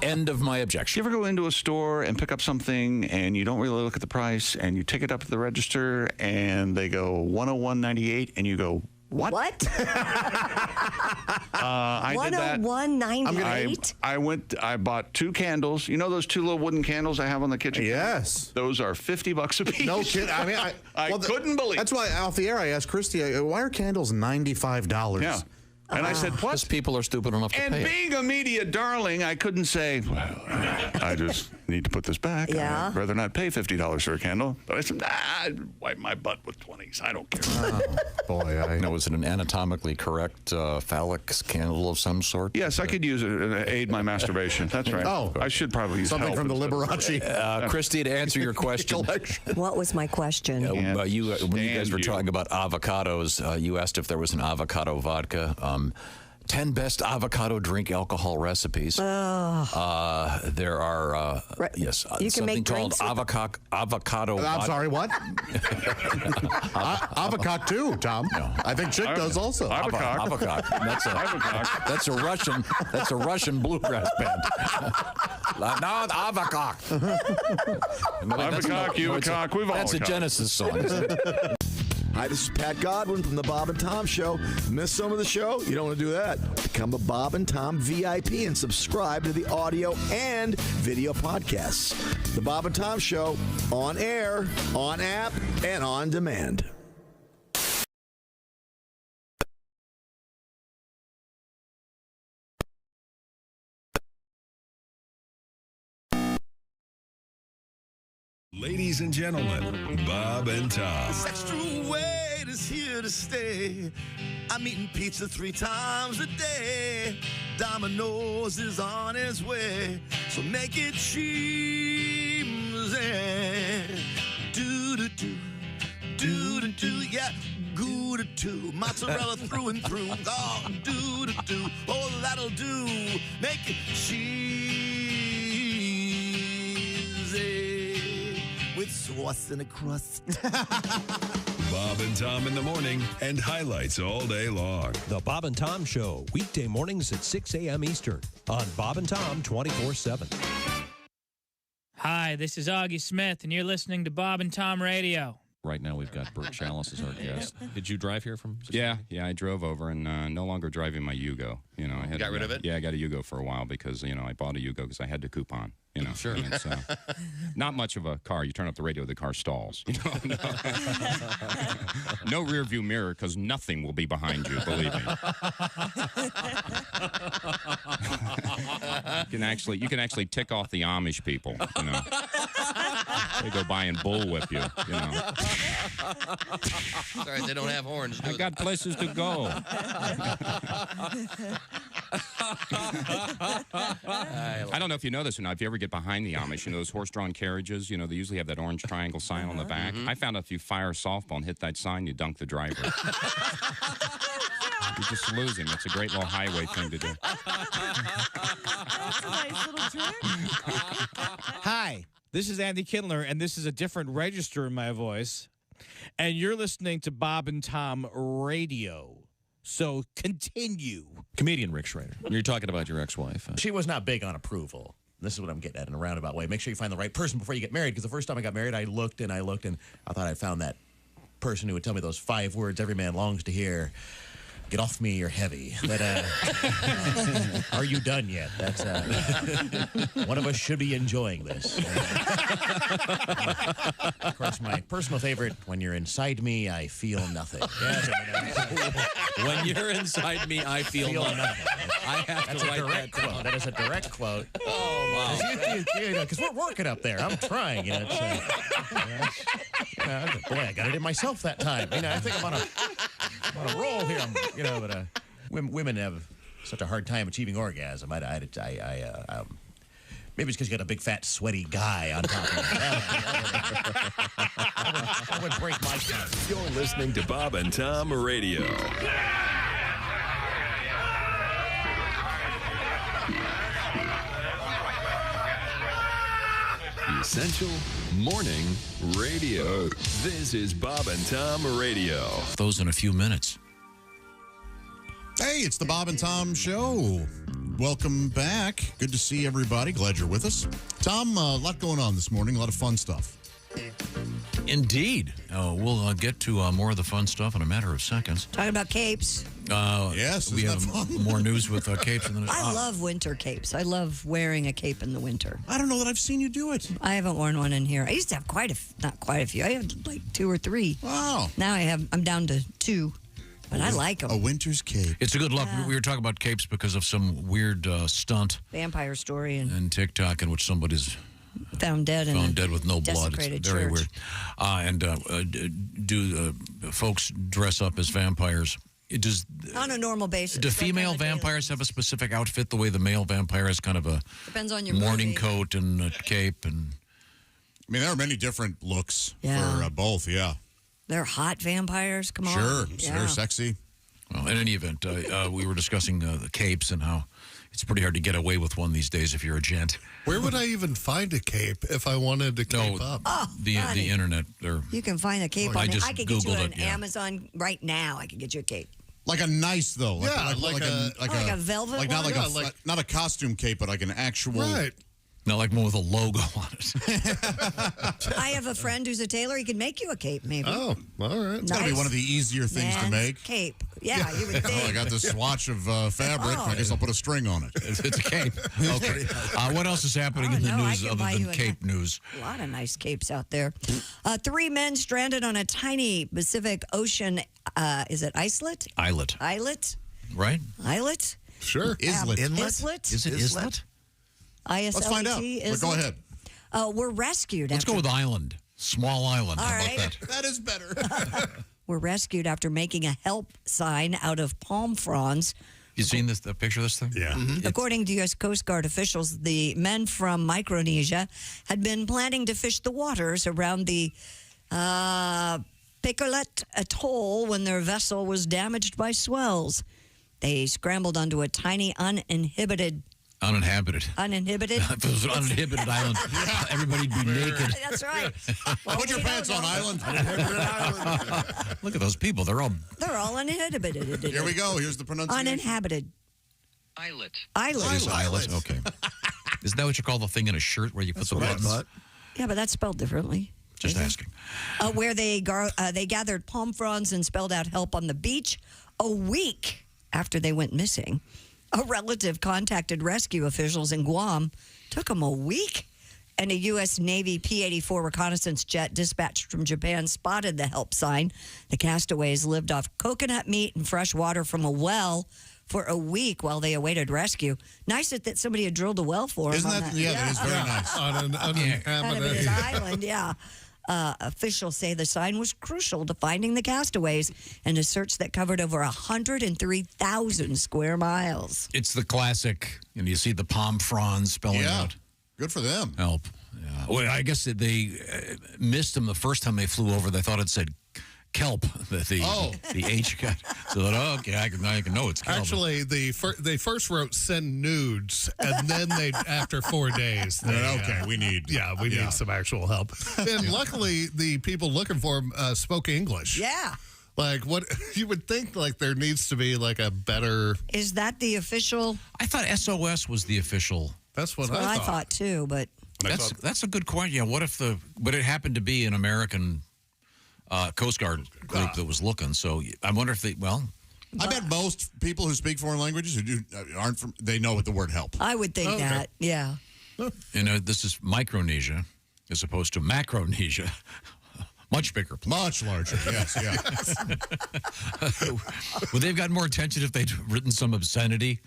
end of my objection. Do you ever go into a store and pick up something and you don't really look at the price and you take it up to the register and they go $101.98 and you go, what? I did that. $101.98? I bought 2 candles. You know those 2 little wooden candles I have on the kitchen? Yes. Those are $50 a piece. No kidding. I mean, I couldn't believe. That's why off the air I asked Christy, why are candles $95? Yeah. And I said, what? Because people are stupid enough to And pay it. being a media darling, I couldn't say, well, I just need to put this back. Yeah. I'd rather not pay $50 for a candle. But I said, I'd wipe my butt with 20s. I don't care. Oh, boy. Now, was it an anatomically correct phallic candle of some sort? Yes, I could use it to aid my masturbation. That's right. Oh. I should probably use Something help from the instead. Liberace. Christy, to answer your question. What was my question? When you guys were talking about avocados, you asked if there was an avocado vodka. 10 best avocado drink alcohol recipes. There are, yes, you can something make called drinks avocado. I'm sorry, what? Avocado too, Tom. No. I think Chick does also. Avocado. That's a Russian. That's a Russian bluegrass band. Now it's avocado. That's a Genesis song. Isn't it? Hi, this is Pat Godwin from the Bob and Tom Show. Miss some of the show? You don't want to do that. Become a Bob and Tom VIP and subscribe to the audio and video podcasts. The Bob and Tom Show, on air, on app, and on demand. Ladies and gentlemen, Bob and Tom. This extra weight is here to stay. I'm eating pizza 3 times a day. Domino's is on its way. So make it cheesy. Do-do-do. Do-do-do. Yeah. Goo-do-do. Mozzarella through and through. Oh, do-do-do. Oh, that'll do. Make it cheesy. With sauce and a crust. Bob and Tom in the morning and highlights all day long. The Bob and Tom Show, weekday mornings at 6 a.m. Eastern on Bob and Tom 24/7. Hi, this is Augie Smith, and you're listening to Bob and Tom Radio. Right now, we've got Bert Chalice as our guest. Did you drive here from? Yeah, I drove over and no longer driving my Yugo. You know, I had got rid of it? Yeah, I got a Yugo for a while because I bought a Yugo because I had the coupon. You know, sure. And it's not much of a car. You turn up the radio, the car stalls. You know, no rear view mirror because nothing will be behind you. Believe me. You can actually tick off the Amish people. You know, they go by and bullwhip you. You know. Sorry, they don't have horns. I got places to go. I don't know if you know this or not. If you ever get behind the Amish, those horse-drawn carriages, they usually have that orange triangle sign on the back. I found out if you fire a softball and hit that sign, you dunk the driver. You just lose him. It's a great little highway thing to do. That's a nice little trick. Hi, this is Andy Kindler, and this is a different register in my voice. And you're listening to Bob and Tom Radio. So continue. Comedian Rick Schrader. You're talking about your ex-wife. She was not big on approval. This is what I'm getting at in a roundabout way. Make sure you find the right person before you get married, because the first time I got married, I looked, and I thought I found that person who would tell me those 5 words every man longs to hear. Get off me, you're heavy. Are you done yet? That's one of us should be enjoying this. Of course, my personal favorite, when you're inside me, I feel nothing. Yes, when you're inside me, I feel nothing. I have That's to a write direct that down. quote. That is a direct quote. Oh, Because we're working up there. I'm trying. Boy, I got it in myself that time. I think I'm on a roll here. But women have such a hard time achieving orgasm. Maybe it's because you got a big, fat, sweaty guy on top of you. That would break my heart. You're listening to Bob and Tom Radio. Essential Morning Radio. This is Bob and Tom Radio. Those in a few minutes. Hey, it's the Bob and Tom Show. Welcome back. Good to see everybody. Glad you're with us. Tom, a lot going on this morning. A lot of fun stuff. Indeed. We'll get to more of the fun stuff in a matter of seconds. Talking about capes. Yes, we have more news with capes. I love winter capes. I love wearing a cape in the winter. I don't know that I've seen you do it. I haven't worn one in here. I used to have not quite a few. I had like 2 or 3. Wow. Now I'm down to 2. But I like them. A winter's cape. It's a good look. We were talking about capes because of some weird stunt. Vampire story. And TikTok in which somebody's found dead with no blood. It's very church. weird. Do folks dress up as vampires? On a normal basis. Do female vampires have a specific outfit the way the male vampire has kind of a depends on your morning movie. coat and a cape? And I mean, there are many different looks for both, yeah. They're hot vampires. Come on. Sure. Yeah. They're sexy. Well, in any event, we were discussing the capes and how it's pretty hard to get away with one these days if you're a gent. Where would I even find a cape if I wanted to cape up? Oh, the internet. You can find a cape on it. I could get you Googled on Amazon right now. I could get you a cape. Like a nice, though. Like a velvet like one? Not a costume cape, but like an actual. Right. Not like one with a logo on it. I have a friend who's a tailor. He could make you a cape, maybe. Oh, all right. It's got to be one of the easier things to make. Cape. Yeah, you would think. I got this swatch of fabric. I guess I'll put a string on it. It's a cape. Okay. What else is happening in the news other than cape news? A lot of nice capes out there. 3 men stranded on a tiny Pacific Ocean, is it islet? Islet. Right? Islet? Sure. Islet. Islet? Is it islet? ISLET. Let's find out. Go ahead. We're rescued. Let's go with island. Small island. How about that? That is better. Were rescued after making a help sign out of palm fronds. You seen the picture of this thing? Yeah. Mm-hmm. According to U.S. Coast Guard officials, the men from Micronesia had been planning to fish the waters around the Picolet Atoll when their vessel was damaged by swells. They scrambled onto a tiny uninhibited. Uninhabited. If it was an uninhibited island, everybody'd be naked. That's right. Well, put your pants on, island. Look at those people. They're all uninhibited. Here we go. Here's the pronunciation. Uninhabited. Islet. It is islet. Okay. Isn't that what you call the thing in a shirt where you put the buttons? Yeah, but that's spelled differently. Just asking. Where they gathered palm fronds and spelled out help on the beach a week after they went missing. A relative contacted rescue officials in Guam. Took them a week. And a U.S. Navy P-84 reconnaissance jet dispatched from Japan spotted the help sign. The castaways lived off coconut meat and fresh water from a well for a week while they awaited rescue. Nice that somebody had drilled a well for them. Isn't that? Yeah, that is very nice. On an uninhabited island, yeah. Officials say the sign was crucial to finding the castaways in a search that covered over 103,000 square miles. It's the classic, and you see the palm fronds spelling out. Good for them. Help. Yeah. Well, I guess they missed them the first time they flew over. They thought it said kelp. The H got. So they thought, okay, I can know it's kelp. Actually, they first wrote send nudes, and then they after 4 days. We need some actual help. And luckily, the people looking for them spoke English. Yeah. Like what you would think, like there needs to be like a better. Is that the official? I thought SOS was the official. That's what I thought too, but that's a good question. Yeah, what if but it happened to be an American Coast Guard group that was looking. So I wonder if I bet most people who speak foreign languages who aren't from, they know what the word help. I would think that, yeah. This is Micronesia as opposed to Macronesia. Much bigger. Much larger, yes, yeah. Would they have gotten more attention if they'd written some obscenity?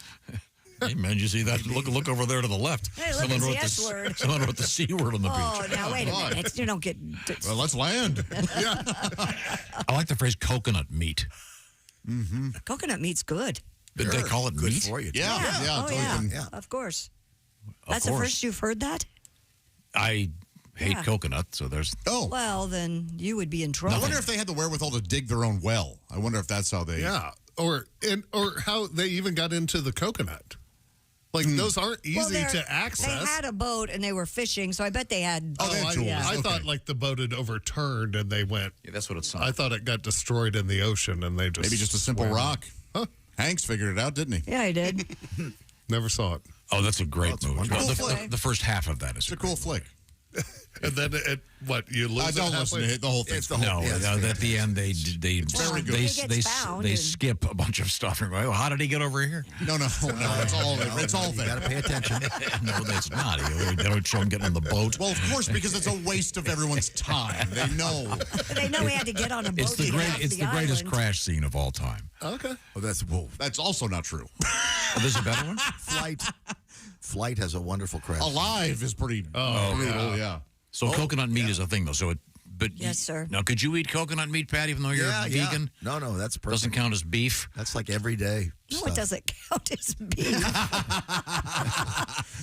Hey, man, you see that? Look over there to the left. Hey, look, it's the S word. Someone wrote the C word on the Oh, beach. now, wait a minute. You don't get... Well, let's land. I like the phrase coconut meat. Mm-hmm. Coconut meat's good. Did they call it good meat? for you. Yeah. Oh, Yeah. yeah. Of course. Of That's the course. first you've heard that? I hate Yeah. coconut, so there's... Oh. Well, then you would be in trouble. I wonder if they had the wherewithal to dig their own well. I wonder if that's how they... Yeah. Or how they even got into the coconut. Like, those aren't easy to access. They had a boat and they were fishing, so I bet they had... I thought like the boat had overturned and they went... Yeah, that's what it sounds I thought it got destroyed in the ocean and they just... Maybe just a simple swam. rock. Huh? Hanks figured it out, didn't he? Yeah, he did. Never saw it. Oh, that's a great movie. Cool The, flick. the first half of that is It's a cool flick. And then you lose it don't listen halfway? to it. The whole thing. At the end they very good. they skip a bunch of stuff. And go, oh, how did he get over here? No. It's all You there. got to pay attention. No, that's not. They don't show him getting on the boat. Well, of course, because it's a waste of everyone's time. They know. They know he had to get on a boat It's the to get off it's the greatest island. crash scene of all time. Okay. Oh, That's also not true. Oh, there's a better one. Flight has a wonderful crash. Alive is pretty brutal. Yeah. So coconut meat is a thing, though. So Yes, sir. Now, could you eat coconut meat, Pat, even though you're vegan? No, that's perfect. Doesn't count as beef. That's like every day. No, it doesn't count as beef.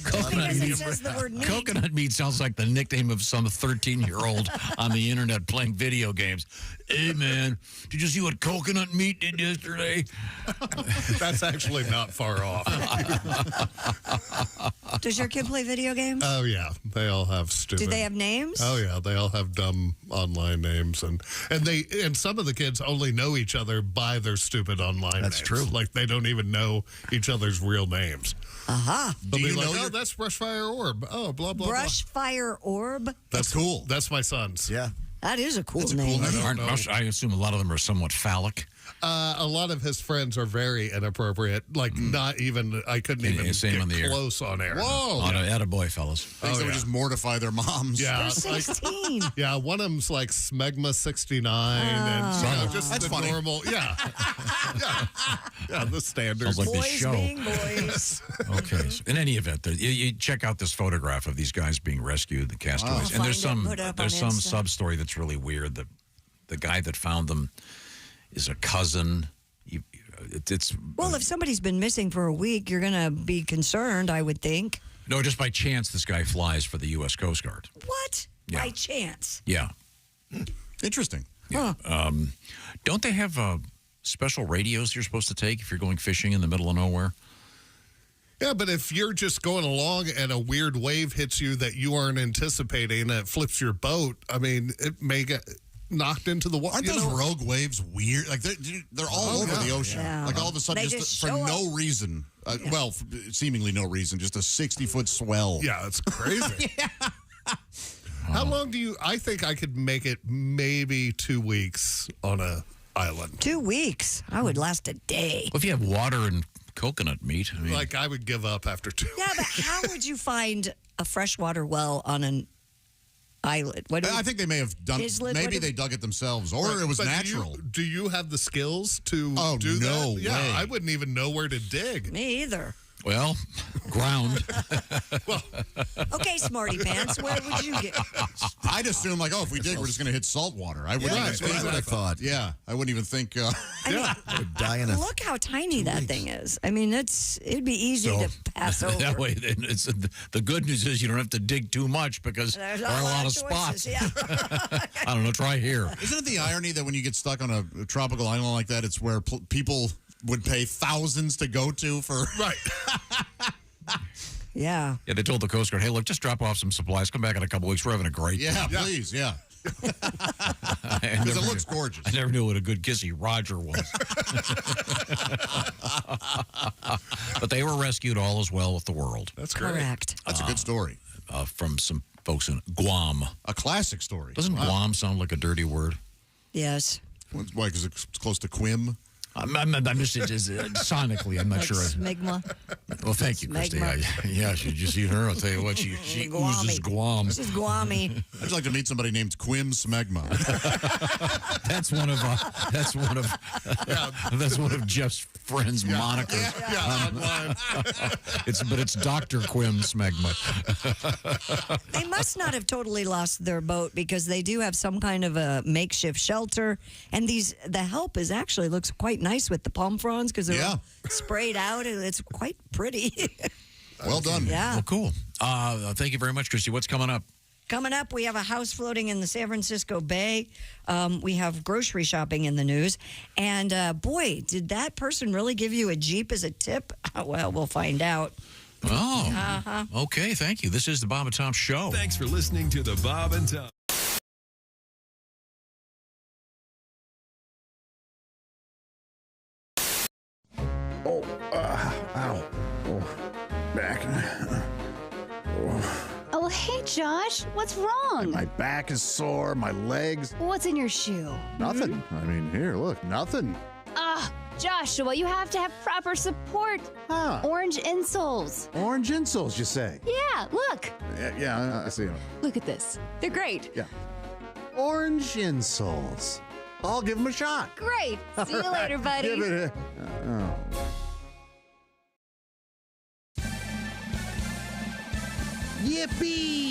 Coconut Because meat. it says the word meat. Coconut meat sounds like the nickname of some 13-year-old on the internet playing video games. Hey, man, did you see what coconut meat did yesterday? That's actually not far off. Does your kid play video games? Oh, yeah. They all have stupid... Do they have names? Oh, yeah. They all have dumb online names. And some of the kids only know each other by their stupid online names. That's true. Like, they don't even know each other's real names. Aha. They'll Do be you like, know oh, that's Brushfire Orb. Oh, blah, blah, Brush Fire Orb? blah. That's cool. That's my son's. Yeah. That is a cool name. I assume a lot of them are somewhat phallic. A lot of his friends are very inappropriate. Like, not even, I couldn't even same get on the air. close on air. Whoa. Attaboy, fellas. Things that would just mortify their moms. Yeah. They're 16. Yeah, one of them's like Smegma 69 and just That's the funny. normal. Yeah. yeah, the standard. Sounds like this Boys show. being boys. Okay. So in any event, you check out this photograph of these guys being rescued, the castaways, and there's Find it, put it up there's on some Insta. sub story that's really weird. The guy that found them is a cousin. It's Well, if somebody's been missing for a week, you're going to be concerned, I would think. no, just by chance, this guy flies for the U.S. Coast Guard. What? Yeah. By chance. Yeah. Interesting. Huh. Don't they have special radios you're supposed to take if you're going fishing in the middle of nowhere? Yeah, but if you're just going along and a weird wave hits you that you aren't anticipating and it flips your boat, I mean, it may get knocked into the water. Aren't those rogue waves weird? Like they're all over the ocean. Yeah. Like all of a sudden, They just just for show no reason. Well, seemingly no reason. Just a 60-foot swell. Yeah, it's crazy. How long do you? I think I could make it maybe 2 weeks on a island. 2 weeks. I would last a day. Well, if you have water and coconut meat, I mean, Like I would give up after 2. Yeah, but how would you find a freshwater well on an island? I think they may have done. Islet, Maybe they dug it themselves, or it was But natural. Do you have the skills to Oh, do no that? Yeah, way. I wouldn't even know where to dig. Me either. well, ground. Okay, Smarty Pants, where would you get? I'd assume like, if we dig, we're just going to hit salt water. I wouldn't Yeah, even think. that's what I thought. Yeah, I wouldn't even think. Die in a Look how tiny that thing is. I mean, it'd be easy to pass over. That way, it's the good news is you don't have to dig too much because There's there are a lot of choices, spots. Yeah. I don't know. Try here. Isn't it the irony that when you get stuck on a tropical island like that, it's where people would pay thousands to go to for right? Yeah. Yeah, they told the Coast Guard, hey, look, just drop off some supplies. Come back in a couple weeks. We're having a great time. Please, yeah. Because Because it looks gorgeous. I never knew what a good kissy Roger was. But they were rescued, all is well with the world. That's great. Correct. That's a good story. From some folks in Guam. A classic story. Doesn't Guam sound like a dirty word? Yes. Why? Because it's close to Quim. I'm just sonically, I'm not sure. Smegma. Well, thank you, Christy. Yeah, you just see her. I'll tell you what, she oozes Guam. She's Guami. I'd like to meet somebody named Quim Smegma. That's one of Jeff's friends' monikers. It's Dr. Quim Smegma. They must not have totally lost their boat because they do have some kind of a makeshift shelter, and the help actually looks quite nice with the palm fronds because they're all sprayed out, and it's quite pretty. Well done. Yeah. Well, cool. Thank you very much, Christy. What's coming up? Coming up, we have a house floating in the San Francisco Bay. We have grocery shopping in the news. And boy, did that person really give you a Jeep as a tip? Well, we'll find out. Oh, okay. Thank you. This is the Bob and Tom Show. Thanks for listening to the Bob and Tom. Ow. Oh, back. Oh, hey, Josh. What's wrong? My back is sore, my legs. What's in your shoe? Nothing. I mean, here, look, nothing. Joshua, you have to have proper support. Orange insoles. Orange insoles, you say? Yeah, look. Yeah, I see them. Look at this. They're great. Yeah. Orange insoles. I'll give them a shot. Great. See you later, buddy. Give it a... Yippee!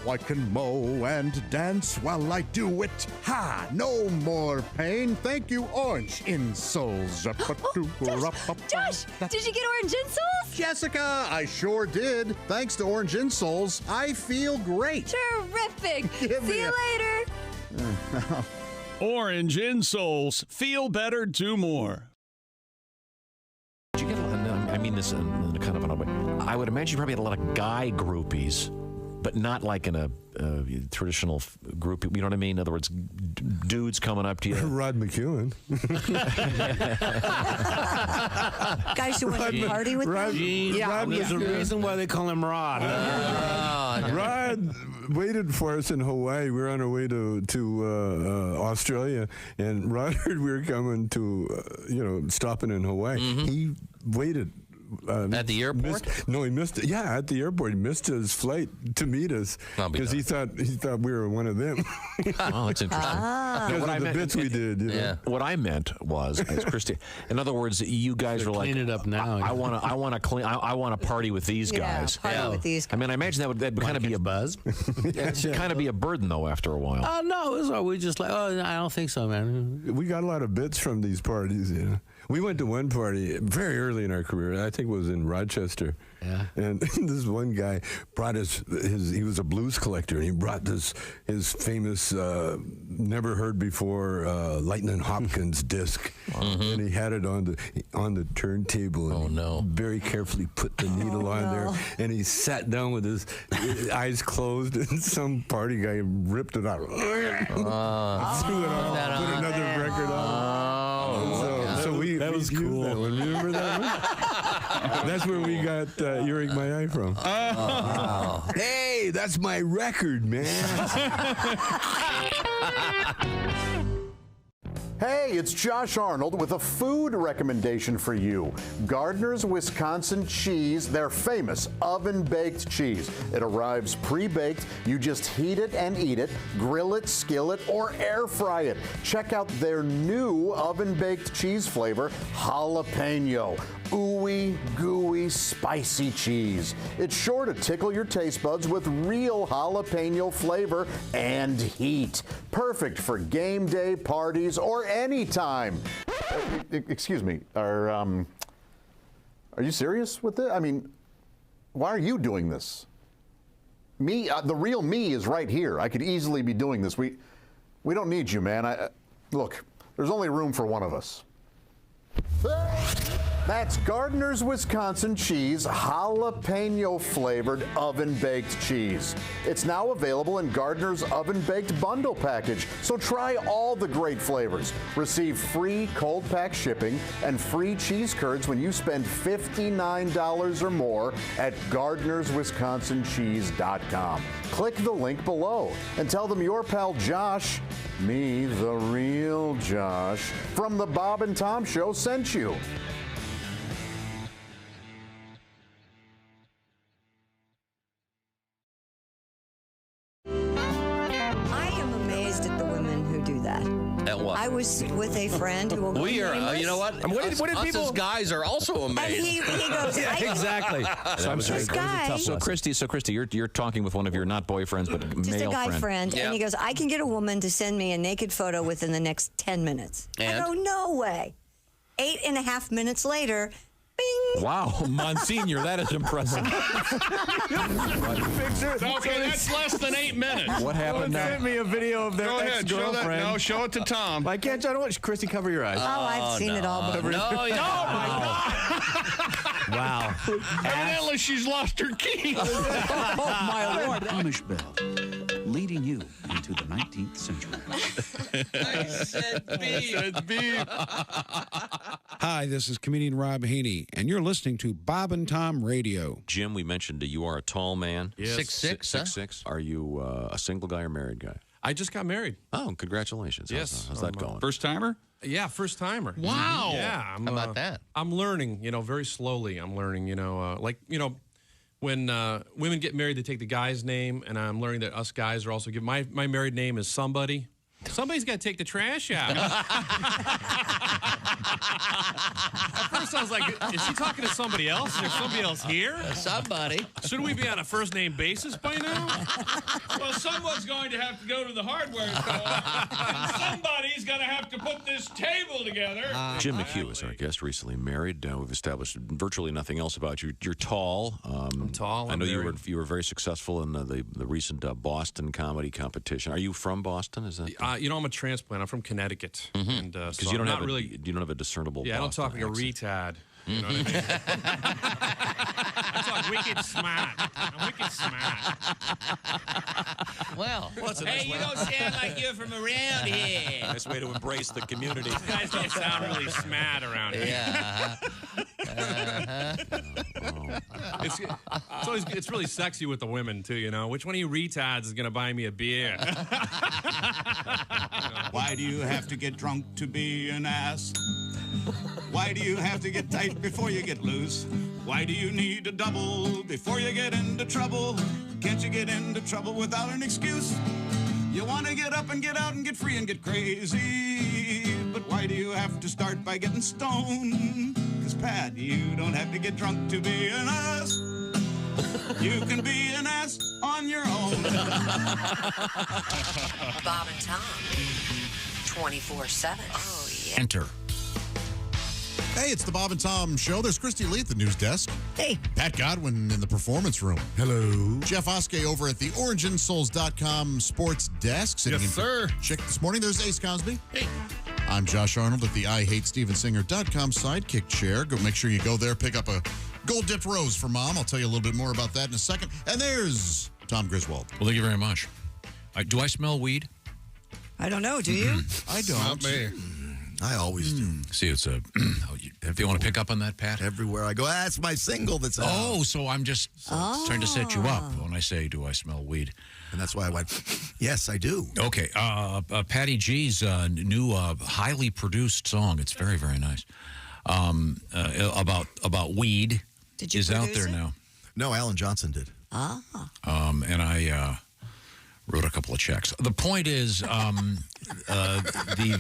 I can mow and dance while I do it. Ha! No more pain. Thank you, orange insoles. Josh, did you get orange insoles? Jessica, I sure did. Thanks to orange insoles, I feel great. Terrific. See you later. Orange insoles. Feel better, do more. Did you get I mean this in kind of an odd way. I would imagine you probably had a lot of guy groupies, but not like in a traditional group. You know what I mean? In other words, dudes coming up to you. Rod McEwen. Guys who went to party with Rod, them? Rod There's a reason why they call him Rod. Rod waited for us in Hawaii. We were on our way to Australia, and Rod heard we were coming to, stopping in Hawaii. Mm-hmm. He waited. At the airport? He missed it. Yeah, at the airport. He missed his flight to meet us because he thought we were one of them. Oh, that's interesting. Because of the bits we did. You know? What I meant was, as Christy, in other words, you guys were like, clean it up now. I want to party with these guys. Party with these guys. I mean, I imagine that'd kind of be a buzz. Kind of be a burden though after a while. Oh no, it was all, we just like, I don't think so, man. We got a lot of bits from these parties. You know, we went to one party very early in our career. I think it was in Rochester. Yeah. And this one guy brought he was a blues collector, and he brought his famous, never heard before, Lightning Hopkins disc. And he had it on the turntable. And very carefully put the needle on there. And he sat down with his eyes closed, and some party guy ripped it out. Threw it on, put another record on. That was cool. That one. Remember that one? That's where we got Earache My Eye from. Oh. Hey, that's my record, man. Hey, it's Josh Arnold with a food recommendation for you. Gardner's Wisconsin cheese, their famous oven-baked cheese. It arrives pre-baked. You just heat it and eat it, grill it, skillet, or air fry it. Check out their new oven-baked cheese flavor, jalapeno. Ooey, gooey, spicy cheese. It's sure to tickle your taste buds with real jalapeno flavor and heat. Perfect for game day, parties, or any time. Excuse me, are you serious with this? I mean, why are you doing this? Me, the real me is right here. I could easily be doing this. We don't need you, man. Look, there's only room for one of us. That's Gardner's Wisconsin cheese, jalapeno flavored oven baked cheese. It's now available in Gardner's oven baked bundle package. So try all the great flavors. Receive free cold pack shipping and free cheese curds when you spend $59 or more at Gardner'sWisconsinCheese.com. Click the link below and tell them your pal Josh Me, the real Josh, from the Bob and Tom Show sent you. I am amazed at the women who do that. At what? I was with a friend who will go We are, nameless. you know what? Us as guys are also amazed. And he goes, Yeah, exactly. So I'm sorry. This guy- So Christy, you're talking with one of your not boyfriends, but just male a guy friend, Yeah. and he goes, I can get a woman to send me a naked photo within the next 10 minutes. And? I go, no way. 8.5 minutes later, bing. Wow, Monsignor, that is impressive. Okay, that's less than 8 minutes. What happened now? Sent me a video of their Go ahead, show that. ex-girlfriend. No, show it to Tom. I can't. I don't want Christy, cover your eyes. Oh, I've seen it all before. No, yeah. Oh, my God. Wow. Evidently, she's lost her key. Oh, my Lord. Amish bell, leading you into the 19th century. I said beep. Hi, this is comedian Rob Haney, and you're listening to Bob and Tom Radio. Jim, we mentioned you are a tall man. Yes. 6'6", huh? 6'6". Are you a single guy or married guy? I just got married. Oh, congratulations. Yes. How's that going? First timer? Yeah, first timer. Wow. Yeah. How about that? I'm learning, very slowly. I'm learning, when women get married, they take the guy's name, and I'm learning that us guys are also given. My married name is somebody. Somebody's got to take the trash out. At first, I was like, is she talking to somebody else? Is there somebody else here? Somebody. Shouldn't we be on a first-name basis by now? Well, someone's going to have to go to the hardware store, and somebody's going to have to put this table together. Jim McHugh is our guest, recently married. We've established virtually nothing else about you. You're tall. I'm tall. I know you married. were very successful in the recent Boston comedy competition. Are you from Boston? Is that? I'm a transplant. I'm from Connecticut, and Because so you don't I'm have not really. you don't have a discernible. Yeah, I don't Boston talk like a accent. retard. You know what I mean? I talk wicked smart. I'm wicked smart. Well, hey, you don't sound like you're from around here. Nice way to embrace the community. You guys don't sound really smart around here. Yeah. It's really sexy with the women too. Which one of you retards is gonna buy me a beer? Why do you have to get drunk to be an ass? Why do you have to get tight before you get loose? Why do you need a double before you get into trouble? Can't you get into trouble without an excuse? You want to get up and get out and get free and get crazy. But why do you have to start by getting stoned? 'Cause Pat, you don't have to get drunk to be an ass. You can be an ass on your own. Bob and Tom, 24/7. Oh, yeah. Enter. Hey, it's the Bob and Tom Show. There's Christy Lee at the news desk. Hey. Pat Godwin in the performance room. Hello. Jeff Oskay over at the OrangeInsoles.com sports desk. Sitting Yes, in sir. Chick this morning. There's Ace Cosby. Hey. I'm Josh Arnold at the IHateStevensinger.com sidekick chair. Go make sure you go there, pick up a gold-dipped rose for Mom. I'll tell you a little bit more about that in a second. And there's Tom Griswold. Well, thank you very much. Do I smell weed? I don't know. Do you? I don't. Not me. I always do. See, it's a. If you want to pick up on that, Pat? Everywhere I go, that's my single that's out. Oh, so I'm just trying to set you up when I say, do I smell weed? And that's why I went, yes, I do. Okay. Patty G's new highly produced song. It's very, very nice. About weed Did you is out produce there it? now. No, Alan Johnson did. And I wrote a couple of checks. The point is, the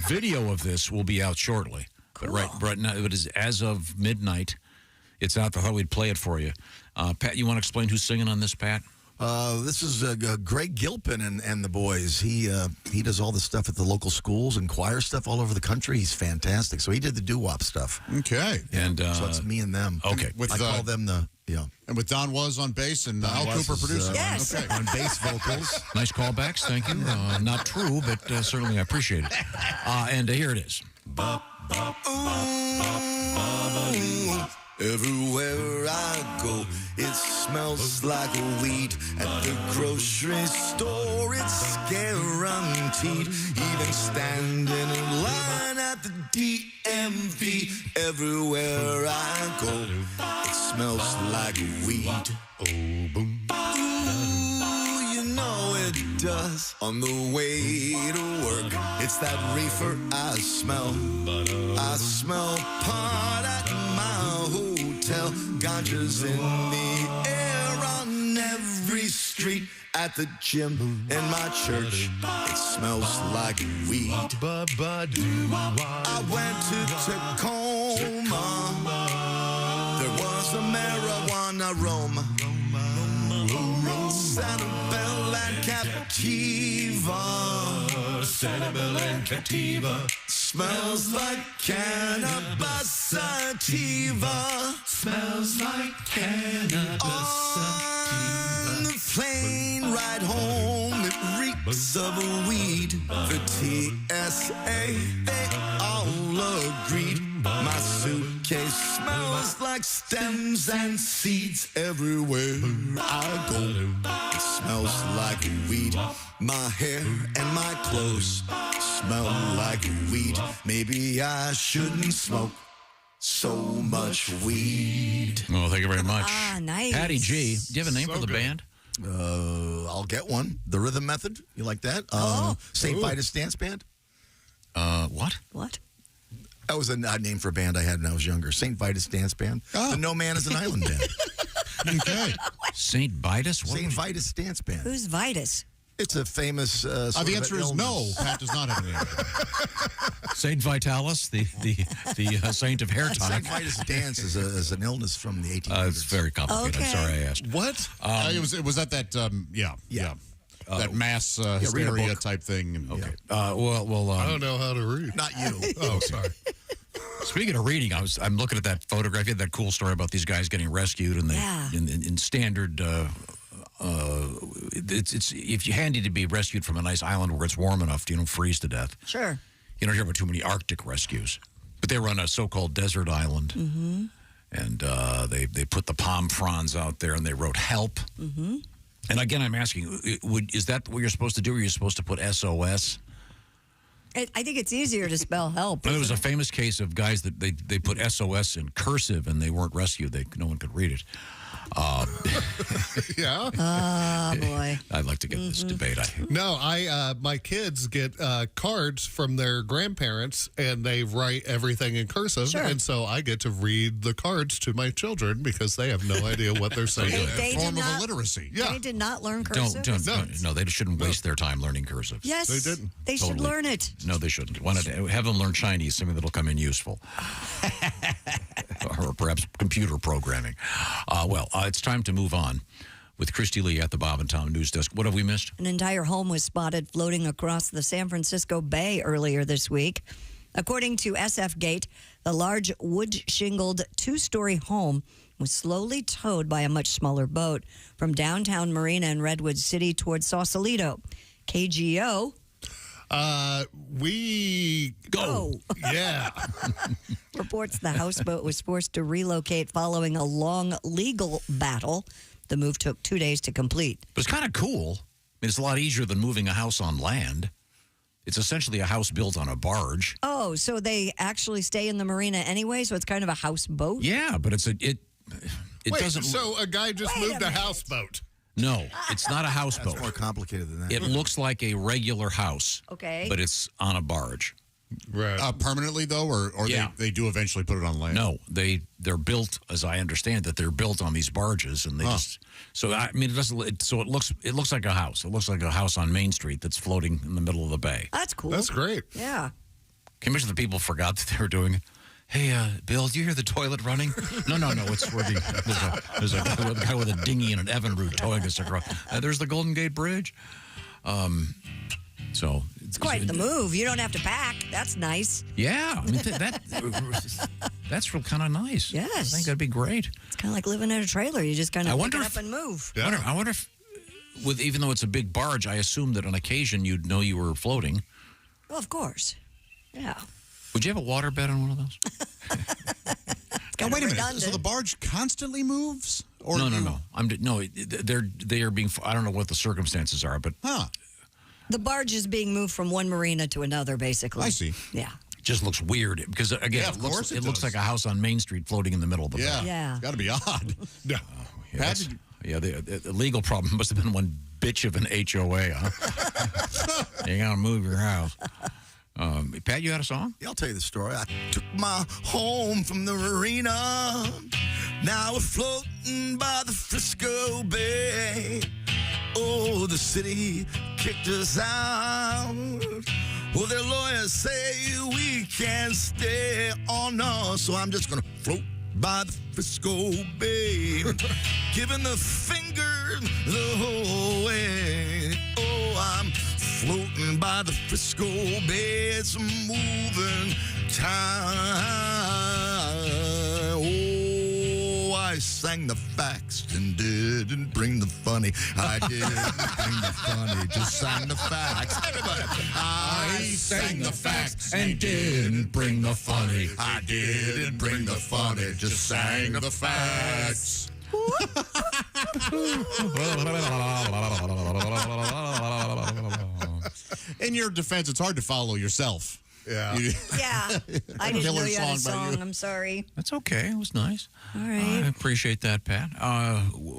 video of this will be out shortly. Cool. But right now, it is as of midnight. It's out. I thought we'd play it for you. Pat, you want to explain who's singing on this, Pat? This is Greg Gilpin and the boys. He does all the stuff at the local schools and choir stuff all over the country. He's fantastic. So he did the doo-wop stuff. Okay. And so it's me and them. Okay. I call them the, And with Don Was on bass and Al Cooper producing. Yes. Okay. on bass vocals. Nice callbacks. Thank you. Not true, but certainly I appreciate it. And here it is. Everywhere I go, it smells like weed. At the grocery store, it's guaranteed. Even standing in line at the DMV. Everywhere I go, it smells like weed. Oh, boom. Ooh, you know it it does on the way to work. It's that reefer I smell. I smell pot at my hotel. Ganja's in the air on every street. At the gym in my church, it smells like weed. I went to Tacoma. There was a marijuana aroma. Sanibel and Captiva. Sanibel and Captiva. Smells like cannabis sativa. Smells like cannabis sativa. On the plane ride home, it reeks of weed. The TSA, they all agreed. My suitcase smells like stems and seeds everywhere I go. It smells like weed. My hair and my clothes smell like weed. Maybe I shouldn't smoke so much weed. Oh, thank you very much. Ah, nice. Patty G. Do you have a name for the band? I'll get one. The Rhythm Method. You like that? St. Vitus Dance Band. What? What? That was a name for a band I had when I was younger. St. Vitus Dance Band. The No Man is an Island Band. Okay. St. Vitus? St. Vitus Dance Band. Who's Vitus? It's a famous. The answer is no. Pat does not have an answer. Saint Vitalis, the saint of hair time. St. Vitus Dance is an illness from the 1800s. It's very complicated. Okay. I'm sorry I asked. What? It was at that. That mass hysteria type thing. Okay. Yeah. I don't know how to read. Not you. Oh, sorry. Speaking of reading, I'm looking at that photograph. You had that cool story about these guys getting rescued, and they in standard. It's if you handy to be rescued from a nice island where it's warm enough, you don't freeze to death. Sure. You don't hear about too many Arctic rescues, but they were on a so-called desert island, and they put the palm fronds out there, and they wrote "help." And again, I'm asking, is that what you're supposed to do? Or are you supposed to put SOS? I think it's easier to spell help. There was a famous case of guys that they put SOS in cursive and they weren't rescued. No one could read it. Yeah. Oh, boy. I'd like to get this debate. No, my kids get cards from their grandparents, and they write everything in cursive, Sure. and so I get to read the cards to my children because they have no idea what they're saying. They Form did of not, illiteracy. They did not learn cursive. No, they shouldn't waste their time learning cursive. Yes, They didn't. They should Totally. learn it. No, they shouldn't. Why not have them learn Chinese, something that'll come in useful. Or perhaps computer programming. It's time to move on with Christy Lee at the Bob and Tom News Desk. What have we missed? An entire home was spotted floating across the San Francisco Bay earlier this week. According to SF Gate, the large wood-shingled two-story home was slowly towed by a much smaller boat from downtown Marina in Redwood City towards Sausalito. KGO... We go. Yeah. Reports the houseboat was forced to relocate following a long legal battle. The move took 2 days to complete. But it's kind of cool. I mean, it's a lot easier than moving a house on land. It's essentially a house built on a barge. Oh, so they actually stay in the marina anyway, so it's kind of a houseboat? Yeah, but it Wait, doesn't. so a guy just moved a houseboat. No, it's not a houseboat. It's more complicated than that. It looks like a regular house. Okay. But it's on a barge. Right. Permanently, though, or Yeah. they do eventually put it on land? No, they're built, as I understand that, they're built on these barges, and they just. So I mean, it doesn't. So it looks like a house. It looks like a house on Main Street that's floating in the middle of the bay. That's cool. That's great. Yeah. Can you imagine the people forgot that they were doing it? Hey, Bill, do you hear the toilet running? No, it's swerving. There's a guy with a dinghy and an Evinrude towing us across. There's the Golden Gate Bridge. So It's quite the move. You don't have to pack. That's nice. Yeah, I mean, that's real kind of nice. Yes. I think that'd be great. It's kind of like living in a trailer. You just kind of pick it up and move. I wonder if, even though it's a big barge, I assume that on occasion you'd know you were floating. Well, of course. Yeah. Would you have a waterbed on one of those? Now, wait a minute. So the barge constantly moves? Or No. They are being. I don't know what the circumstances are, but The barge is being moved from one marina to another, basically. I see. Yeah. it just looks weird because again, it looks like a house on Main Street floating in the middle of the bay. Yeah. Got to be odd. Yeah. Pat, Yeah, the legal problem must have been one bitch of an HOA, huh? You got to move your house. Pat, you had a song? Yeah, I'll tell you the story. I took my home from the marina. Now we're floating by the Frisco Bay. Oh, the city kicked us out. Well, their lawyers say we can't stay on us. So I'm just going to float by the Frisco Bay. Giving the finger the whole way. Oh, I'm floating by the Frisco Bay. It's a moving time. Oh, I sang the facts and didn't bring the funny. I didn't bring the funny, just sang the facts. Everybody. I sang the facts and didn't bring the funny. I didn't bring the funny, just sang the facts. In your defense, it's hard to follow yourself. Yeah. Yeah. I didn't know you had a song. I'm sorry. That's okay. It was nice. All right. I appreciate that, Pat.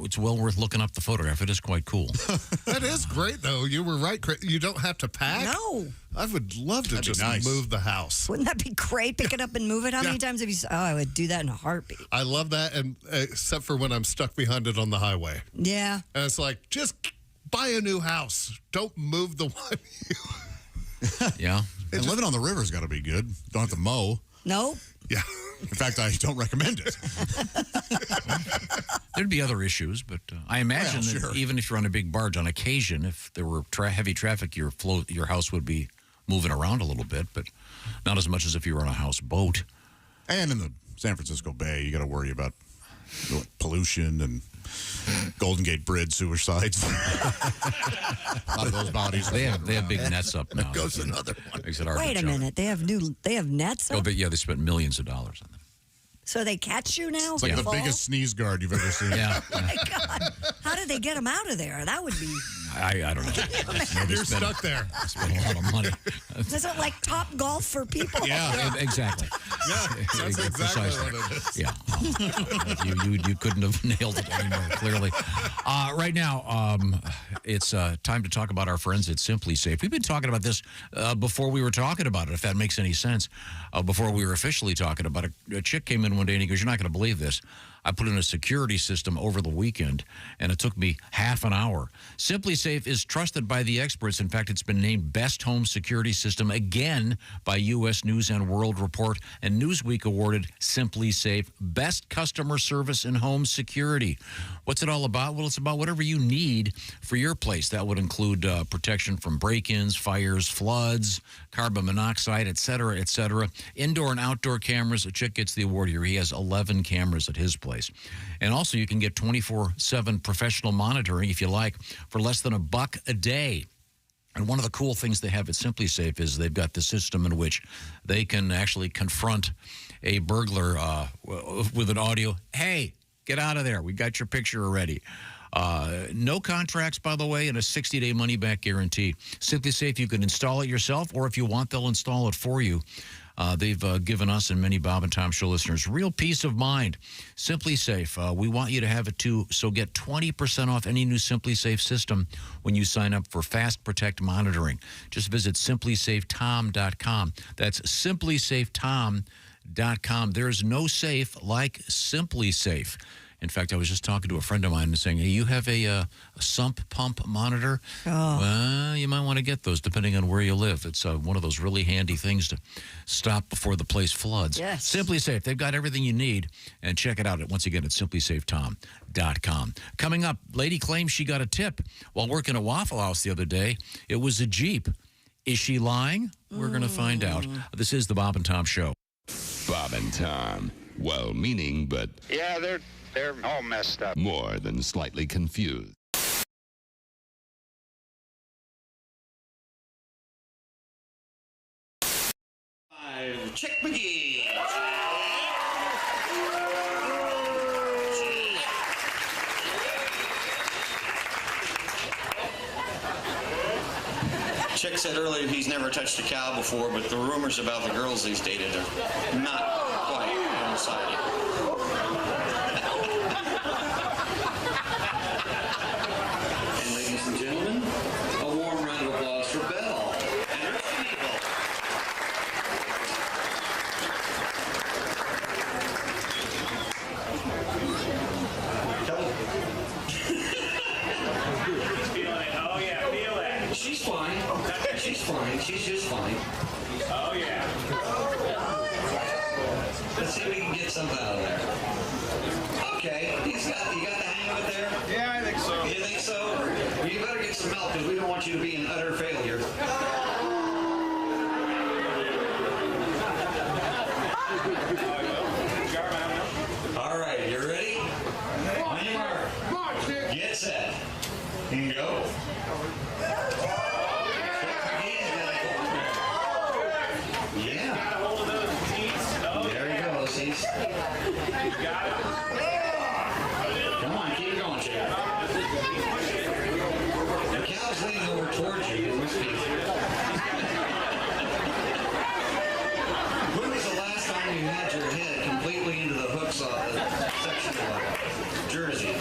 It's well worth looking up the photograph. It is quite cool. That is great, though. You were right. You don't have to pack. No. I would love to just move the house. Wouldn't that be great? Pick it up and move it. How many times have you? Oh, I would do that in a heartbeat. I love that, and except for when I'm stuck behind it on the highway. Yeah. And it's like, just buy a new house. Don't move the one you... Yeah. And living on the river's got to be good. Don't have to mow. No. Yeah. In fact, I don't recommend it. There'd be other issues, but I imagine that even if you're on a big barge, on occasion, if there were heavy traffic, your house would be moving around a little bit, but not as much as if you were on a houseboat. And in the San Francisco Bay, you got to worry about pollution and Golden Gate Bridge suicides. A lot of those bodies. They have big nets up now. There goes another one. Wait a minute. They have nets up? Oh, but yeah, they spent millions of dollars on them. So they catch you now? It's like the biggest sneeze guard you've ever seen. Yeah. Oh my God. How did they get them out of there? That would be... I don't know. You're stuck there. Spent a lot of money. Is it like Top Golf for people? Yeah, exactly. Yeah, that's exactly what it is. Yeah. You couldn't have nailed it any more clearly. Right now, it's time to talk about our friends at Simply Safe. We've been talking about this before we were talking about it, if that makes any sense. Before we were officially talking about it, a chick came in one day and he goes, "You're not going to believe this. I put in a security system over the weekend, and it took me half an hour." Simply Safe is trusted by the experts. In fact, it's been named Best Home Security System again by U.S. News and World Report, and Newsweek awarded Simply Safe Best Customer Service in Home Security. What's it all about? Well, it's about whatever you need for your place. That would include protection from break-ins, fires, floods, carbon monoxide, et cetera, et cetera. Indoor and outdoor cameras. A chick gets the award here. He has 11 cameras at his place. And also, you can get 24/7 professional monitoring, if you like, for less than $1 a day. And one of the cool things they have at Simply Safe is they've got the system in which they can actually confront a burglar with an audio. "Hey, get out of there. We got your picture already." No contracts, by the way, and a 60-day money-back guarantee. Simply Safe, you can install it yourself, or if you want, they'll install it for you. They've given us and many Bob and Tom Show listeners real peace of mind. Simply Safe, we want you to have it too, so get 20% off any new Simply Safe system when you sign up for Fast Protect monitoring. Just visit simplysafetom.com. That's simplysafetom.com. There's no safe like Simply Safe. In fact, I was just talking to a friend of mine and saying, "Hey, you have a sump pump monitor?" Oh. Well, you might want to get those depending on where you live. It's one of those really handy things to stop before the place floods. Yes. Simply Safe. They've got everything you need. And check it out once again at simplysafetom.com. Coming up, lady claims she got a tip while working at Waffle House the other day. It was a Jeep. Is she lying? We're going to find out. This is the Bob and Tom Show. Bob and Tom. Well-meaning, but... Yeah, they're all messed up. More than slightly confused. Chick McGee. Chick said earlier he's never touched a cow before, but the rumors about the girls he's dated are not quite coinciding. fine. She's just fine. Oh, yeah. Let's see if we can get something out of there. Okay. You got the hang of it there? Yeah, I think so. You think so? Well, you better get some milk because we don't want you to be an utter failure. All right, you ready? On your mark. Get set. And go. Yeah. There he goes. He's. Come on, keep going, Chad. The cow's leaning over towards you. You must be. When was the last time you had your head completely into the hooks of the section of jersey?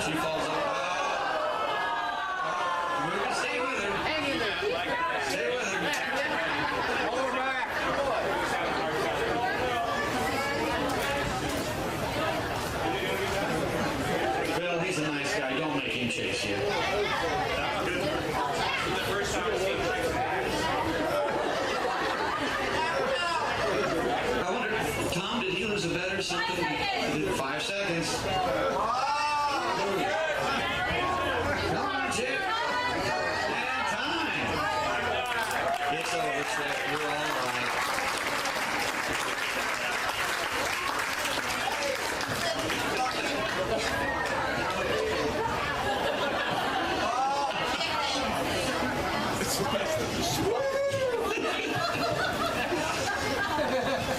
She falls over. Stay with her. Hang in there. Stay with her. Hold her back. Bill, he's a nice guy. Don't make him chase you. I wonder, Tom, did he lose a bet or something? 5 seconds. Come on, Chip. And time. It's over, Chip. You're all right.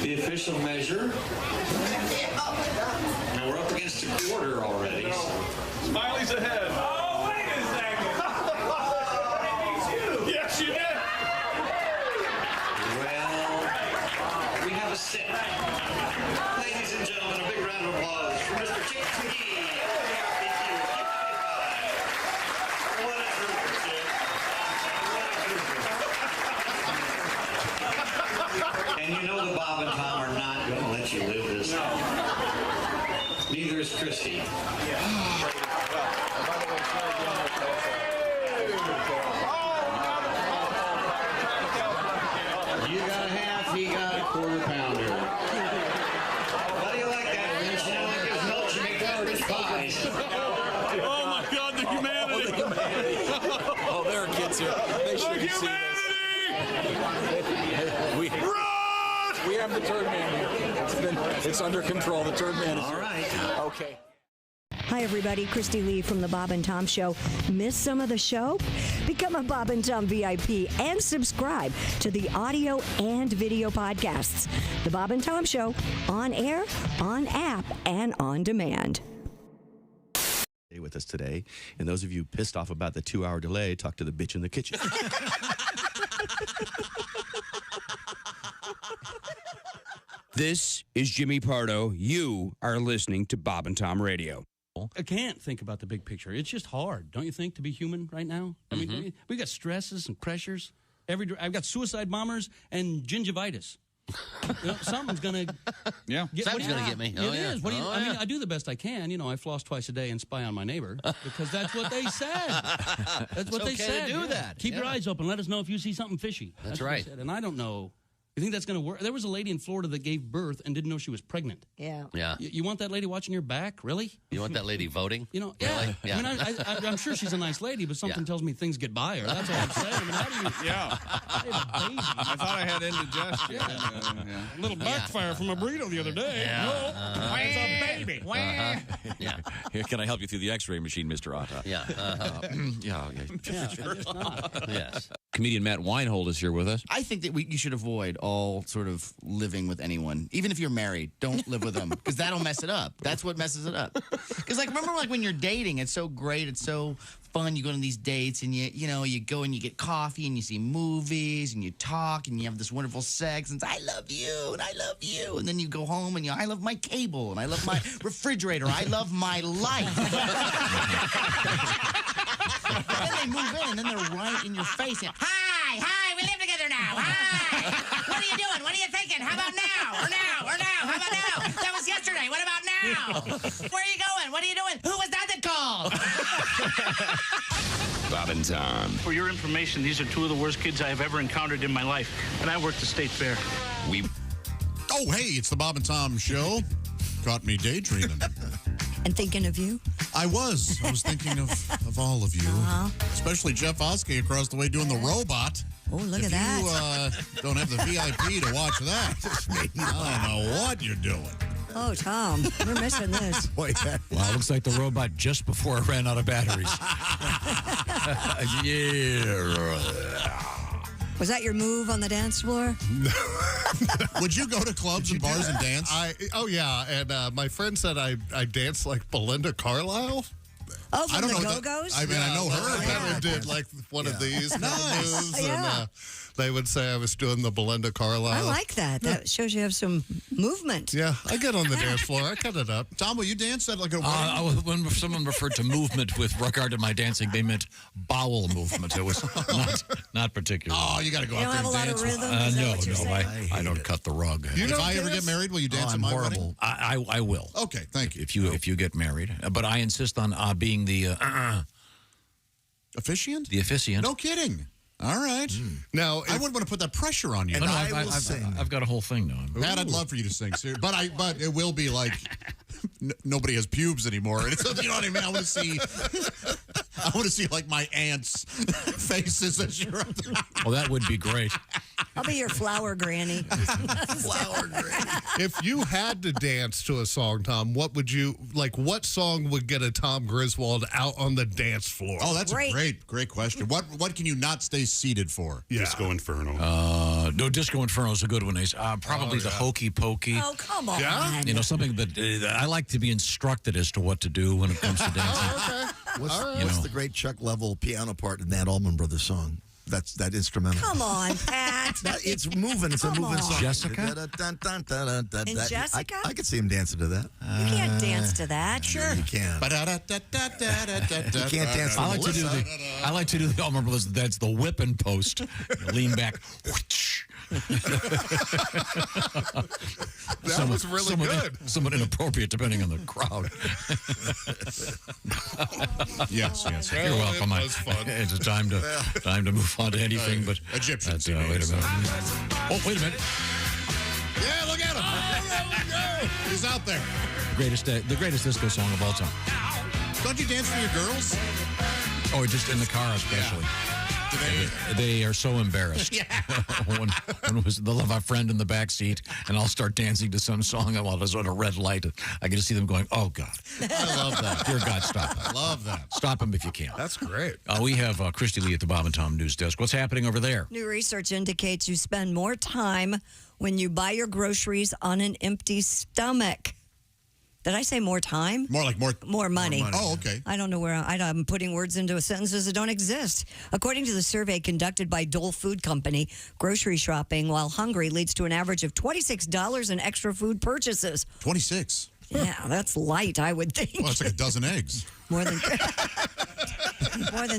The official measure. Now we're up against a quarter already. So. Smiley's ahead. Oh, wait a second. Yes, you did. Well, we have a set. Ladies and gentlemen, a big round of applause for Mr. Chick McGee. What a trooper, Chick. And you know the Bob and Tom are not going to let you live this down. Neither is Christy. You got a half, he got a quarter pounder. How do you like that? You sound like his milk should make garbage pies. Oh my God, the humanity. Oh, there it gets you. They should see this. We have the turd man here. It's under control. The turd man is all right. Okay. Hi, everybody. Christy Lee from the Bob and Tom Show. Miss some of the show? Become a Bob and Tom VIP and subscribe to the audio and video podcasts. The Bob and Tom Show, on air, on app, and on demand. With us today, and those of you pissed off about the 2-hour delay, talk to the bitch in the kitchen. This is Jimmy Pardo. You are listening to Bob and Tom Radio. I can't think about the big picture. It's just hard, don't you think, to be human right now? I mean, we got stresses and pressures. I've got suicide bombers and gingivitis. You know, something's gonna Something's gonna get me. Oh, it yeah. is. I mean, I do the best I can. You know, I floss twice a day and spy on my neighbor because that's what they said. That's what they said. To do that. Keep your eyes open. Let us know if you see something fishy. That's what right. they said. And I don't know. You think that's going to work? There was a lady in Florida that gave birth and didn't know she was pregnant. Yeah. Yeah. You want that lady watching your back? Really? You want that lady voting? You know, yeah. Really? Yeah. I mean, I'm sure she's a nice lady, but something tells me things get by her. That's all I'm saying. I mean, how do you? Yeah. I have a baby. I thought I had indigestion. A little backfire from a burrito the other day. Yeah. It's a baby. Yeah. Here, can I help you through the X-ray machine, Mr. Otta? Yeah. Sure. Yes. Comedian Matt Weinhold is here with us. I think that you should avoid all sort of living with anyone. Even if you're married, don't live with them because that'll mess it up. That's what messes it up. Because, remember, when you're dating, it's so great. It's so fun. You go on these dates and you go and you get coffee and you see movies and you talk and you have this wonderful sex and I love you and I love you. And then you go home and I love my cable and I love my refrigerator. I love my life. And then they move in and then they're right in your face. And, hi, we live together now. Hi. What are you doing? What are you thinking? How about now? Or now? How about now? That was yesterday. What about now? Where are you going? What are you doing? Who was that called? Bob and Tom. For your information, these are two of the worst kids I have ever encountered in my life, and I work the state fair. Oh, hey, it's the Bob and Tom show. Caught me daydreaming. And thinking of you? I was thinking of all of you. Especially Jeff Oskay across the way doing the robot. Oh, look at that. If you don't have the VIP to watch that, I don't know what you're doing. Oh, Tom, you're missing this. Well, it looks like the robot just before it ran out of batteries. Was that your move on the dance floor? Would you go to clubs and bars and dance? Yeah, and my friend said I danced like Belinda Carlisle. Oh, from I don't the know Go-Go's? I mean, I know her. I never did like one of these kind of moves. Yeah. And they would say I was doing the Belinda Carlisle. I like that. That shows you have some movement. Yeah, I get on the dance floor. I cut it up. Tom, will you dance at like a wedding? When someone referred to movement with regard to my dancing, they meant bowel movement. It was not particular. Oh, you got to go You out don't there have and a lot dance. of rhythm? Is that what you're saying? I don't cut the rug. If I ever get married, will you dance at my wedding? I will. Okay, thank you. If you get married, but I insist on being the officiant. The officiant. No kidding. All right. Now, I wouldn't want to put that pressure on you. No, I've got a whole thing now. Pat, I'd love for you to sing, but it will be like nobody has pubes anymore. And it's, you know what I mean? I want to see like my aunt's faces as you're up there. Well, that would be great. I'll be your flower granny. Flower granny. If you had to dance to a song, Tom, what song would get a Tom Griswold out on the dance floor? Oh, that's a great question. What can you not stay seated for? Yeah. Disco Inferno. No, Disco Inferno is a good one. Probably the Hokey Pokey. Oh, come on. Yeah? You know, something that I like to be instructed as to what to do when it comes to dancing. What's the great Chuck Level piano part in that Allman Brothers song? That's that instrumental. Come on, Pat. It's moving. It's a moving song. Jessica? And Jessica? I could see him dancing to that. You can't dance to that. Sure. You can. You can't dance to Melissa. I like to do the Allman Brothers. That's the whipping post. You lean back. That was really good. Somewhat inappropriate, depending on the crowd. Yes. You're welcome. It was fun. It's time to move on to anything but Egyptian. Wait a minute. Oh, wait a minute. Yeah, look at him. He's out there. The greatest disco song of all time. Don't you dance for your girls? Oh, just in the car, especially. They are so embarrassed. when they'll have a friend in the back seat, and I'll start dancing to some song while there's on a red light. I get to see them going, "Oh God, I love that. Dear God, stop it! I love that. Stop them if you can." That's great. We have Christy Lee at the Bob and Tom News Desk. What's happening over there? New research indicates you spend more time when you buy your groceries on an empty stomach. Did I say more time? More money. Oh, okay. I don't know where I'm putting words into sentences that don't exist. According to the survey conducted by Dole Food Company, grocery shopping while hungry leads to an average of $26 in extra food purchases. 26. Yeah, that's light, I would think. Well, it's like a dozen eggs. More than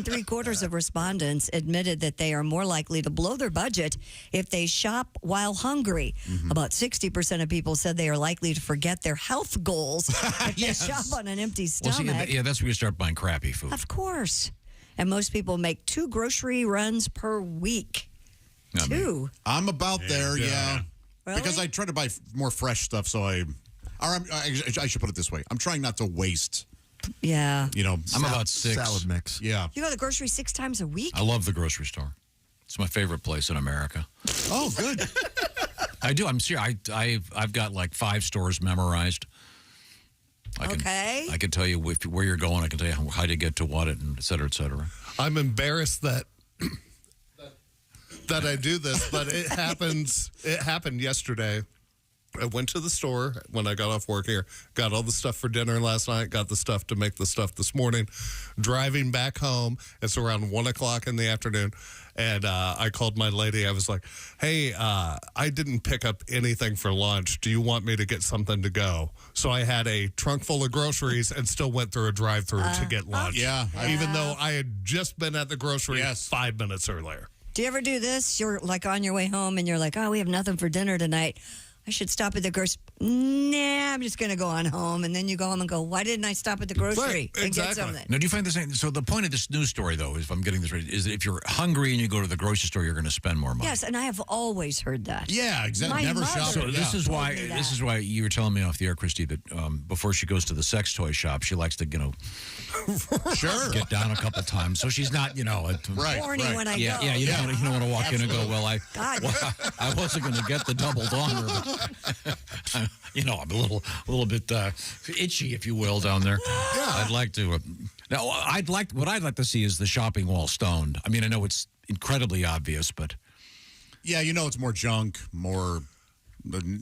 3/4 of respondents admitted that they are more likely to blow their budget if they shop while hungry. About 60% of people said they are likely to forget their health goals if they shop on an empty stomach. Well, see, that's where you start buying crappy food. Of course. And most people make 2 grocery runs per week. Two. I'm about there, yeah. Really? Because I try to buy more fresh stuff, so I should put it this way. I'm trying not to waste. Yeah. You know, I'm about 6. Salad mix. Yeah. You go to the grocery 6 times a week? I love the grocery store. It's my favorite place in America. Oh, good. I do. I'm serious. I've got like 5 stores memorized. I can tell you where you're going. I can tell you how to get to what, and et cetera, et cetera. I'm embarrassed that I do this, but it happens. It happened yesterday. I went to the store when I got off work here, got all the stuff for dinner last night, got the stuff to make the stuff this morning. Driving back home, it's around 1 o'clock in the afternoon, and I called my lady. I was like, hey, I didn't pick up anything for lunch. Do you want me to get something to go? So I had a trunk full of groceries and still went through a drive-thru to get lunch. Yeah. Even though I had just been at the grocery 5 minutes earlier. Do you ever do this? You're like on your way home and you're like, oh, we have nothing for dinner tonight. I should stop at the grocery. Nah, I'm just going to go on home. And then you go home and go, why didn't I stop at the grocery and get something? Now, do you find the same? So the point of this news story, though, if I'm getting this right, is that if you're hungry and you go to the grocery store, you're going to spend more money. Yes, and I have always heard that. Yeah, exactly. My Never mother shop. So this is why you were telling me off the air, Christy, that before she goes to the sex toy shop, she likes to, sure, get down a couple times, so she's not, Horny when I go. Yeah, you don't want to walk in and go, well, I wasn't going to get the double donger, but I'm a little bit itchy, if you will, down there. Yeah. I'd like to. Now, what I'd like to see is the shopping wall stoned. I mean, I know it's incredibly obvious, but yeah, it's more junk, more.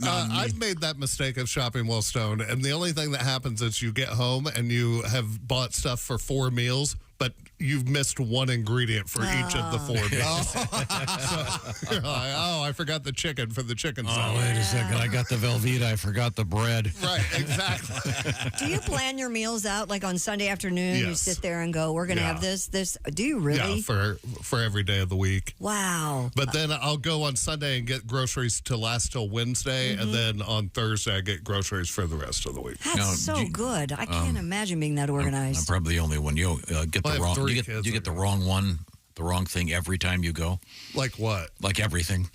I've made that mistake of shopping while stoned, and the only thing that happens is you get home and you have bought stuff for 4 meals, but you've missed one ingredient for each of the 4 meals. So you're like, I forgot the chicken for the chicken salad. Wait a second. I got the Velveeta. I forgot the bread. Right, exactly. Do you plan your meals out like on Sunday afternoon? Yes. You sit there and go, we're going to have this. Do you really? Yeah, for every day of the week. Wow. But then I'll go on Sunday and get groceries to last till Wednesday, and then on Thursday I get groceries for the rest of the week. That's good. I can't imagine being that organized. I'm probably the only one. You get the wrong. You get the wrong one, the wrong thing every time you go. Like what? Like everything.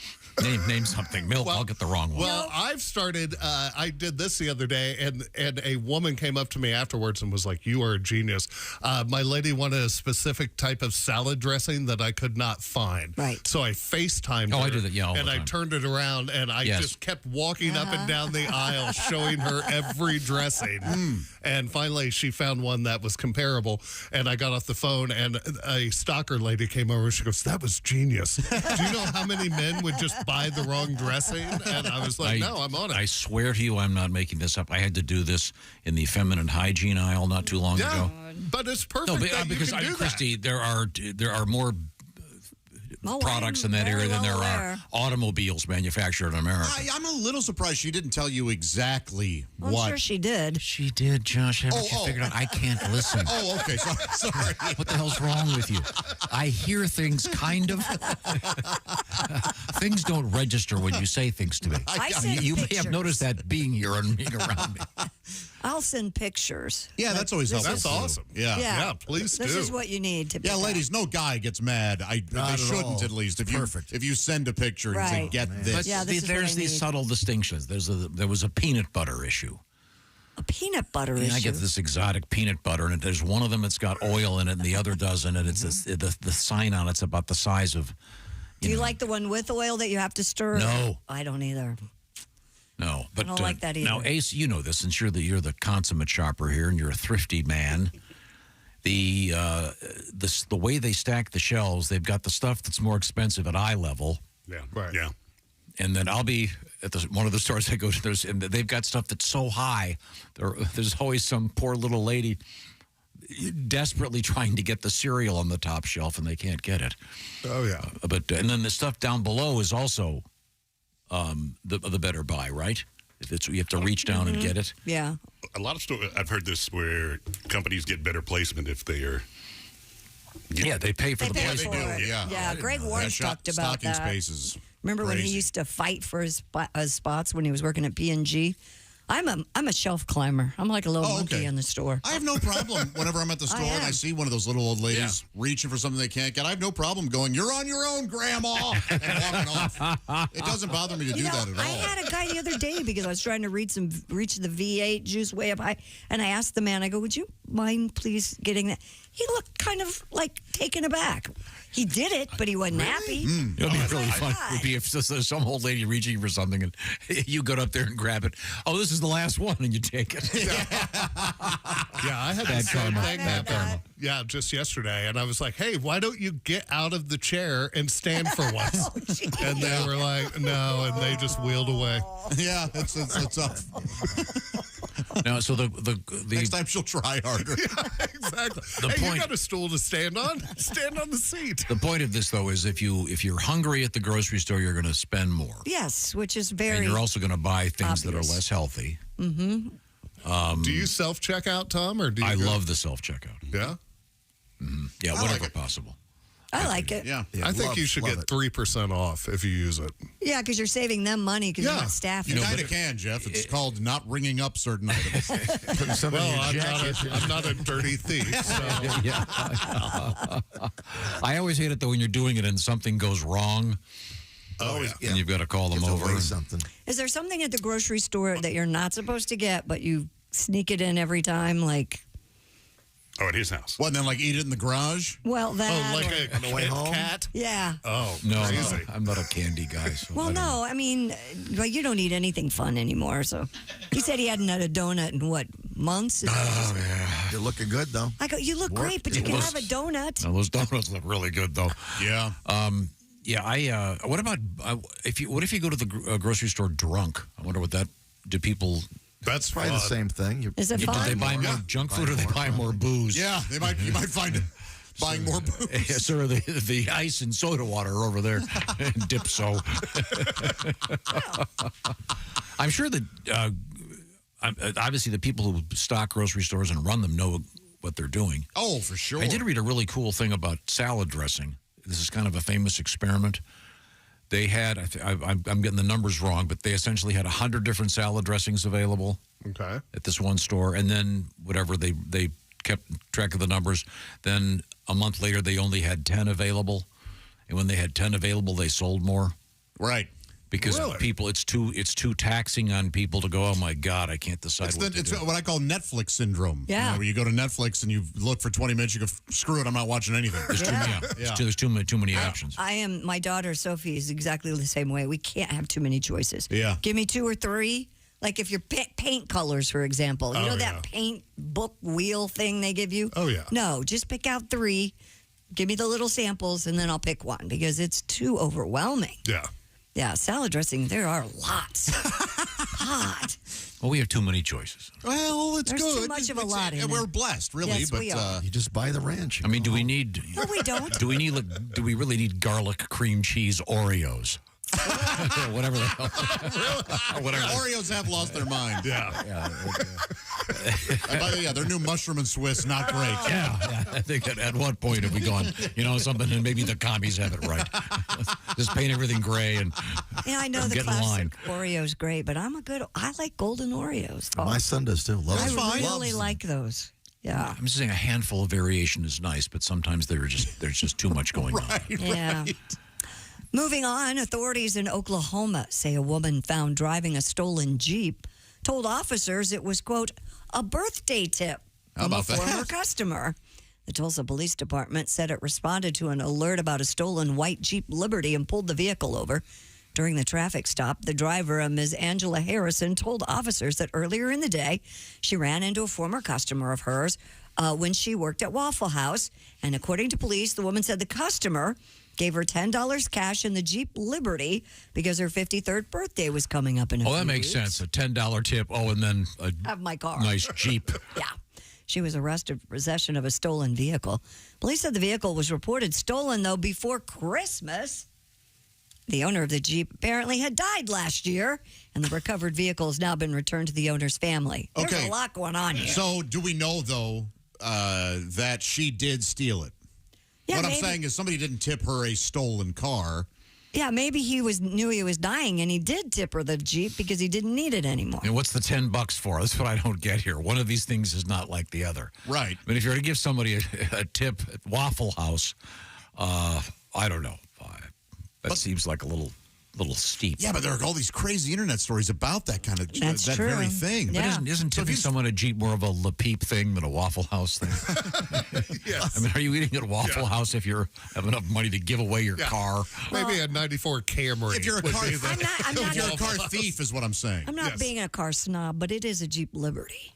Name something. Milk. I'll get the wrong one. Well, I've started. I did this the other day, and a woman came up to me afterwards and was like, "You are a genius." My lady wanted a specific type of salad dressing that I could not find. Right. So I FaceTimed her. I do that. Yeah, all and the I time. turned it around, and I just kept walking up and down the aisle, showing her every dressing. And finally, she found one that was comparable. And I got off the phone, and a stalker lady came over. And she goes, "That was genius. Do you know how many men would just buy the wrong dressing?" And I was like, no, I'm on it. I swear to you, I'm not making this up. I had to do this in the feminine hygiene aisle not too long ago. But it's perfect. Because Christy, there are more products in that area than there are automobiles manufactured in America. I'm a little surprised she didn't tell you exactly what. I'm sure she did. She did, Josh. Haven't you figured out? I can't listen. Oh, okay. Sorry. What the hell's wrong with you? I hear things kind of. Things don't register when you say things to me. You may have noticed that being here and being around me. I'll send pictures. Yeah, that's always helpful. That's awesome. Yeah, please do. This is what you need to. Yeah, ladies, no guy gets mad. They shouldn't, at least. If you send a picture and say, "Get this." Yeah, there's these subtle distinctions. There was a peanut butter issue. A peanut butter issue. I get this exotic peanut butter, and there's one of them that's got oil in it, and the other doesn't. And it's the sign on it's about the size of. Do you like the one with oil that you have to stir? No, I don't either. No, but I don't like that either. Now, Ace, you know this, since you're the consummate shopper here, and you're a thrifty man. The way they stack the shelves, they've got the stuff that's more expensive at eye level. Yeah, right. Yeah. And then I'll be at one of the stores I go to, and they've got stuff that's so high. There's always some poor little lady desperately trying to get the cereal on the top shelf, and they can't get it. Oh, yeah. And then the stuff down below is also the better buy, right? You have to reach down and get it. Yeah. A lot of stores, I've heard this where companies get better placement if they are. Yeah, they pay for the placement. Yeah, Greg Warren talked about that. Stocking spaces. Remember when he used to fight for his spots when he was working at P&G? I'm a shelf climber. I'm like a little monkey in the store. I have no problem whenever I'm at the store and I see one of those little old ladies reaching for something they can't get. I have no problem going, "You're on your own, Grandma," and walking off. It doesn't bother me to do that at all. I had a guy the other day because I was trying to reach the V8 juice way up high, and I asked the man, I go, "Would you mind please getting that?" He looked kind of like taken aback. He did it, but he wasn't happy. It would be really fun. Would be if there's some old lady reaching for something and you go up there and grab it. Oh, this is the last one, and you take it. Yeah, I had the Bad same karma. thing Bad happen. karma. Yeah, just yesterday, and I was like, "Hey, why don't you get out of the chair and stand for once?" And they were like, "No," and they just wheeled away. Yeah, it's tough. Now, so the next time she'll try harder. Yeah, exactly. You got a stool to stand on? Stand on the seat. The point of this, though, is if you're hungry at the grocery store, you're going to spend more. Yes, which is very. And you're also going to buy things that are obvious. less healthy. Mm-hmm. Do you self-checkout, Tom, or do you? I love the self-checkout. Yeah. Mm-hmm. Yeah, whatever possible. I like it. Yeah. I think you should get 3% off if you use it. Yeah, because you're saving them money because you're not staffing. You kind of can, Jeff. It's called not ringing up certain items. I'm not a dirty thief. So. Yeah. I always hate it, though, when you're doing it and something goes wrong. And you've got to call them over. Something. Is there something at the grocery store that you're not supposed to get, but you sneak it in every time? Like, at his house. What, and then, like, eat it in the garage? well, that. On the way home? Cat? Yeah. Oh, No, crazy. I'm not a candy guy. So Well, no, I mean, like, you don't eat anything fun anymore. So he said he hadn't had a donut in what, months? You're looking good, though. I go, you look great, but you can have a donut. No, those donuts look really good, though. Yeah. What about what if you go to the grocery store drunk? I wonder what that do people. That's probably the same thing. Is it Do fun? they buy more junk food or they buy more booze? Yeah, you might find it buying more booze. Yeah, sir, the ice and soda water are over there, Dipso. I'm sure that obviously the people who stock grocery stores and run them know what they're doing. Oh, for sure. I did read a really cool thing about salad dressing. This is kind of a famous experiment. They had, I'm getting the numbers wrong, but they essentially had 100 different salad dressings available at this one store. And then whatever, they kept track of the numbers. Then a month later, they only had 10 available. And when they had 10 available, they sold more. Right. Because people, it's too taxing on people to go, oh, my God, I can't decide what to do. It's what I call Netflix syndrome. Yeah. Where you go to Netflix and you look for 20 minutes, you go, screw it, I'm not watching anything. There's too many options. My daughter, Sophie, is exactly the same way. We can't have too many choices. Yeah. Give me 2 or 3. Like if you're paint colors, for example. You know that paint book wheel thing they give you? Oh, yeah. No, just pick out 3. Give me the little samples, and then I'll pick one because it's too overwhelming. Yeah. Yeah, salad dressing, there are lots. Hot. Well, we have too many choices. Well, it's There's good. too much of a lot in We're there. blessed, really. Yes, but we are. You just buy the ranch. I mean, do we need... No, we don't. Do we really need garlic cream cheese Oreos? Whatever the hell. Whatever. Oreos have lost their mind. Yeah. And by the way, their new mushroom and Swiss, not great. Yeah. I think at what point have we gone, something, and maybe the commies have it right. Just paint everything gray and Yeah, I know the get in line. classic Oreo's great, but I like golden Oreos. Oh, My son does too. I really like those. Yeah. I'm just saying a handful of variation is nice, but sometimes there's just too much going on. Yeah. Moving on, authorities in Oklahoma say a woman found driving a stolen Jeep told officers it was, quote, a birthday tip from a former customer. The Tulsa Police Department said it responded to an alert about a stolen white Jeep Liberty and pulled the vehicle over. During the traffic stop, the driver, a Ms. Angela Harrison, told officers that earlier in the day, she ran into a former customer of hers when she worked at Waffle House. And according to police, the woman said the customer gave her $10 cash in the Jeep Liberty because her 53rd birthday was coming up in a few that makes weeks. sense. A $10 tip. Oh, and then a Have my car. nice Jeep. Yeah. She was arrested for possession of a stolen vehicle. Police said the vehicle was reported stolen, though, before Christmas. The owner of the Jeep apparently had died last year, and the recovered vehicle has now been returned to the owner's family. There's a lot going on here. So do we know, though, that she did steal it? Yeah, what maybe. I'm saying is somebody didn't tip her a stolen car. Yeah, maybe he knew he was dying, and he did tip her the Jeep because he didn't need it anymore. And what's the $10 for? That's what I don't get here. One of these things is not like the other. Right. I mean, if you're going to give somebody a tip at Waffle House, I don't know. That seems like a little steep. Yeah, but there are all these crazy internet stories about that kind of That's that true. very thing. Yeah. But isn't tipping someone a Jeep more of a La Peep thing than a Waffle House thing? Yes. I mean, are you eating at Waffle House if you have enough money to give away your car? Maybe a 94 Camry. If you're a car, I'm not if you're a car thief, is what I'm saying. I'm not being a car snob, but it is a Jeep Liberty.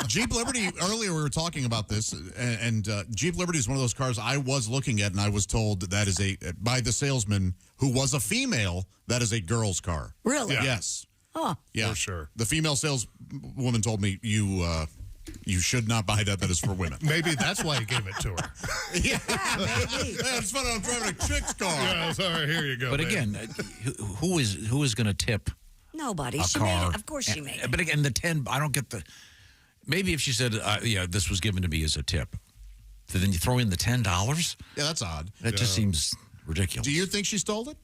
Jeep Liberty, earlier we were talking about this, and Jeep Liberty is one of those cars I was looking at, and I was told that is by the salesman, who was a female, that is a girl's car. Really? Yeah. Yes. Oh. Yeah. For sure. The female saleswoman told me, you should not buy that. That is for women. Maybe that's why you gave it to her. Yeah, maybe. It's fun. I'm driving a chick's car. Yeah, sorry, here you go. But again, who is going to tip Nobody. a She car? made it. Of course she made it. But again, the 10, I don't get the. Maybe if she said, this was given to me as a tip. then you throw in the $10? Yeah, that's odd. That just seems ridiculous. Do you think she stole it?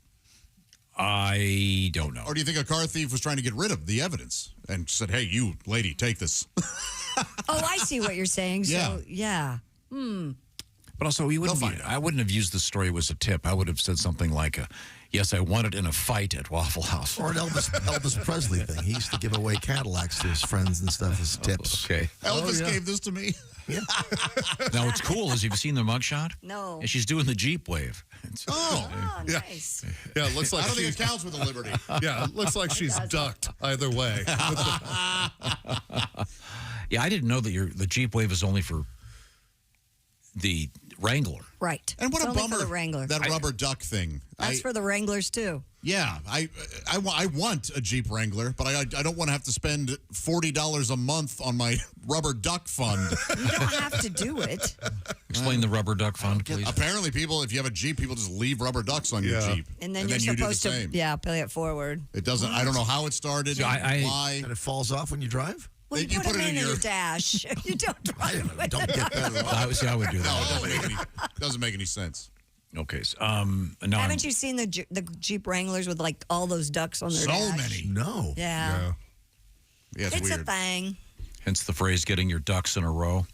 I don't know. Or do you think a car thief was trying to get rid of the evidence and said, hey, you lady, take this? Oh, I see what you're saying. So, yeah. But also, I wouldn't have used the story as a tip. I would have said something like, yes, I won it in a fight at Waffle House. Or an Elvis Presley thing. He used to give away Cadillacs to his friends and stuff as tips. Okay. Elvis gave this to me. Now, what's cool is, you've seen the mugshot? No. And she's doing the Jeep wave. Nice. Yeah, it looks like I don't think it counts with a Liberty. Yeah, it looks like she's ducked either way. Yeah, I didn't know that the Jeep wave is only for the Wrangler. Right. And what It's a only bummer, for the Wrangler. that rubber duck thing. That's for the Wranglers, too. Yeah, I want a Jeep Wrangler, but I don't want to have to spend $40 a month on my rubber duck fund. You don't have to do it. Explain the rubber duck fund, please. Apparently, if you have a Jeep, people just leave rubber ducks on your Jeep. And then you're you do the supposed to, same. pay it forward. It doesn't, I don't know how it started, why. And it falls off when you drive? Well, you put it in your dash. You don't drive it. Don't get that. I would do that. No, it doesn't make any sense. Okay. So, now Haven't you seen the Jeep Wranglers with like all those ducks on their dash? So many. No. Yeah. Yeah, It's weird. a thing. Hence the phrase "getting your ducks in a row."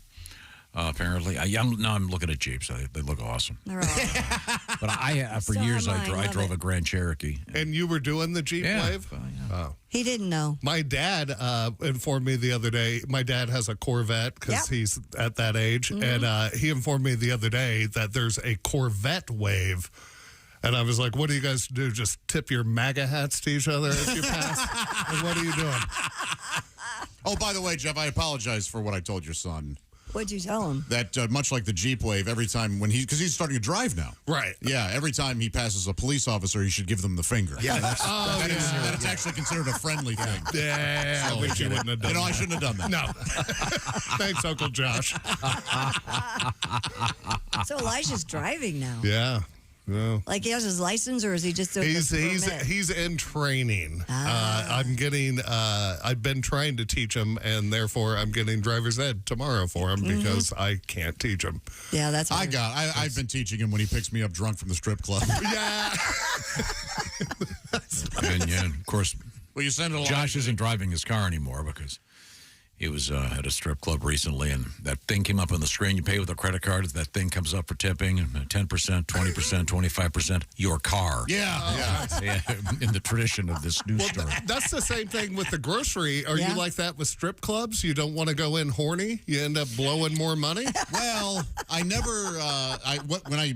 Apparently, I'm looking at Jeeps. They look awesome. They're all But for So years am I I. drove Love a Grand Cherokee. And you were doing the Jeep wave? Oh. He didn't know. My dad informed me the other day. My dad has a Corvette because he's at that age. And he informed me the other day that there's a Corvette wave. And I was like, what do you guys do? Just tip your MAGA hats to each other as you pass? Like, what are you doing? Oh, by the way, Jeff, I apologize for what I told your son. What'd you tell him? That much like the Jeep wave, every time because he's starting to drive now. Right. Yeah, every time he passes a police officer, he should give them the finger. Yeah, that's that it's actually considered a friendly thing. Yeah, I wish you wouldn't have done that. I shouldn't have done that. No. Thanks, Uncle Josh. So Elijah's driving now. Yeah. No. Like he has his license, or is he just doing he's in training. I'm getting. I've been trying to teach him, and therefore I'm getting driver's ed tomorrow for him because I can't teach him. Yeah, that's. I've been teaching him when he picks me up drunk from the strip club. Yeah. And yeah, of course, well, you send it along. Josh isn't driving his car anymore because he was at a strip club recently, and that thing came up on the screen. You pay with a credit card. That thing comes up for tipping, 10%, 20%, 25%. Your car. Yeah. In the tradition of this news story. That's the same thing with the grocery. Are you like that with strip clubs? You don't want to go in horny. You end up blowing more money. Well, I never.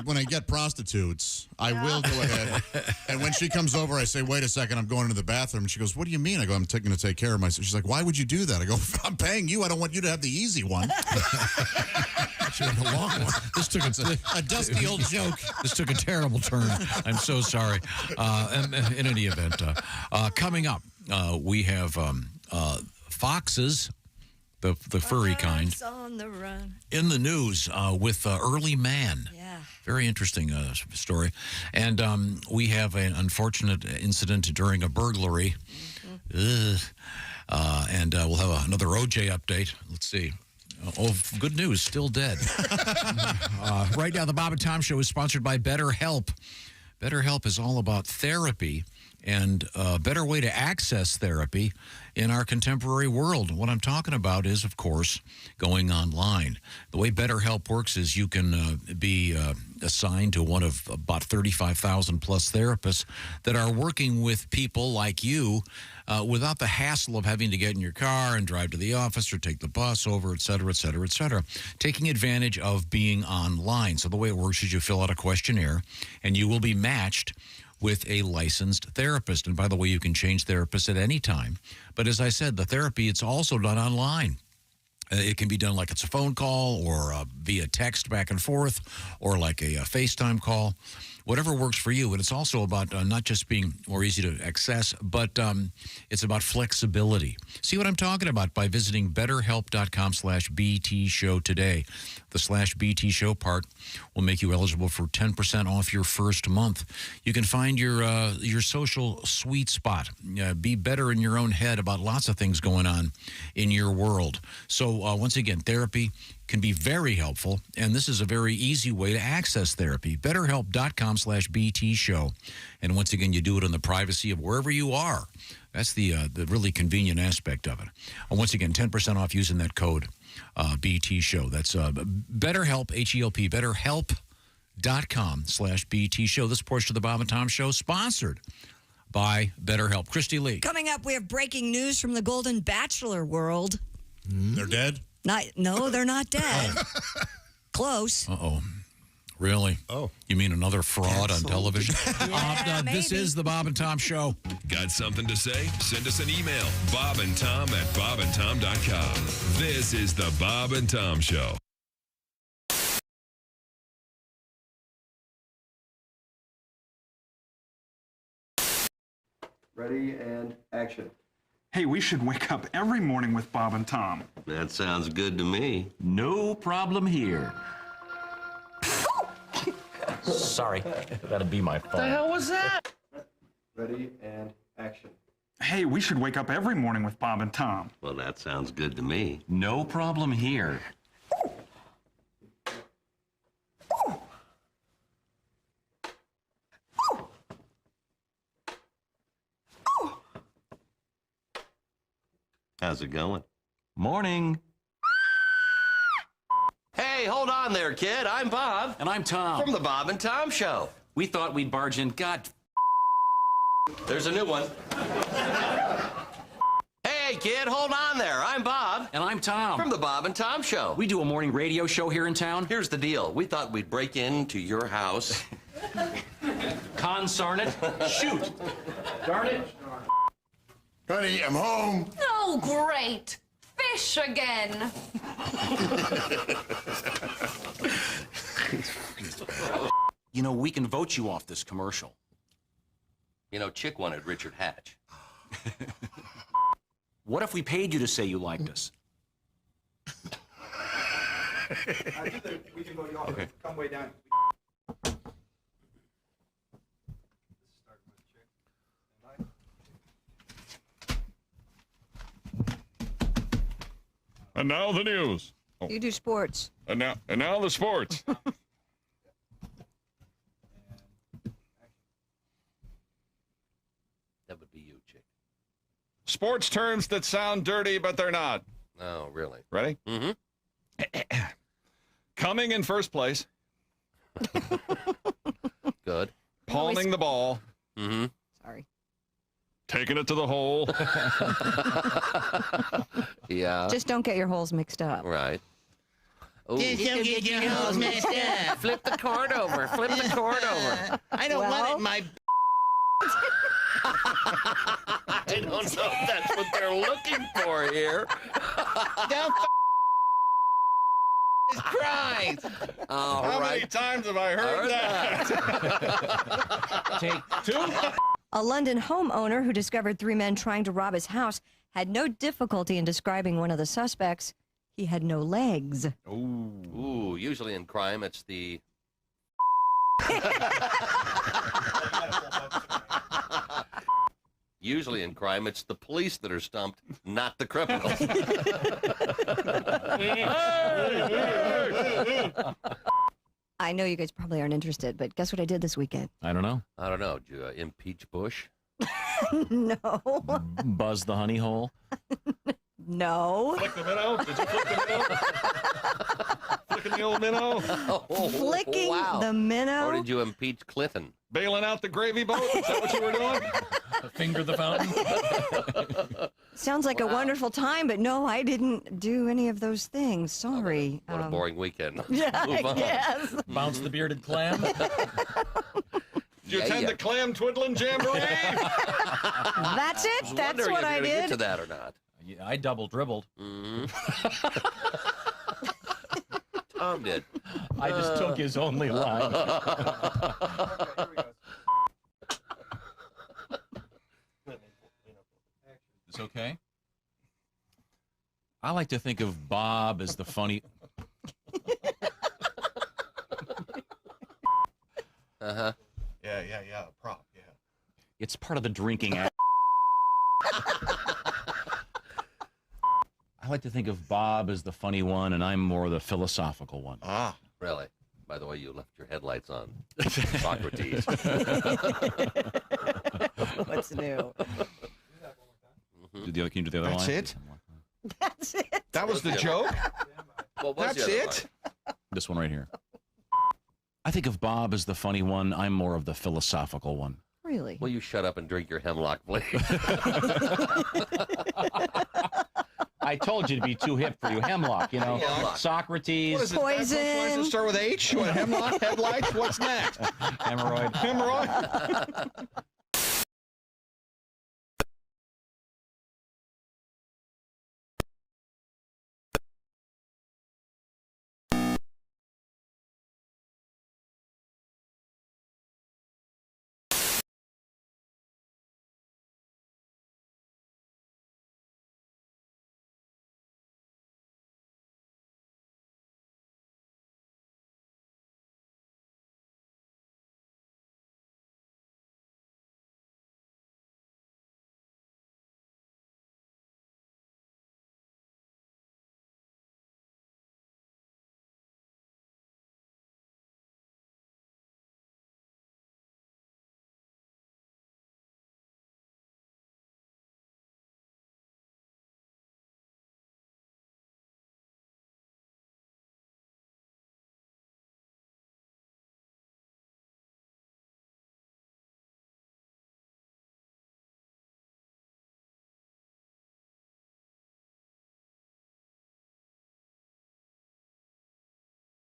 When I get prostitutes, I will go ahead. And when she comes over, I say, "Wait a second, I'm going into the bathroom." And she goes, "What do you mean?" I go, "I'm going to take care of myself." She's like, "Why would you do that?" I go, "I'm paying you. I don't want you to have the easy one." The long one. This took a dusty old joke. This took a terrible turn. I'm so sorry. In any event, coming up, we have foxes, the furry kind, on the run. in the news with early man. Yeah. Very interesting story. And we have an unfortunate incident during a burglary. And we'll have another OJ update. Let's see. Good news, still dead. Right now, the Bob and Tom Show is sponsored by BetterHelp. BetterHelp is all about therapy and a better way to access therapy in our contemporary world. What I'm talking about is, of course, going online. The way BetterHelp works is you can be assigned to one of about 35,000 plus therapists that are working with people like you without the hassle of having to get in your car and drive to the office or take the bus over, et cetera, et cetera, et cetera. Taking advantage of being online. So the way it works is you fill out a questionnaire and you will be matched with a licensed therapist. And by the way, you can change therapists at any time. But as I said, the therapy, it's also done online. It can be done like it's a phone call or via text back and forth or like a FaceTime call, whatever works for you. And it's also about not just being more easy to access, but it's about flexibility. See what I'm talking about by visiting betterhelp.com/BT show today. The /BT show part will make you eligible for 10% off your first month. You can find your social sweet spot. Be better in your own head about lots of things going on in your world. So once again, therapy can be very helpful, and this is a very easy way to access therapy. BetterHelp.com/BT show. And once again, you do it in the privacy of wherever you are. That's the really convenient aspect of it. Once again, 10% off using that code BT show. That's BetterHelp, H-E-L-P, BetterHelp.com/BT show. This portion of the Bob and Tom Show sponsored by BetterHelp. Christy Lee. Coming up, we have breaking news from the Golden Bachelor world. They're dead? No, they're not dead. Close. Uh-oh. Really? Oh. You mean another fraud on television? This maybe. is the Bob and Tom Show. Got something to say? Send us an email. bobandtom@bobandtom.com. This is the Bob and Tom Show. Ready and action. Hey, we should wake up every morning with Bob and Tom. That sounds good to me. No problem here. Sorry, that'd be my fault. The hell was that? Ready and action. Hey, we should wake up every morning with Bob and Tom. Well, that sounds good to me. No problem here. How's it going? Morning. Hey, hold on there, kid. I'm Bob. And I'm Tom. From the Bob and Tom Show. We thought we'd barge in. God. There's a new one. Hey, kid, hold on there. I'm Bob. And I'm Tom. From the Bob and Tom Show. We do a morning radio show here in town. Here's the deal. We thought we'd break into your house. Consarn it. Shoot. Darn it. Honey, I'm home. Oh, great. Fish again. You know, we can vote you off this commercial. You know, Chick wanted Richard Hatch. What if we paid you to say you liked us? I think that we can vote you off. Okay. Come way down. And now the news. You do sports. And now the sports. That would be you, Chick. Sports terms that sound dirty, but they're not. Oh, really? Ready? Mm-hmm. Coming in first place. Good. Palming the ball. Mm-hmm. Sorry. Taking it to the hole. Yeah. Just don't get your holes mixed up. Right. Ooh. Just don't get your holes messed up. Flip the cord over. Flip the cord over. I don't want it in my... I don't know if that's what they're looking for here. Don't Christ. How many times have I heard that? Take two. A London homeowner who discovered three men trying to rob his house had no difficulty in describing one of the suspects. He had no legs. Ooh, usually in crime, it's the... Usually in crime, it's the police that are stumped, not the criminals. I know you guys probably aren't interested, but guess what I did this weekend? I don't know. I don't know. Did you impeach Bush? No. Buzz the honey hole. No. Flick the minnow? Did you flick the minnow? Flicking the old minnow? Flicking wow. the minnow? Or did you impeach Clinton? Bailing out the gravy boat? Is that what you were doing? Finger the fountain. Sounds like a wonderful time, but no, I didn't do any of those things. Sorry. What a boring weekend. Yeah, Move on. yes. Bounce the bearded clam. Did you attend the clam twiddling jamboree? That's it? That's Wondering what if I you're gonna did? Get to that or not? Yeah, I double dribbled. Mm-hmm. Tom did. I just took his only line. It's okay. I like to think of Bob as the funny. Uh-huh. Yeah. Prop, yeah. It's part of the drinking act. I like to think of Bob as the funny one, and I'm more the philosophical one. Ah, really? By the way, you left your headlights on. Socrates. What's new? Can you do the other That's line? it? That's it. That was the joke? That's it? This one right here. I think of Bob as the funny one. I'm more of the philosophical one. Really? Will you shut up and drink your hemlock, please? I told you to be too hip for you. Hemlock, you know. Hemlock. Socrates. What is it? Poison. Does it start with H? What, hemlock, headlights? What's next? Hemorrhoid. Hemorrhoid?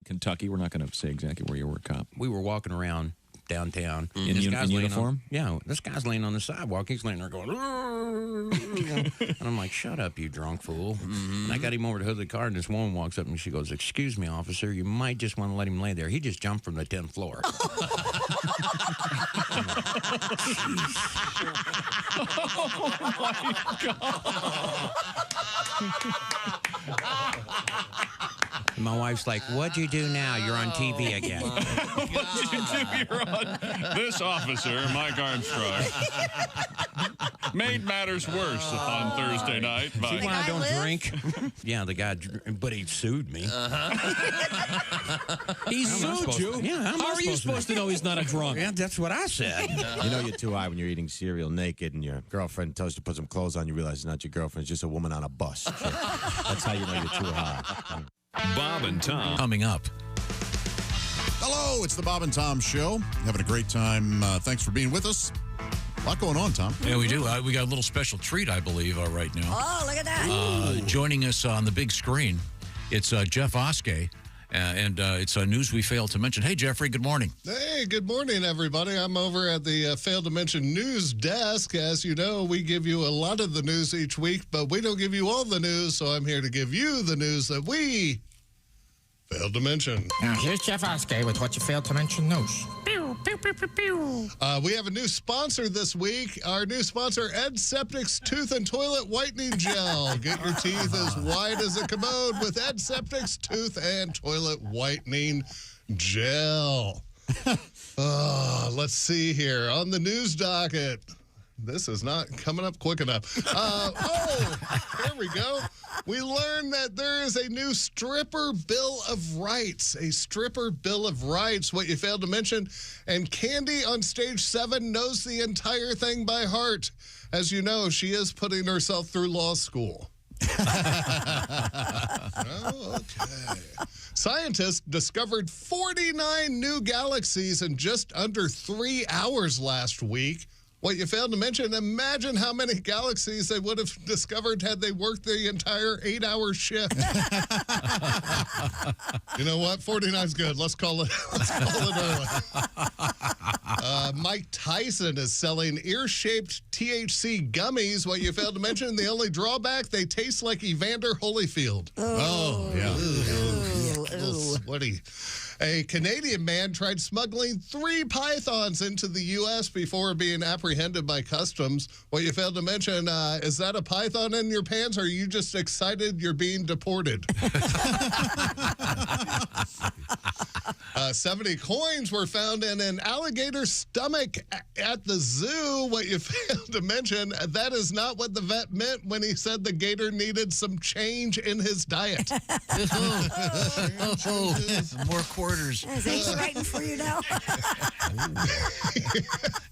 Kentucky. We're not going to say exactly where you were, cop. We were walking around downtown. In This guy's laying uniform? Yeah, this guy's laying on the sidewalk. He's laying there going, and I'm like, shut up, you drunk fool. And I got him over to the hood of the car, and this woman walks up and she goes, excuse me, officer, you might just want to let him lay there. He just jumped from the 10th floor. And my wife's like, what'd you do now? You're on TV again. What did you do? You're on this officer, Mike Armstrong, made matters worse on Thursday night. See By why I don't drink? Yeah, the guy, but he sued me. He sued you? Yeah, How are you supposed to know he's not a drunk? Yeah, that's what I said. You know you're too high when you're eating cereal naked and your girlfriend tells you to put some clothes on. You realize it's not your girlfriend. It's just a woman on a bus. So that's how you know you're too high. Bob and Tom. Coming up. Hello, it's the Bob and Tom Show. Having a great time. Thanks for being with us. A lot going on, Tom. Yeah, we do. We got a little special treat, I believe, right now. Oh, look at that. Joining us on the big screen, it's Jeff Oskay, and it's news we failed to mention. Hey, Jeffrey, good morning. Hey, good morning, everybody. I'm over at the Failed to Mention news desk. As you know, we give you a lot of the news each week, but we don't give you all the news, so I'm here to give you the news that we failed to mention. Now, here's Jeff Oskay with what you failed to mention news. We have a new sponsor this week. Our new sponsor, Ed Septic's Tooth and Toilet Whitening Gel. Get your teeth as white as a commode with Ed Septic's Tooth and Toilet Whitening Gel. Let's see here. On the news docket. This is not coming up quick enough. Here we go. We learned that there is a new stripper bill of rights. A stripper bill of rights, what you failed to mention. And Candy on stage 7 knows the entire thing by heart. As you know, she is putting herself through law school. Okay. Scientists discovered 49 new galaxies in just under 3 hours last week. What you failed to mention, imagine how many galaxies they would have discovered had they worked the entire 8-hour shift. You know what? 49's good. Let's call it early. Mike Tyson is selling ear-shaped THC gummies. What you failed to mention, the only drawback, they taste like Evander Holyfield. Oh, yeah. Sweaty. A Canadian man tried smuggling 3 pythons into the U.S. before being apprehended by customs. What you failed to mention, is that a python in your pants, or are you just excited you're being deported? 70 coins were found in an alligator's stomach at the zoo. What you failed to mention, that is not what the vet meant when he said the gator needed some change in his diet. More quarters. Is Ace writing for you now?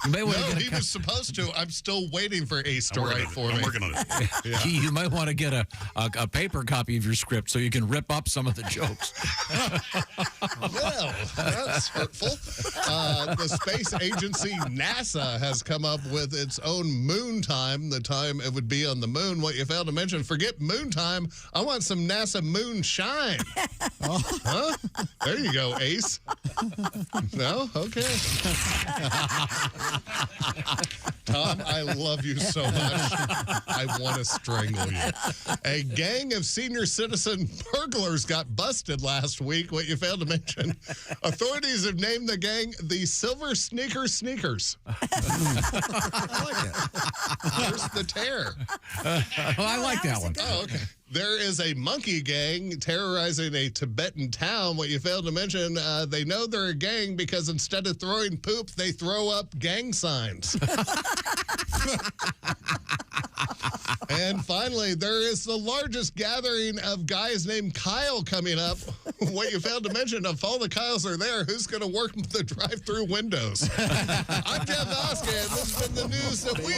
You may want to No, get he was supposed to. I'm still waiting for Ace to write for me. I'm working on it. Yeah. You might want to get a paper copy of your script so you can rip up some of the jokes. Well, that's hurtful. The space agency NASA has come up with its own moon time, the time it would be on the moon. What you failed to mention, forget moon time. I want some NASA moonshine. Huh? There you go, Ace. No? Okay. Tom, I love you so much. I want to strangle you. A gang of senior citizen burglars got busted last week. What you failed to mention, authorities have named the gang the Silver Sneaker Sneakers. I like it. Here's the tear. I like that one. Oh, okay. There is a monkey gang terrorizing a Tibetan town. What you failed to mention, they know they're a gang because instead of throwing poop, they throw up gang signs. And finally, there is the largest gathering of guys named Kyle coming up. What you failed to mention, if all the Kyles are there, who's going to work the drive-through windows? I'm Jeff Oskay, and this has been the news that we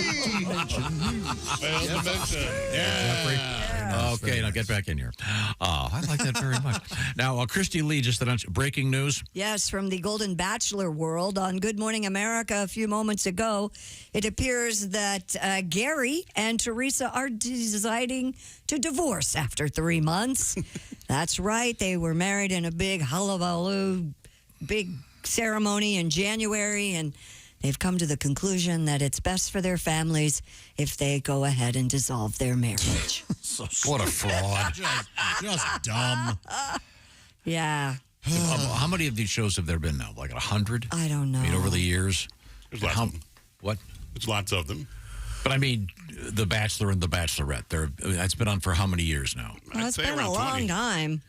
failed to mention. Yeah. Okay, now get back in here. I like that very much. Now, Christy Lee just announced breaking news. Yes, from the Golden Bachelor world on Good Morning America a few moments ago, it appears that Gary and Teresa are deciding to divorce after 3 months. That's right. They were married in a big hullabaloo, big ceremony in January, and they've come to the conclusion that it's best for their families if they go ahead and dissolve their marriage. What a fraud. Just dumb. Yeah. How many of these shows have there been now? Like 100? I don't know. I mean, over the years? There's lots of them. What? There's lots of them. But I mean, The Bachelor and The Bachelorette. That's been on for how many years now? Well, it's been a long time.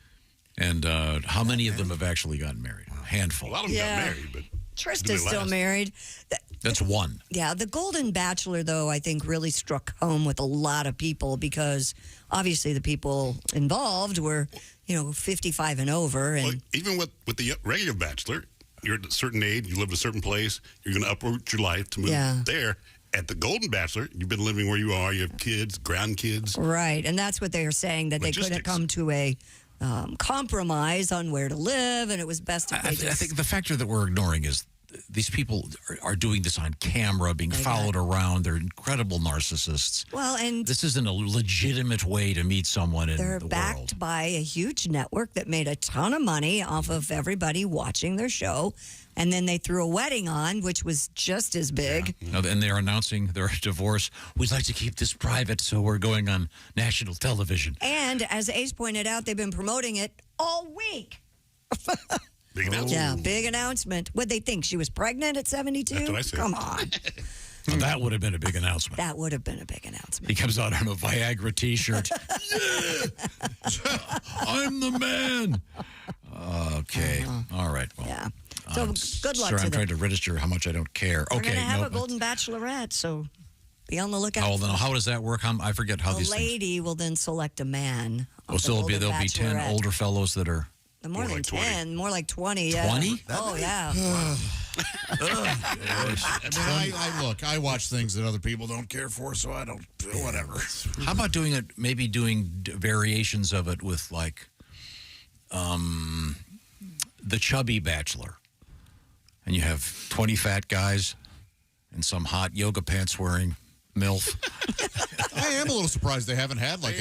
And how many of them have actually gotten married? A handful. A lot of them got married, but Trista's still married. That's one. Yeah, the Golden Bachelor, though, I think really struck home with a lot of people because obviously the people involved were, 55 and over. And well, even with the regular Bachelor, you're at a certain age, you live in a certain place, you're going to uproot your life to move there. At the Golden Bachelor, you've been living where you are, you have kids, grandkids. Right, and that's what they were saying, that they couldn't come to a compromise on where to live, and it was best if I think the factor that we're ignoring is these people are doing this on camera, being followed around. They're incredible narcissists. Well, and this isn't a legitimate way to meet someone in the world. They're backed by a huge network that made a ton of money off of everybody watching their show. And then they threw a wedding on, which was just as big. Yeah. And they're announcing their divorce. We'd like to keep this private, so we're going on national television. And as Ace pointed out, they've been promoting it all week. Big announcement. Yeah, big announcement. What'd they think? She was pregnant at 72? That's what I said. Come on. Well, that would have been a big announcement. That would have been a big announcement. He comes out on a Viagra T-shirt. I'm the man. Okay. All right. Well, yeah. So good luck to I'm them. trying to register how much I don't care. We're Okay. going to have a Golden Bachelorette, so be on the lookout. How does that work? I forget how the these things. lady will then select a man. Oh, so there'll be 10 older fellows that are. More than 10, more like 20. 20? Oh, yeah. I watch things that other people don't care for, so I don't, whatever. How about doing variations of it with like the chubby Bachelor? And you have 20 fat guys and some hot yoga pants wearing MILF. I am a little surprised they haven't had like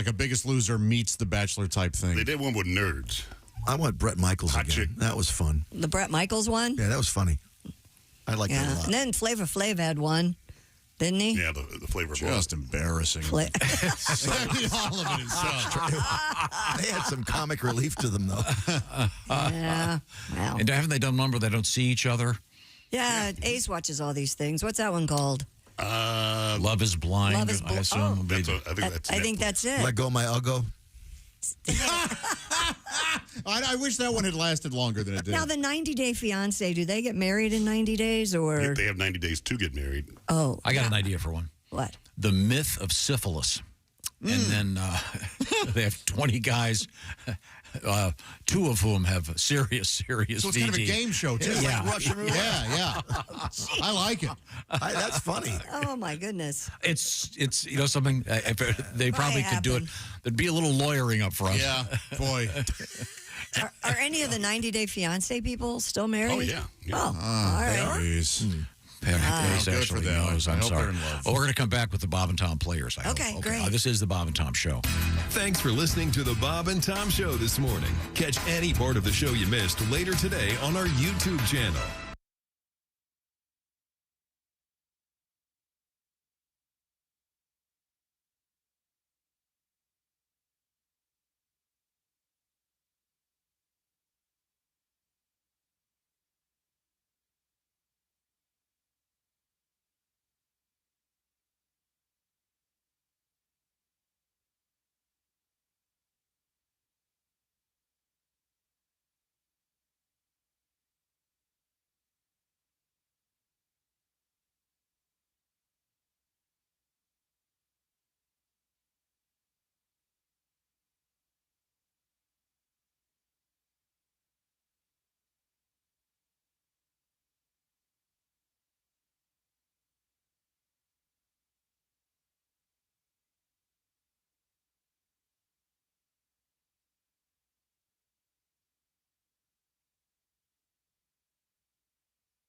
a Biggest Loser meets The Bachelor type thing. They did one with nerds. I want Brett Michaels again. That was fun. The Brett Michaels one? Yeah, that was funny. I like that a lot. And then Flavor Flav had one. Didn't he? Yeah, the flavor. Just embarrassing. all of it is They had some comic relief to them, though. Yeah. Well. And haven't they done one where they don't see each other? Yeah, Ace watches all these things. What's that one called? Love is Blind. Love is I assume. Oh. I think that's it. Let go my uggo. I wish that one had lasted longer than it did. Now, the 90-day fiancé, do they get married in 90 days or? They have 90 days to get married. Oh. I got an idea for one. What? The myth of syphilis. And then they have 20 guys, 2 of whom have serious So it's VD. kind of a game show, too. Yeah. Like Russian roulette. Yeah. I like it. That's funny. Oh, my goodness. It's something they probably could do it. There'd be a little lawyering up front. Yeah, boy. Are any of the 90-day fiancé people still married? Oh, yeah. Oh, all right. Ace Good actually for them. knows. I I'm hope sorry. they're in love. Well, we're going to come back with the Bob and Tom players. I hope. Okay, great. This is the Bob and Tom Show. Thanks for listening to the Bob and Tom Show this morning. Catch any part of the show you missed later today on our YouTube channel.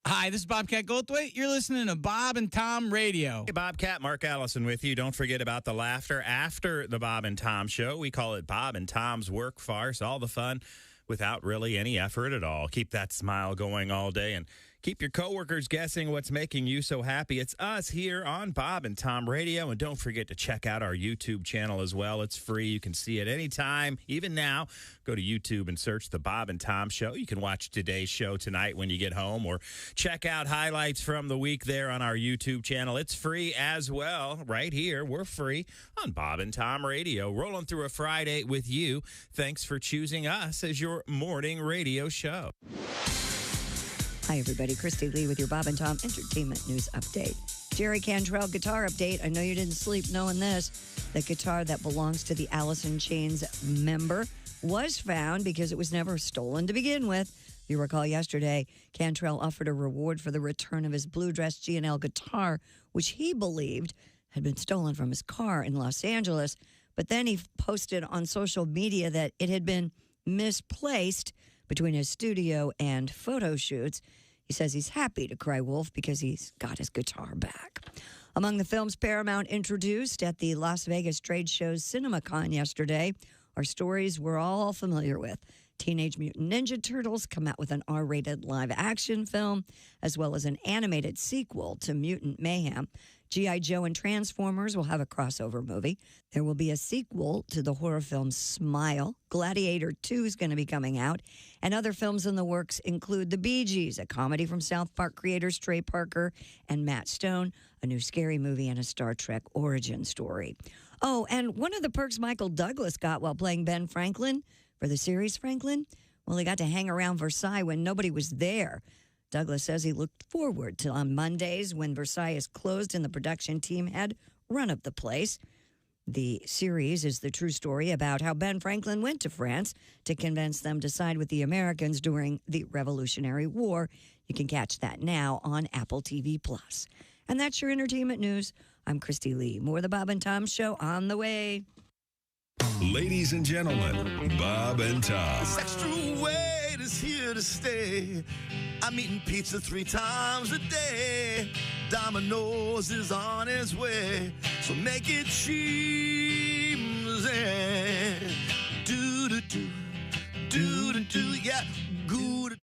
Hi, this is Bobcat Goldthwait. You're listening to Bob and Tom Radio. Hey, Bobcat, Mark Allison with you. Don't forget about the laughter after the Bob and Tom Show. We call it Bob and Tom's Work Farce. All the fun without really any effort at all. Keep that smile going all day and keep your coworkers guessing what's making you so happy. It's us here on Bob and Tom Radio. And don't forget to check out our YouTube channel as well. It's free. You can see it anytime, even now. Go to YouTube and search The Bob and Tom Show. You can watch today's show tonight when you get home or check out highlights from the week there on our YouTube channel. It's free as well. Right here, we're free on Bob and Tom Radio. Rolling through a Friday with you. Thanks for choosing us as your morning radio show. Hi, everybody. Christy Lee with your Bob and Tom Entertainment News Update. Jerry Cantrell guitar update. I know you didn't sleep knowing this. The guitar that belongs to the Alice in Chains member was found because it was never stolen to begin with. If you recall yesterday, Cantrell offered a reward for the return of his blue dress G&L guitar, which he believed had been stolen from his car in Los Angeles. But then he posted on social media that it had been misplaced between his studio and photo shoots. He says he's happy to cry wolf because he's got his guitar back. Among the films Paramount introduced at the Las Vegas trade show's CinemaCon yesterday are stories we're all familiar with. Teenage Mutant Ninja Turtles come out with an R-rated live-action film, as well as an animated sequel to Mutant Mayhem. G.I. Joe and Transformers will have a crossover movie. There will be a sequel to the horror film Smile. Gladiator 2 is going to be coming out. And other films in the works include The Bee Gees, a comedy from South Park creators Trey Parker and Matt Stone, a new scary movie, and a Star Trek origin story. Oh, and one of the perks Michael Douglas got while playing Ben Franklin for the series Franklin, well, he got to hang around Versailles when nobody was there. Douglas says he looked forward to on Mondays when Versailles is closed and the production team had run of the place. The series is the true story about how Ben Franklin went to France to convince them to side with the Americans during the Revolutionary War. You can catch that now on Apple TV+. And that's your entertainment news. I'm Christy Lee. More of the Bob and Tom Show on the way. Ladies and gentlemen, Bob and Tom. This extra weight is here to stay. I'm eating pizza 3 times a day. Domino's is on its way. So make it cheese. Do-do-do. Do-do-do. Yeah, good.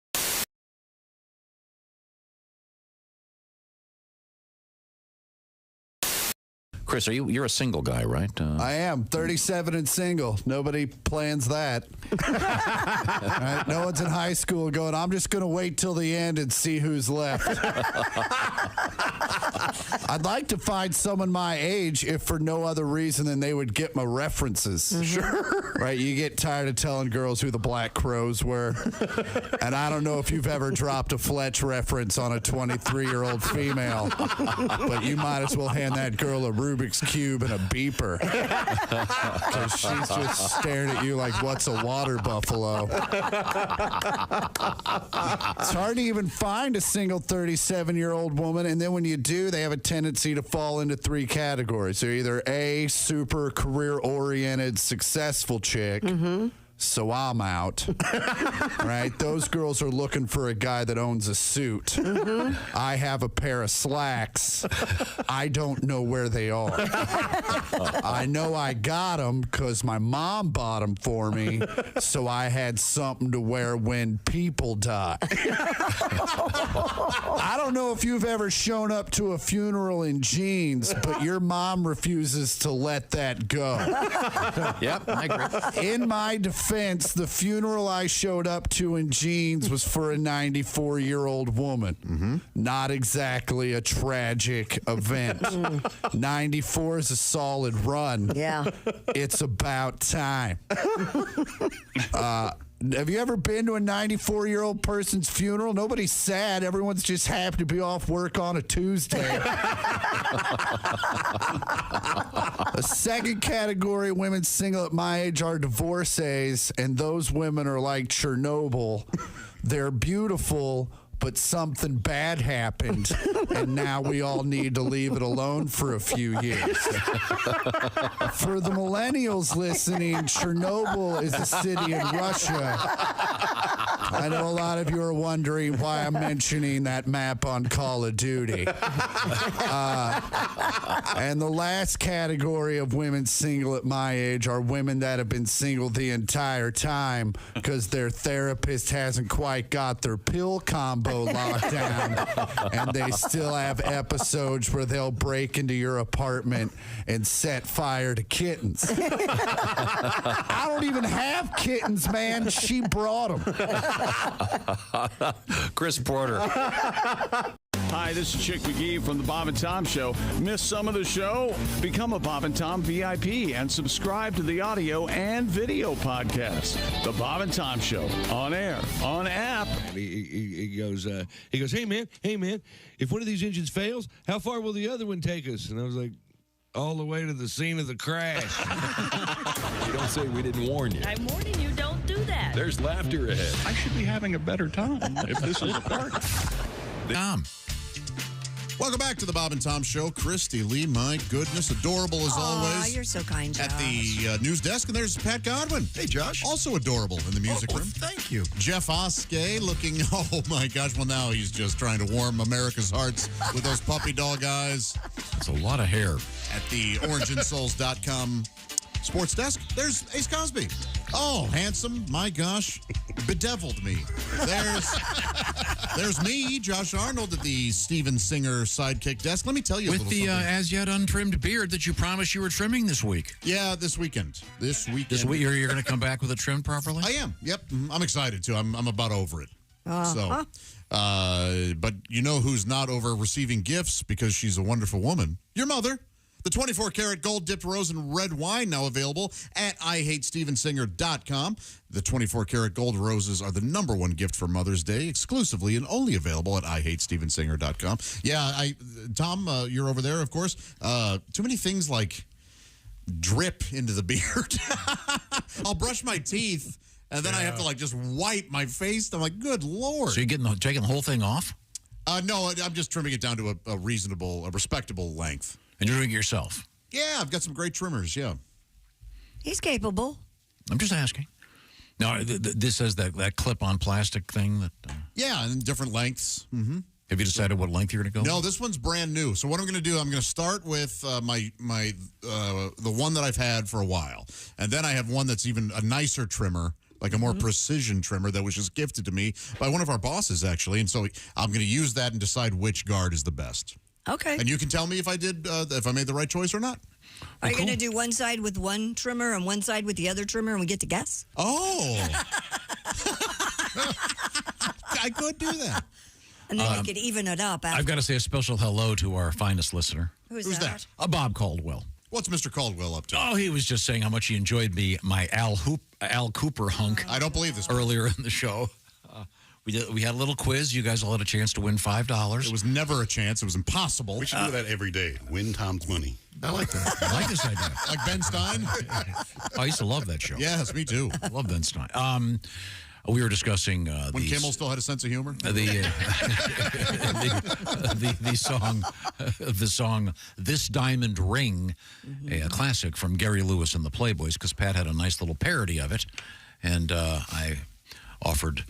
Chris, you're a single guy, right? I am 37 and single. Nobody plans that. Right? No one's in high school going, I'm just going to wait till the end and see who's left. I'd like to find someone my age, if for no other reason than they would get my references. Sure. Right? You get tired of telling girls who the Black Crows were. And I don't know if you've ever dropped a Fletch reference on a 23-year-old female, but you might as well hand that girl a Rubik's Cube and a beeper. Because she's just staring at you like, what's a water buffalo? It's hard to even find a single 37-year-old woman, and then when you do, they have a tendency to fall into 3 categories. They're either A, super career-oriented, successful chick, so I'm out. Right? Those girls are looking for a guy that owns a suit. I have a pair of slacks. I don't know where they are. I know I got them because my mom bought them for me, so I had something to wear when people die. I don't know if you've ever shown up to a funeral in jeans, but your mom refuses to let that go. Yep, I agree. In my defense, the funeral I showed up to in jeans was for a 94-year-old woman. Not exactly a tragic event. 94 is a solid run. Yeah. It's about time. Have you ever been to a 94-year-old person's funeral? Nobody's sad. Everyone's just happy to be off work on a Tuesday. The second category of women single at my age are divorcees, and those women are like Chernobyl. They're beautiful, but something bad happened, and now we all need to leave it alone for a few years. For the millennials listening, Chernobyl is a city in Russia. I know a lot of you are wondering why I'm mentioning that map on Call of Duty. And the last category of women single at my age are women that have been single the entire time because their therapist hasn't quite got their pill combo locked down, and they still have episodes where they'll break into your apartment and set fire to kittens. I don't even have kittens, man. She brought them. Chris Porter. Hi, this is Chick McGee from the Bob and Tom Show. Miss some of the show? Become a Bob and Tom VIP and subscribe to the audio and video podcast. The Bob and Tom Show, on air, on app. He goes, hey man, if one of these engines fails, how far will the other one take us? And I was like, all the way to the scene of the crash. You don't say we didn't warn you. I'm warning you, don't do that. There's laughter ahead. I should be having a better time if this is a part. Tom. Welcome back to the Bob and Tom Show. Christy Lee, my goodness, adorable as always. You're so kind, Josh. At the news desk, and there's Pat Godwin. Hey, Josh. Also adorable in the music room. Thank you. Jeff Oskay looking, oh my gosh, well now he's just trying to warm America's hearts with those puppy dog eyes. It's a lot of hair. At the orangeinsoles.com sports desk, there's Ace Cosby. Oh, handsome, my gosh, bedeviled me. There's me, Josh Arnold, at the Steven Singer sidekick desk. Let me tell you a With little the something. as yet untrimmed beard that you promised you were trimming this week. Yeah, this weekend. This week you're going to come back with it trimmed properly? I am. Yep. I'm excited too. I'm about over it. Uh-huh. So, but you know who's not over receiving gifts because she's a wonderful woman? Your mother. The 24-karat gold-dipped rose and red wine now available at IHateStevenSinger.com. The 24-karat gold roses are the #1 gift for Mother's Day, exclusively and only available at IHateStevenSinger.com. Yeah, Tom, you're over there, of course. Too many things like drip into the beard. I'll brush my teeth, and then I have to like just wipe my face. I'm like, good Lord. So you're taking the whole thing off? No, I'm just trimming it down to a respectable length. And you're doing it yourself? Yeah, I've got some great trimmers, yeah. He's capable. I'm just asking. Now, this has that clip-on plastic thing that... Yeah, in different lengths. Mm-hmm. Have you decided what length you're going to go? No, this one's brand new. So what I'm going to do, I'm going to start with the one that I've had for a while. And then I have one that's even a nicer trimmer, like a more precision trimmer that was just gifted to me by one of our bosses, actually. And so I'm going to use that and decide which guard is the best. Okay. And you can tell me if I did, if I made the right choice or not. Are you going to do one side with one trimmer and one side with the other trimmer, and we get to guess? Oh. I could do that. And then we could even it up. After. I've got to say a special hello to our finest listener. Who's that? Bob Caldwell. What's Mr. Caldwell up to? Oh, he was just saying how much he enjoyed my Al Cooper hunk. I don't believe this. Earlier in the show. We had a little quiz. You guys all had a chance to win $5. It was never a chance. It was impossible. We should do that every day. Win Tom's money. I like that. I like this idea. Like Ben Stein? I used to love that show. Yes, me too. I love Ben Stein. We were discussing when Kimmel still had a sense of humor. The song "This Diamond Ring," a classic from Gary Lewis and the Playboys, because Pat had a nice little parody of it, and I offered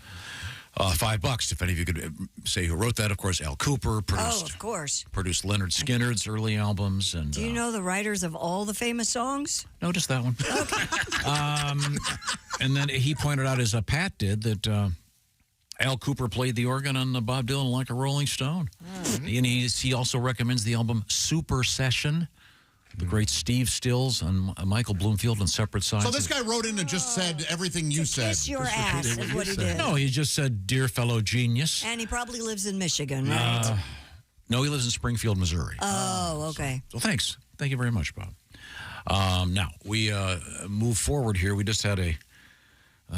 $5 if any of you could say who wrote that. Of course, Al Cooper produced. Oh, of course. Produced Leonard Skinner's early albums, and do you know the writers of all the famous songs? No, just that one. And then he pointed out, as Pat did, that Al Cooper played the organ on Bob Dylan like a Rolling Stone. And he also recommends the album Super Session, the great Steve Stills and Michael Bloomfield on separate sides. So this guy wrote in and just said everything you said. Kiss your ass is what he did. No, he just said, "Dear fellow genius." And he probably lives in Michigan, right? No, he lives in Springfield, Missouri. Oh, okay. So thanks. Thank you very much, Bob. Now, we move forward here. We just had a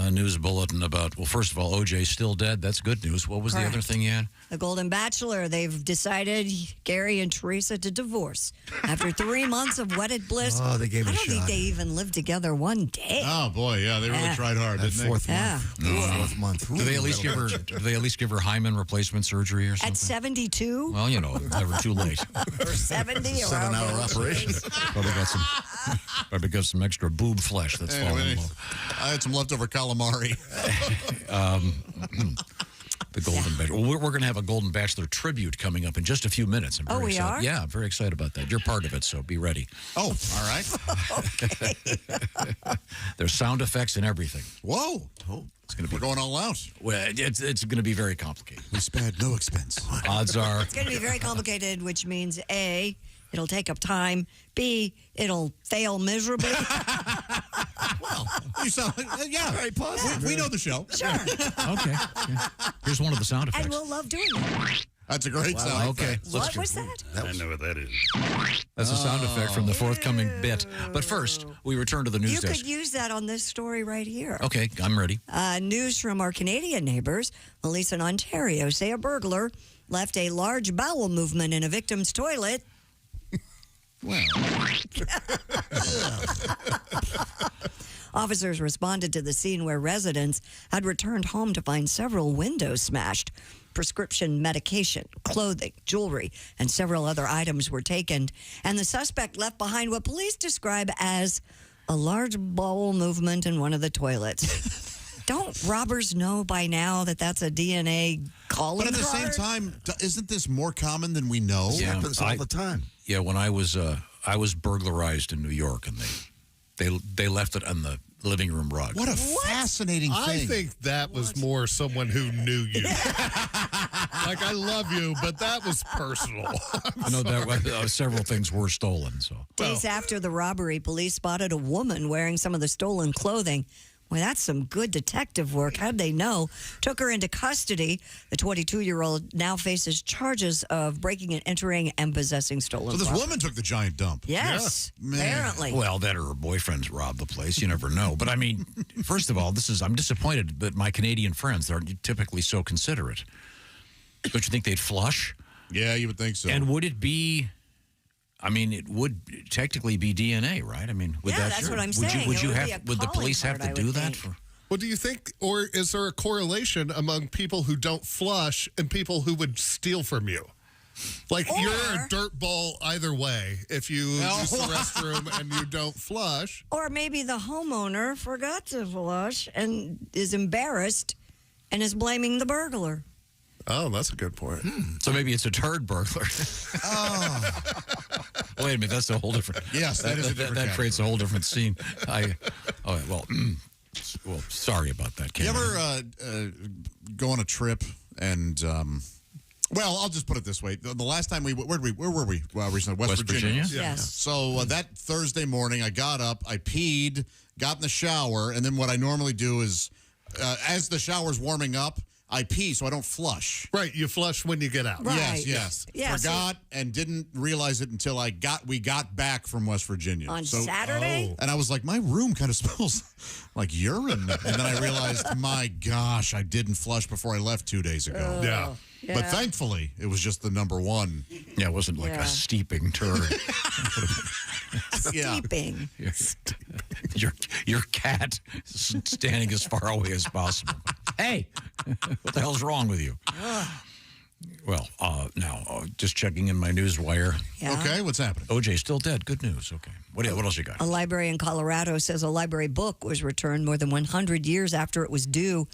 news bulletin about, well, first of all, OJ still dead. That's good news. What was the other thing you had? The Golden Bachelor, they've decided Gary and Teresa to divorce after 3 months of wedded bliss. Oh, they gave it a I don't think shot. they even lived together one day. Oh boy, yeah, they really tried hard, That didn't they? fourth Yeah. month. Do they at least give her? Do they at least give her hymen replacement surgery or something? At 72? Well, you know, never too late. Or 70? Or 7-hour operation. Probably got some extra boob flesh that's falling off. I had some leftover calamari. The Golden Bachelor. Well, we're going to have a Golden Bachelor tribute coming up in just a few minutes. I'm very we excited. are? Yeah, I'm very excited about that. You're part of it, so be ready. Oh, all right. There's sound effects and everything. Whoa. It's going to be. We're going all out. Well, it's going to be very complicated. We spared no expense. Odds are. It's going to be very complicated, which means A, it'll take up time. B, it'll fail miserably. Well, you sound very positive. We know the show. Sure. Okay. Here's one of the sound effects. And we'll love doing it. That's a great sound. Okay. What was that? I know what that is. That's a sound effect from the forthcoming bit. But first, we return to the news You desk. could use that on this story right here. Okay, I'm ready. News from our Canadian neighbors. Police in Ontario say a burglar left a large bowel movement in a victim's toilet. Well. Officers responded to the scene where residents had returned home to find several windows smashed. Prescription medication, clothing, jewelry, and several other items were taken. And the suspect left behind what police describe as a large bowel movement in one of the toilets. Don't robbers know by now that that's a DNA calling But at the card? same time, isn't this more common than we know? It happens all the time. Yeah, when I was burglarized in New York, and they left it on the living room rug. What a fascinating thing. I think that was more someone who knew you. Like, I love you, but that was personal. I know that several things were stolen. So Days after the robbery, police spotted a woman wearing some of the stolen clothing. Well, that's some good detective work. How'd they know? Took her into custody. The 22-year-old now faces charges of breaking and entering and possessing stolen So this property. woman took the giant dump. Yes, apparently. Well, that or her boyfriends robbed the place. You never know. But I mean, first of all, I'm disappointed that my Canadian friends aren't typically so considerate. Don't you think they'd flush? Yeah, you would think so. And would it be? I mean, it would technically be DNA, right? I mean, would Yeah, that? that's what I'm saying. Would It you would have? be a Would the calling police have card, to I do would that? think. Well, do you think, or is there a correlation among people who don't flush and people who would steal from you? Like, you're a dirt ball either way if you use the restroom and you don't flush. Or maybe the homeowner forgot to flush and is embarrassed and is blaming the burglar. Oh, that's a good point. So maybe it's a turd burglar. Wait a minute, that's a whole different. Yes, that is a different that creates a whole different scene. Well, sorry about that. You ever go on a trip and Well, I'll just put it this way. The last time where were we recently? West Virginia? Yes. So that Thursday morning, I got up, I peed, got in the shower, and then what I normally do is, as the shower's warming up, I pee so I don't flush. Right, you flush when you get out. Right. Yes. Yeah, Forgot and didn't realize it until we got back from West Virginia. On Saturday? And I was like, my room kind of smells like urine. And then I realized, my gosh, I didn't flush before I left 2 days ago. Yeah. But thankfully, it was just the number one. Yeah, it wasn't like a steeping turd. Steeping. Your cat is standing as far away as possible. Hey, what the hell's wrong with you? Well, now, just checking in my news wire. Yeah. Okay, what's happening? OJ still dead. Good news. Okay. What else you got? A library in Colorado says a library book was returned more than 100 years after it was due.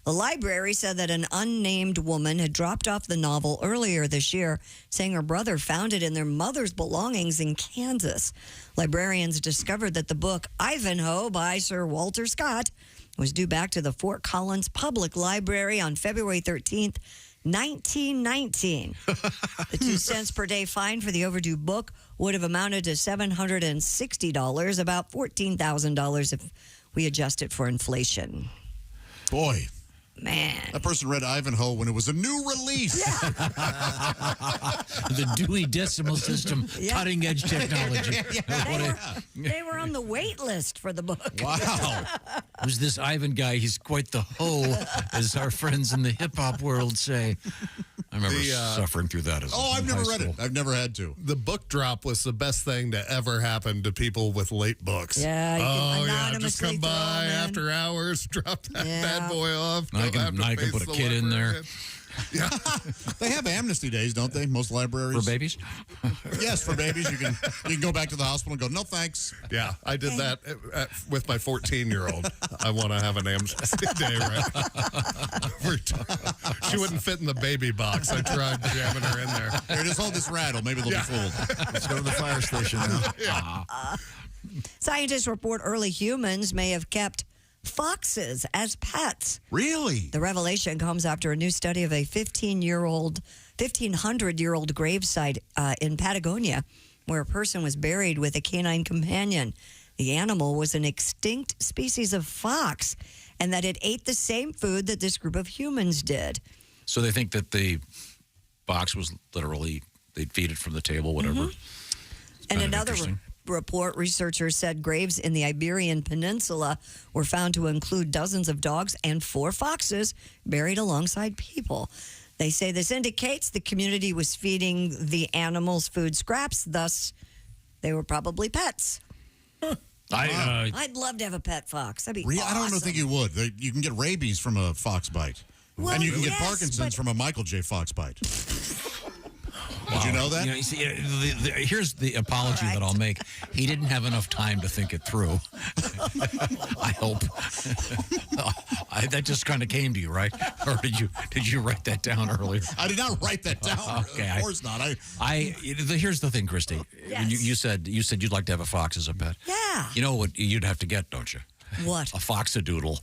The library said that an unnamed woman had dropped off the novel earlier this year, saying her brother found it in their mother's belongings in Kansas. Librarians discovered that the book Ivanhoe by Sir Walter Scott was due back to the Fort Collins Public Library on February 13th, 1919. The 2 cents per day fine for the overdue book would have amounted to $760, about $14,000 if we adjust it for inflation. Boy. Man. That person read Ivanhoe when it was a new release. The Dewey Decimal System, cutting-edge technology. They were on the wait list for the book. Wow. Who's this Ivan guy? He's quite the hoe, as our friends in the hip-hop world say. I remember suffering through that as I've never read it. I've never had to. The book drop was the best thing to ever happen to people with late books. Yeah. Just come by after hours, drop that bad boy off. I can put a kid in there. Yeah. They have amnesty days, don't they? Most libraries. For babies? Yes, for babies. You can go back to the hospital and go, no thanks. Yeah, I did that with my 14-year-old. I want to have an amnesty day, right? She wouldn't fit in the baby box. I tried jamming her in there. Here, just hold this rattle. Maybe they'll be fooled. Let's go to the fire station now. Scientists report early humans may have kept foxes as pets. Really? The revelation comes after a new study of a 1,500-year-old gravesite in Patagonia where a person was buried with a canine companion. The animal was an extinct species of fox and that it ate the same food that this group of humans did. So they think that the fox was literally, they'd feed it from the table, whatever. And another report, researchers said graves in the Iberian Peninsula were found to include dozens of dogs and 4 foxes buried alongside people. They say this indicates the community was feeding the animals food scraps, thus they were probably pets. I'd love to have a pet fox. That'd be awesome. I don't think you would. You can get rabies from a fox bite. Well, and you can get yes, Parkinson's from a Michael J. Fox bite. Did you know that? You see, here's the apology that I'll make. He didn't have enough time to think it through. I hope. That just kind of came to you, right? Or did you write that down earlier? I did not write that down. Okay, of course not. Here's the thing, Christy. Yes. You said you'd like to have a fox as a pet. Yeah. You know what you'd have to get, don't you? What? A foxadoodle.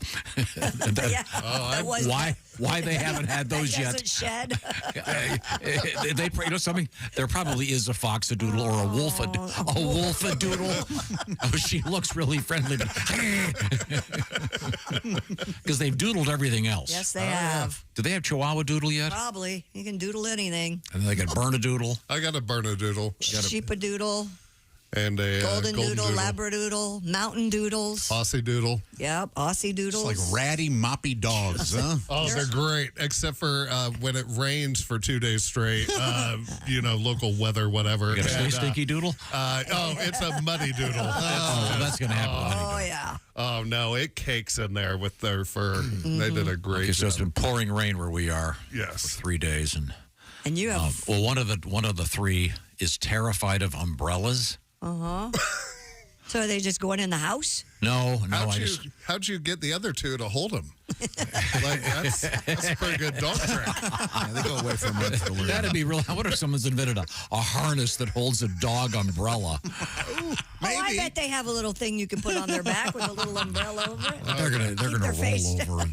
Why they haven't had those yet? Doesn't shed. Something. There probably is a foxadoodle or a wolfadoodle. Oh, she looks really friendly, because they've doodled everything else. Yes, they have. Do they have Chihuahua doodle yet? Probably. You can doodle anything. And then they got Bernadoodle. I got a Bernadoodle. Sheepadoodle. And a golden doodle, labradoodle, mountain doodles. Aussie doodle. Yep, Aussie doodles. It's like ratty, moppy dogs, huh? Oh, they're great, except for when it rains for 2 days straight. Local weather, whatever. You got a stinky doodle? It's a muddy doodle. That's going to happen. Oh, yeah. Oh, no, it cakes in there with their fur. They did a great job. So it's been pouring rain where we are. Yes. For 3 days. And you have... one of the 3 is terrified of umbrellas. So are they just going in the house? No. How'd you get the other 2 to hold them? That's a pretty good dog trick. Yeah, they go away from it. That'd be real. What if someone's invented a harness that holds a dog umbrella? Maybe. I bet they have a little thing you can put on their back with a little umbrella over it. They're gonna roll over.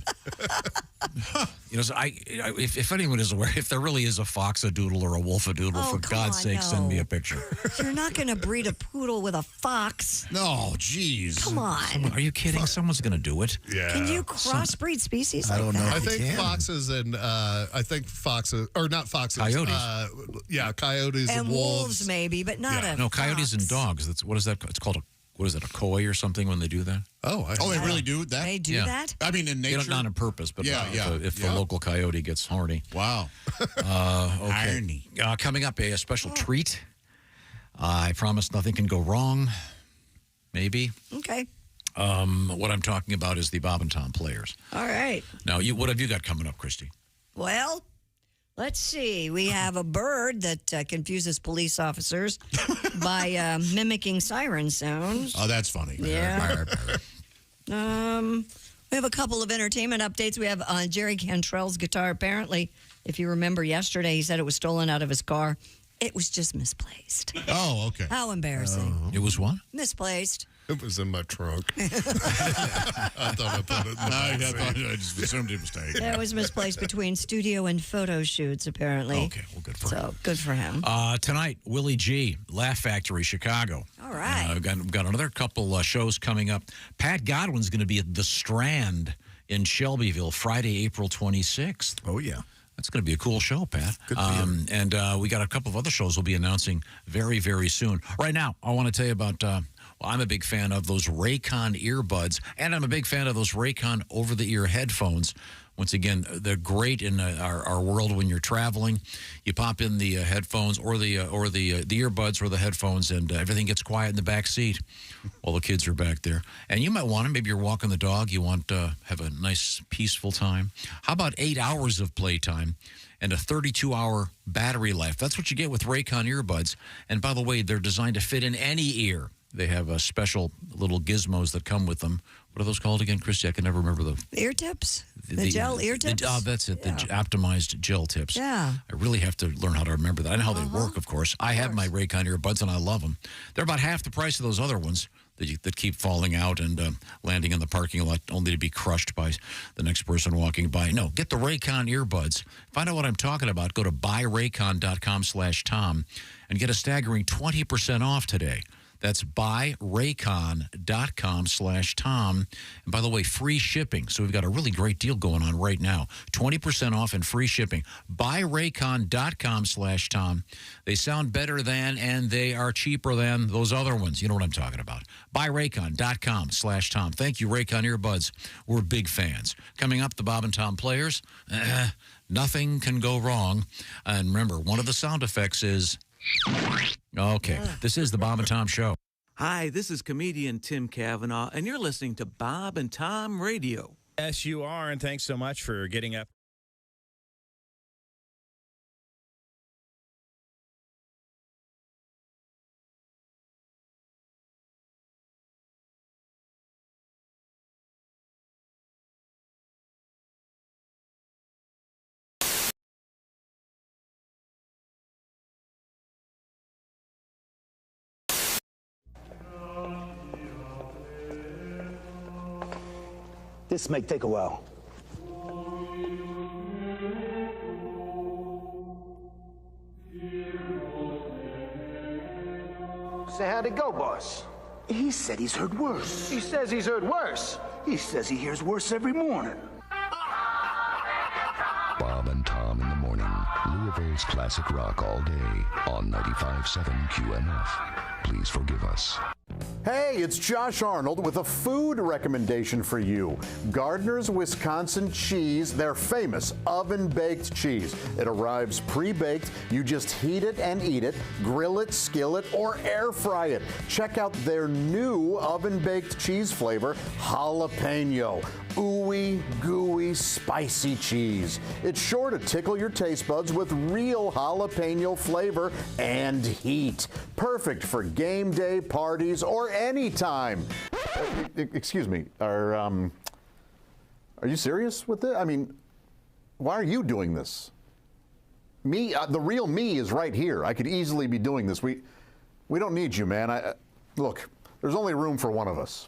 You know, so if anyone is aware, if there really is a fox-a-doodle or a wolf-a-doodle, for God's sake, send me a picture. You're not going to breed a poodle with a fox. No, jeez. Come on. Are you kidding? Someone's going to do it. Yeah. Can you crossbreed species I like don't know. that? I think foxes and or not foxes. Coyotes. Coyotes and wolves maybe, but not a No, coyotes fox. and dogs. What is that? It's called what is it, a koi or something when they do that? They really do that? They do that? I mean, in nature? Not on purpose, but if the yeah. local coyote gets horny. Wow. Okay. Irony. Coming up, a special treat. I promise nothing can go wrong. Maybe. Okay. What I'm talking about is the Bob and Tom Players. All right. Now, what have you got coming up, Christy? Well, let's see. We have a bird that confuses police officers by mimicking siren sounds. Oh, that's funny. Yeah. We have a couple of entertainment updates. We have Jerry Cantrell's guitar. Apparently, if you remember yesterday, he said it was stolen out of his car. It was just misplaced. Oh, okay. How embarrassing. It was what? Misplaced. It was in my trunk. I thought I put it in the I just assumed it was taken. It was misplaced between studio and photo shoots, apparently. Okay, well, good for him. So, good for him. Tonight, Willie G, Laugh Factory, Chicago. All right. We've got another couple shows coming up. Pat Godwin's going to be at The Strand in Shelbyville Friday, April 26th. Oh, yeah. That's going to be a cool show, Pat. Good for you. And we got a couple of other shows we'll be announcing very, very soon. Right now, I want to tell you about, I'm a big fan of those Raycon earbuds, and I'm a big fan of those Raycon over-the-ear headphones. Once again, they're great in our world when you're traveling. You pop in the headphones or the earbuds or the headphones, and everything gets quiet in the back seat while the kids are back there. And you might want them. Maybe you're walking the dog. You want to have a nice, peaceful time. How about 8 hours of playtime and a 32-hour battery life? That's what you get with Raycon earbuds. And by the way, they're designed to fit in any ear. They have special little gizmos that come with them. What are those called again, Christy? I can never remember the Ear tips? The gel ear tips? That's it. Yeah. The optimized gel tips. Yeah. I really have to learn how to remember that. I know how they work, of course. I have my Raycon earbuds, and I love them. They're about half the price of those other ones that keep falling out and landing in the parking lot only to be crushed by the next person walking by. No, get the Raycon earbuds. Find out what I'm talking about. Go to buyraycon.com/Tom and get a staggering 20% off today. That's buyraycon.com/Tom. And by the way, free shipping. So we've got a really great deal going on right now. 20% off and free shipping. Buyraycon.com/Tom. They sound better than and they are cheaper than those other ones. You know what I'm talking about. Buyraycon.com/Tom. Thank you, Raycon earbuds. We're big fans. Coming up, the Bob and Tom Players. Nothing can go wrong. And remember, one of the sound effects is... Okay, this is the Bob and Tom Show. Hi, this is comedian Tim Cavanaugh, and you're listening to Bob and Tom Radio. Yes, you are, and thanks so much for getting up. This may take a while. Say, how'd it go, boss? He said he's heard worse. He says he's heard worse. He says he hears worse every morning. Bob and Tom in the morning. Louisville's classic rock all day on 95.7 QMF. Please forgive us. Hey, it's Josh Arnold with a food recommendation for you. Gardner's Wisconsin cheese, their famous oven-baked cheese. It arrives pre-baked. You just heat it and eat it, grill it, skillet, or air fry it. Check out their new oven-baked cheese flavor, jalapeno. Ooey, gooey, spicy cheese. It's sure to tickle your taste buds with real jalapeno flavor and heat. Perfect for game day, parties, or any time. Excuse me, are you serious with it? I mean, why are you doing this? Me, the real me is right here. I could easily be doing this. We don't need you, man. Look, there's only room for one of us.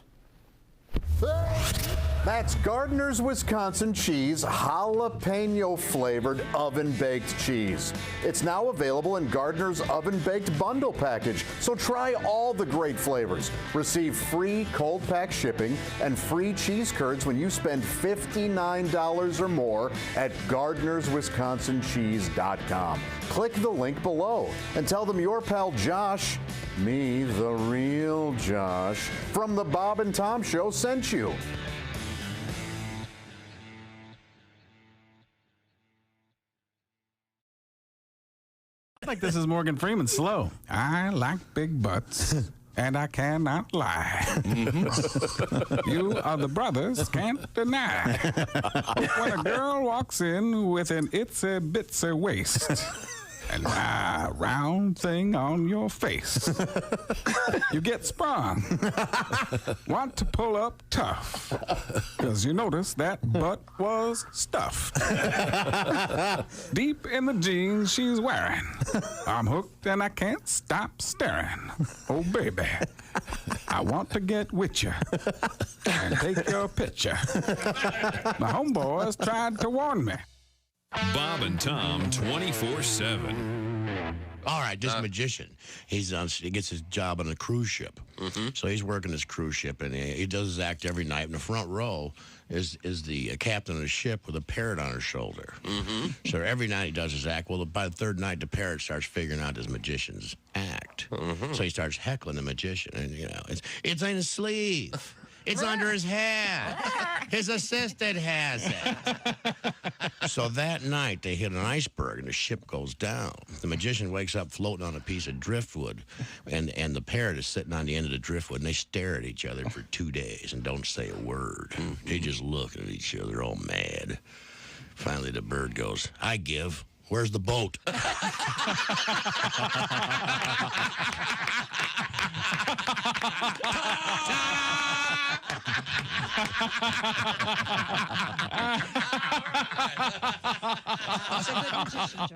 That's Gardner's Wisconsin Cheese, jalapeno flavored oven-baked cheese. It's now available in Gardner's oven-baked bundle package, so try all the great flavors. Receive free cold pack shipping and free cheese curds when you spend $59 or more at Gardner'sWisconsinCheese.com. Click the link below and tell them your pal Josh, me, the real Josh, from the Bob and Tom Show sent you. I think this is Morgan Freeman slow. I like big butts, and I cannot lie. You are the brothers, can't deny. When a girl walks in with an itsy bitsy waist, and a round thing on your face, you get sprung. Want to pull up tough, because you notice that butt was stuffed. Deep in the jeans she's wearing, I'm hooked and I can't stop staring. Oh, baby, I want to get with you and take your picture. My homeboys tried to warn me. Bob and Tom 24/7. All right, this magician, he gets his job on a cruise ship. So he's working this cruise ship, and he does his act every night. In the front row is the captain of the ship with a parrot on her shoulder. So every night he does his act. Well, by the third night, the parrot starts figuring out his magician's act. So he starts heckling the magician, and it's in his sleeve. It's under his hat. His assistant has it. So that night, they hit an iceberg, and the ship goes down. The magician wakes up floating on a piece of driftwood, and the parrot is sitting on the end of the driftwood, and they stare at each other for 2 days and don't say a word. They just look at each other all mad. Finally, the bird goes, I give. Where's the boat?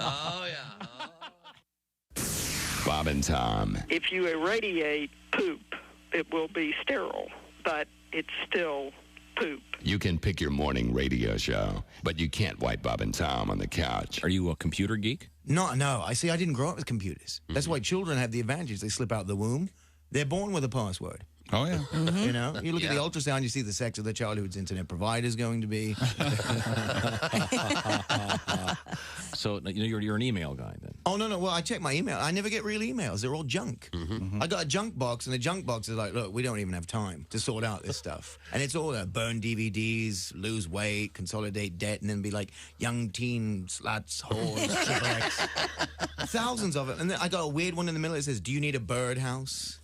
Oh, yeah. Bob and Tom. If you irradiate poop, it will be sterile, but it's still poop. You can pick your morning radio show, but you can't wipe Bob and Tom on the couch. Are you a computer geek? No. I see. I didn't grow up with computers. That's why children have the advantage. They slip out the womb. They're born with a password. Oh, yeah. You know, you look at the ultrasound, you see the sex of the child whose internet provider is going to be. So you're an email guy then? Oh, no. Well, I check my email. I never get real emails. They're all junk. I got a junk box, and the junk box is like, look, we don't even have time to sort out this stuff. And it's all burn DVDs, lose weight, consolidate debt, and then be like young teen sluts, whores, triple X. Thousands of it. And then I got a weird one in the middle that says, do you need a birdhouse?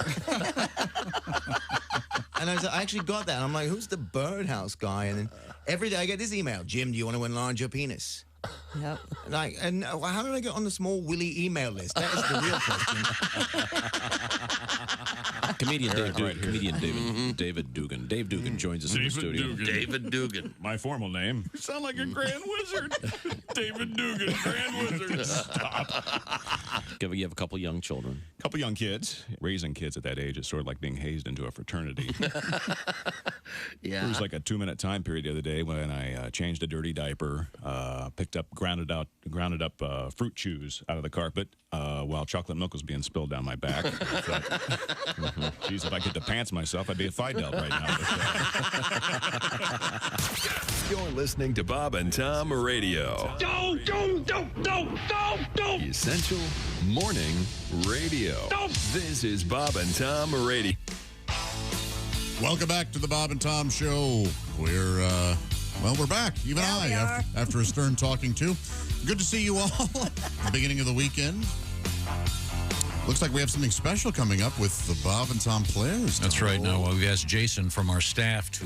And I actually got that. I'm like, who's the birdhouse guy? And then every day I get this email. Jim, do you want to enlarge your penis? Yep. And how did I get on the small Willy email list? That is the real question. Comedian David Dugan. Dave Dugan joins us in the studio. David Dugan. My formal name. You sound like a grand wizard. David Dugan, grand wizard. Stop. You have a couple young children. A couple young kids. Raising kids at that age is sort of like being hazed into a fraternity. Yeah. There was like a 2-minute time period the other day when I changed a dirty diaper, picked up grounded up fruit chews out of the carpet while chocolate milk was being spilled down my back. Geez, if I could pants myself, I'd be a Fidel right now. You're listening to Bob and Tom Radio. Don't. The Essential Morning Radio. This is Bob and Tom Radio. Welcome back to the Bob and Tom Show. We're back. Even after a stern talking to. Good to see you all at the beginning of the weekend. Looks like we have something special coming up with the Bob and Tom players. That's right. Now, we've asked Jason from our staff to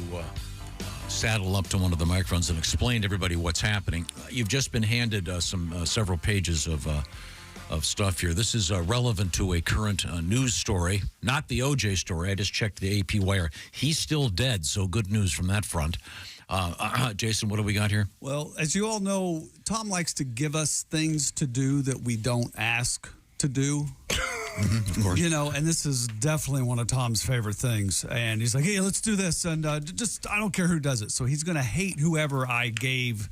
saddle up to one of the microphones and explain to everybody what's happening. You've just been handed several pages of stuff here. This is relevant to a current news story, not the OJ story. I just checked the AP wire. He's still dead, so good news from that front. Jason, what do we got here? Well, as you all know, Tom likes to give us things to do that we don't ask to do. Of course. You know, and this is definitely one of Tom's favorite things. And he's like, hey, let's do this. And I don't care who does it. So he's going to hate whoever I gave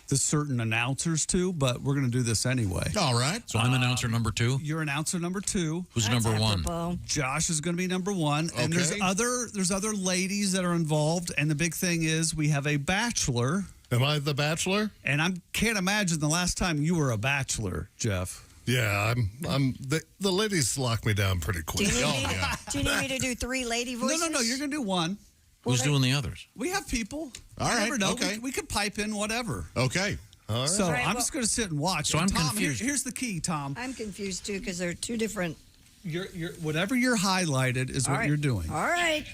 the certain announcers to, but we're going to do this anyway. All right. So I'm announcer number 2. You're announcer number 2. Who's number 1? Josh is going to be number 1. And Okay. there's other ladies that are involved. And the big thing is we have a bachelor. Am I the bachelor? And I can't imagine the last time you were a bachelor, Jeff. Yeah, I'm. The ladies lock me down pretty Do quick. you need me to do 3 lady voices? No, you're going to do 1. Who's doing the others? We have people. All You right, never know. okay. We could pipe in whatever. Okay. All right. So All right, I'm well- just going to sit and watch. So And I'm Tom, confused. Here's the key, Tom. I'm confused too because they're 2 different. Whatever you're highlighted is All what right. you're doing. All right.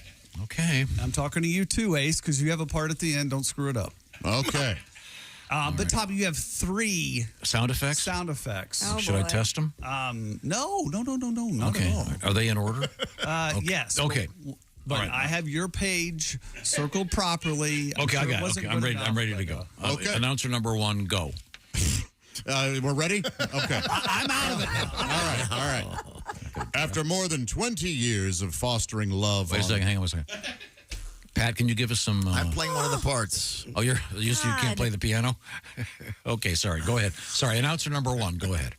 Okay. I'm talking to you too, Ace, because you have a part at the end. Don't screw it up. Okay. But Tom, you have 3 Sound effects? sound effects. Oh, Should I boy. test them? No, not Okay. at all. Are they in order? Yes. Okay. But All right. I have your page circled properly. I'm Okay, sure I it got it. wasn't Okay, I'm good ready. enough, I'm ready to but, go. uh, Announcer number 1, go. We're ready? Okay. I'm out of it now. All right. After more than 20 years of fostering love. Wait a second. Hang on a second. Pat, can you give us some? I'm playing one of the parts. Oh, you can't play the piano? Okay, sorry. Go ahead. Sorry, announcer number 1. Go ahead.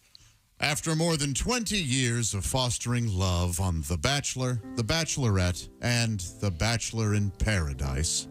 After more than 20 years of fostering love on The Bachelor, The Bachelorette, and The Bachelor in Paradise,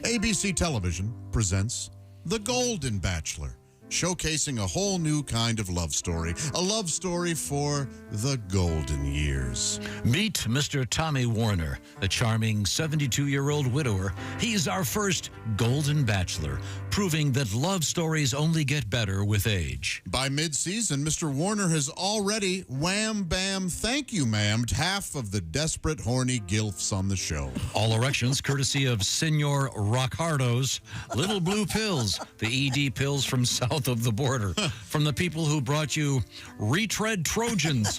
ABC Television presents The Golden Bachelor, showcasing a whole new kind of love story, a love story for the golden years. Meet Mr. Tommy Warner, the charming 72-year-old widower. He's our first Golden Bachelor, proving that love stories only get better with age. By mid-season, Mr. Warner has already wham-bam thank you ma'amed half of the desperate, horny gilfs on the show. All erections courtesy of Senor Roccardo's Little Blue Pills, the ED pills from south of the border, from the people who brought you Retread Trojans.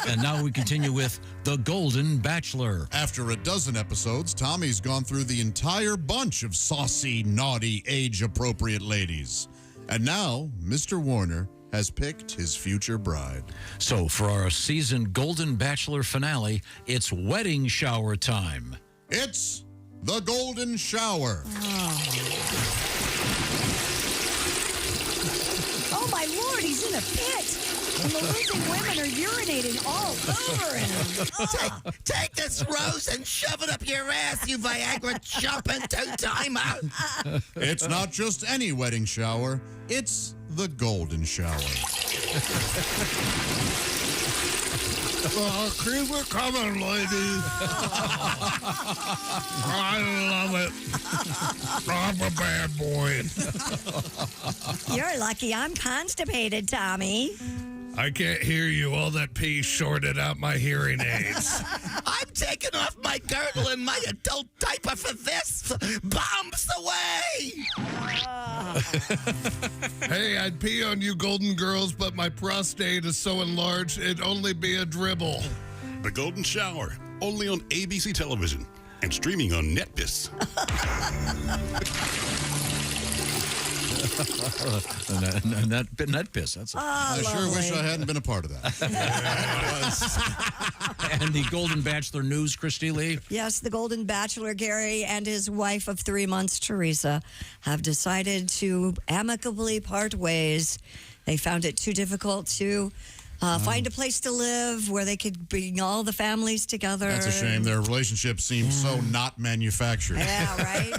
And now we continue with The Golden Bachelor. After a dozen episodes, Tommy's gone through the entire bunch of saucy, naughty, age-appropriate ladies. And now, Mr. Warner has picked his future bride. So for our season Golden Bachelor finale, it's wedding shower time. It's the Golden Shower. Oh my Lord, he's in a pit. And the losing women are urinating all over him. Take this rose and shove it up your ass, you Viagra chopping 2-timer. It's not just any wedding shower, it's the Golden Shower. Keep it coming, ladies. I love it. I'm a bad boy. You're lucky I'm constipated, Tommy. I can't hear you. All that pee shorted out my hearing aids. I'm taking off my girdle and my adult diaper for this. Bombs away. Hey, I'd pee on you golden girls, but my prostate is so enlarged it'd only be a dribble. The Golden Shower, only on ABC Television and streaming on NetBiz. Nut piss. That's I sure wish I hadn't been a part of that. And the Golden Bachelor news, Christy Lee. Yes, the Golden Bachelor, Gary, and his wife of 3 months, Teresa, have decided to amicably part ways. They found it too difficult to find a place to live where they could bring all the families together. That's a shame. Their relationship seems so not manufactured. Yeah, right?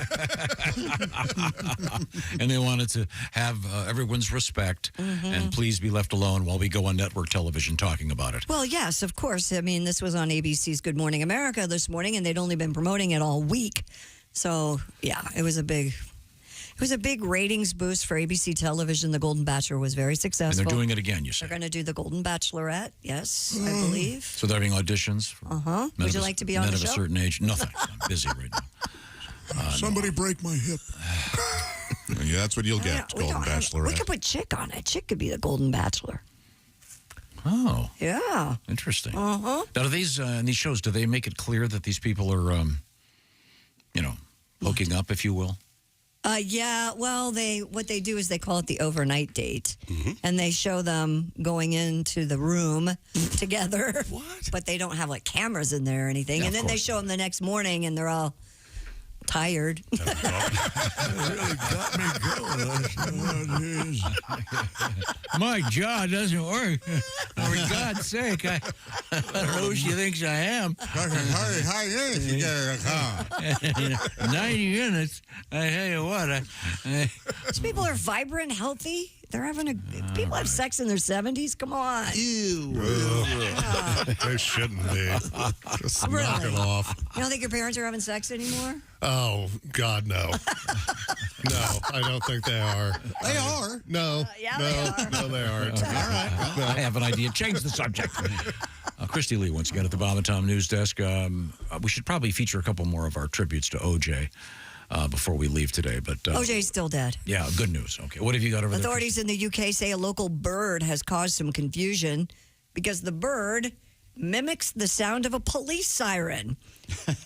And they wanted to have everyone's respect and please be left alone while we go on network television talking about it. Well, yes, of course. I mean, this was on ABC's Good Morning America this morning, and they'd only been promoting it all week. So, yeah, it was a big ratings boost for ABC television. The Golden Bachelor was very And successful. they're doing it again, you say. They're going to do the Golden Bachelorette, yes, I believe. So they're having auditions? Uh-huh. Would you like to be on the Men show? of a certain age? No, thanks. I'm busy right now. Somebody break my hip. Yeah, that's what you'll get, Golden We Bachelorette. could put Chick on it. Chick could be the Golden Bachelor. Oh. Yeah. Interesting. Uh-huh. Now, do these in these shows, do they make it clear that these people are, hooking up, if you will? Yeah, well, what they do is they call it the overnight date, and they show them going into the room together. What? But they don't have like cameras in there or anything. Yeah, and then they show them the next morning, and they're all tired. Really got me going. My jaw doesn't work. For God's sake, I don't know who she thinks I am. 90 minutes. I tell you what. These people are vibrant, healthy. They're having people have sex in their 70s. Come on. Ew. They shouldn't be. Just Really? knock it off. You don't think your parents are having sex anymore? Oh, God, no. No, I don't think they are. They are. No. No, they aren't. All right. Well, I have an idea. Change the subject. Christy Lee, once again, at the Bob and Tom News Desk. We should probably feature a couple more of our tributes to OJ before we leave today. But OJ's still dead. Yeah, good news. Okay, what have you got over there? Authorities in the UK say a local bird has caused some confusion because the bird mimics the sound of a police siren.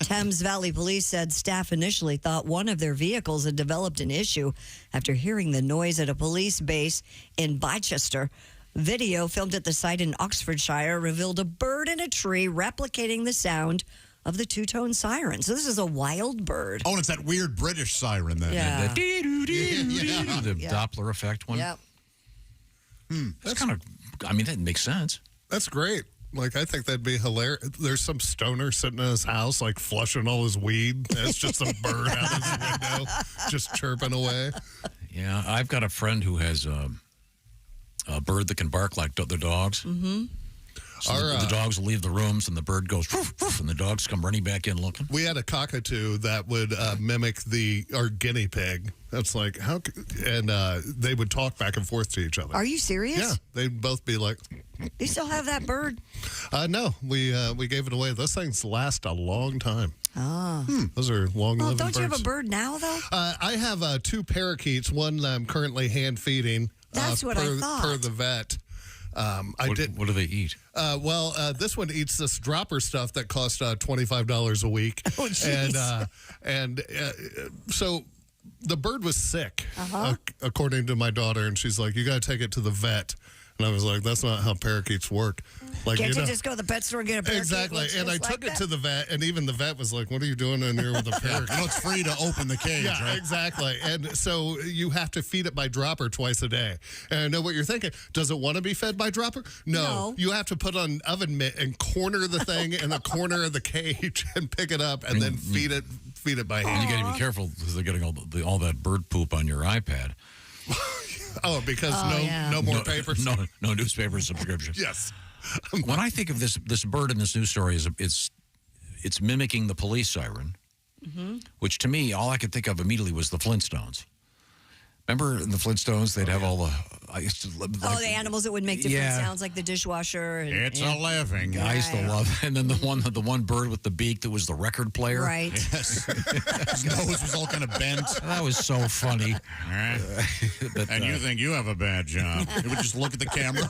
Thames Valley Police said staff initially thought one of their vehicles had developed an issue after hearing the noise at a police base in Bachelor. Video filmed at the site in Oxfordshire revealed a bird in a tree replicating the sound of the two-tone siren. So this is a wild bird. Oh, and it's that weird British siren then. Yeah. The Doppler effect one. Yep. That's kind of, I mean, that makes sense. That's great. Like, I think that'd be hilarious. There's some stoner sitting in his house, like, flushing all his weed. It's just a bird out his window, just chirping away. Yeah, I've got a friend who has a bird that can bark like the dogs. Mm-hmm. So the dogs will leave the rooms, and the bird goes, woof, woof, and the dogs come running back in looking. We had a cockatoo that would mimic our guinea pig. That's like, and they would talk back and forth to each other. Are you serious? Yeah, they'd both be like. Do you still have that bird? No, we gave it away. Those things last a long time. Oh. Those are long-living Don't birds. you have a bird now, though? I have 2 parakeets, one that I'm currently hand-feeding. That's what I thought. Per the vet. What do they eat? This one eats this dropper stuff that costs $25 a week. Oh, jeez. And so the bird was sick, according to my daughter, and she's like, "You got to take it to the vet." And I was like, "That's not how parakeets work." Like, Can't you just go to the pet store and get a parakeet? Exactly. And I took it to the vet, and even the vet was like, "What are you doing in here with a parakeet?" I know it's free to open the cage, Yeah, right? exactly. And so you have to feed it by dropper twice a day. And I know what you're thinking. Does it want to be fed by dropper? No. You have to put on an oven mitt and corner the thing in the corner of the cage and pick it up and then feed it by hand. And you got to be careful because they're getting all that bird poop on your iPad. Oh, because no more papers? No newspaper subscription. Yes. When I think of this bird in this news story, it's mimicking the police siren, which to me, all I could think of immediately was the Flintstones. Remember in the Flintstones, they'd have all the... the animals that would make different sounds, like the dishwasher. And, It's a living. I used to love it. And then the one bird with the beak that was the record player. Right. Yes. His nose was all kind of bent. That was so funny. And you think you have a bad job. You would just look at the camera.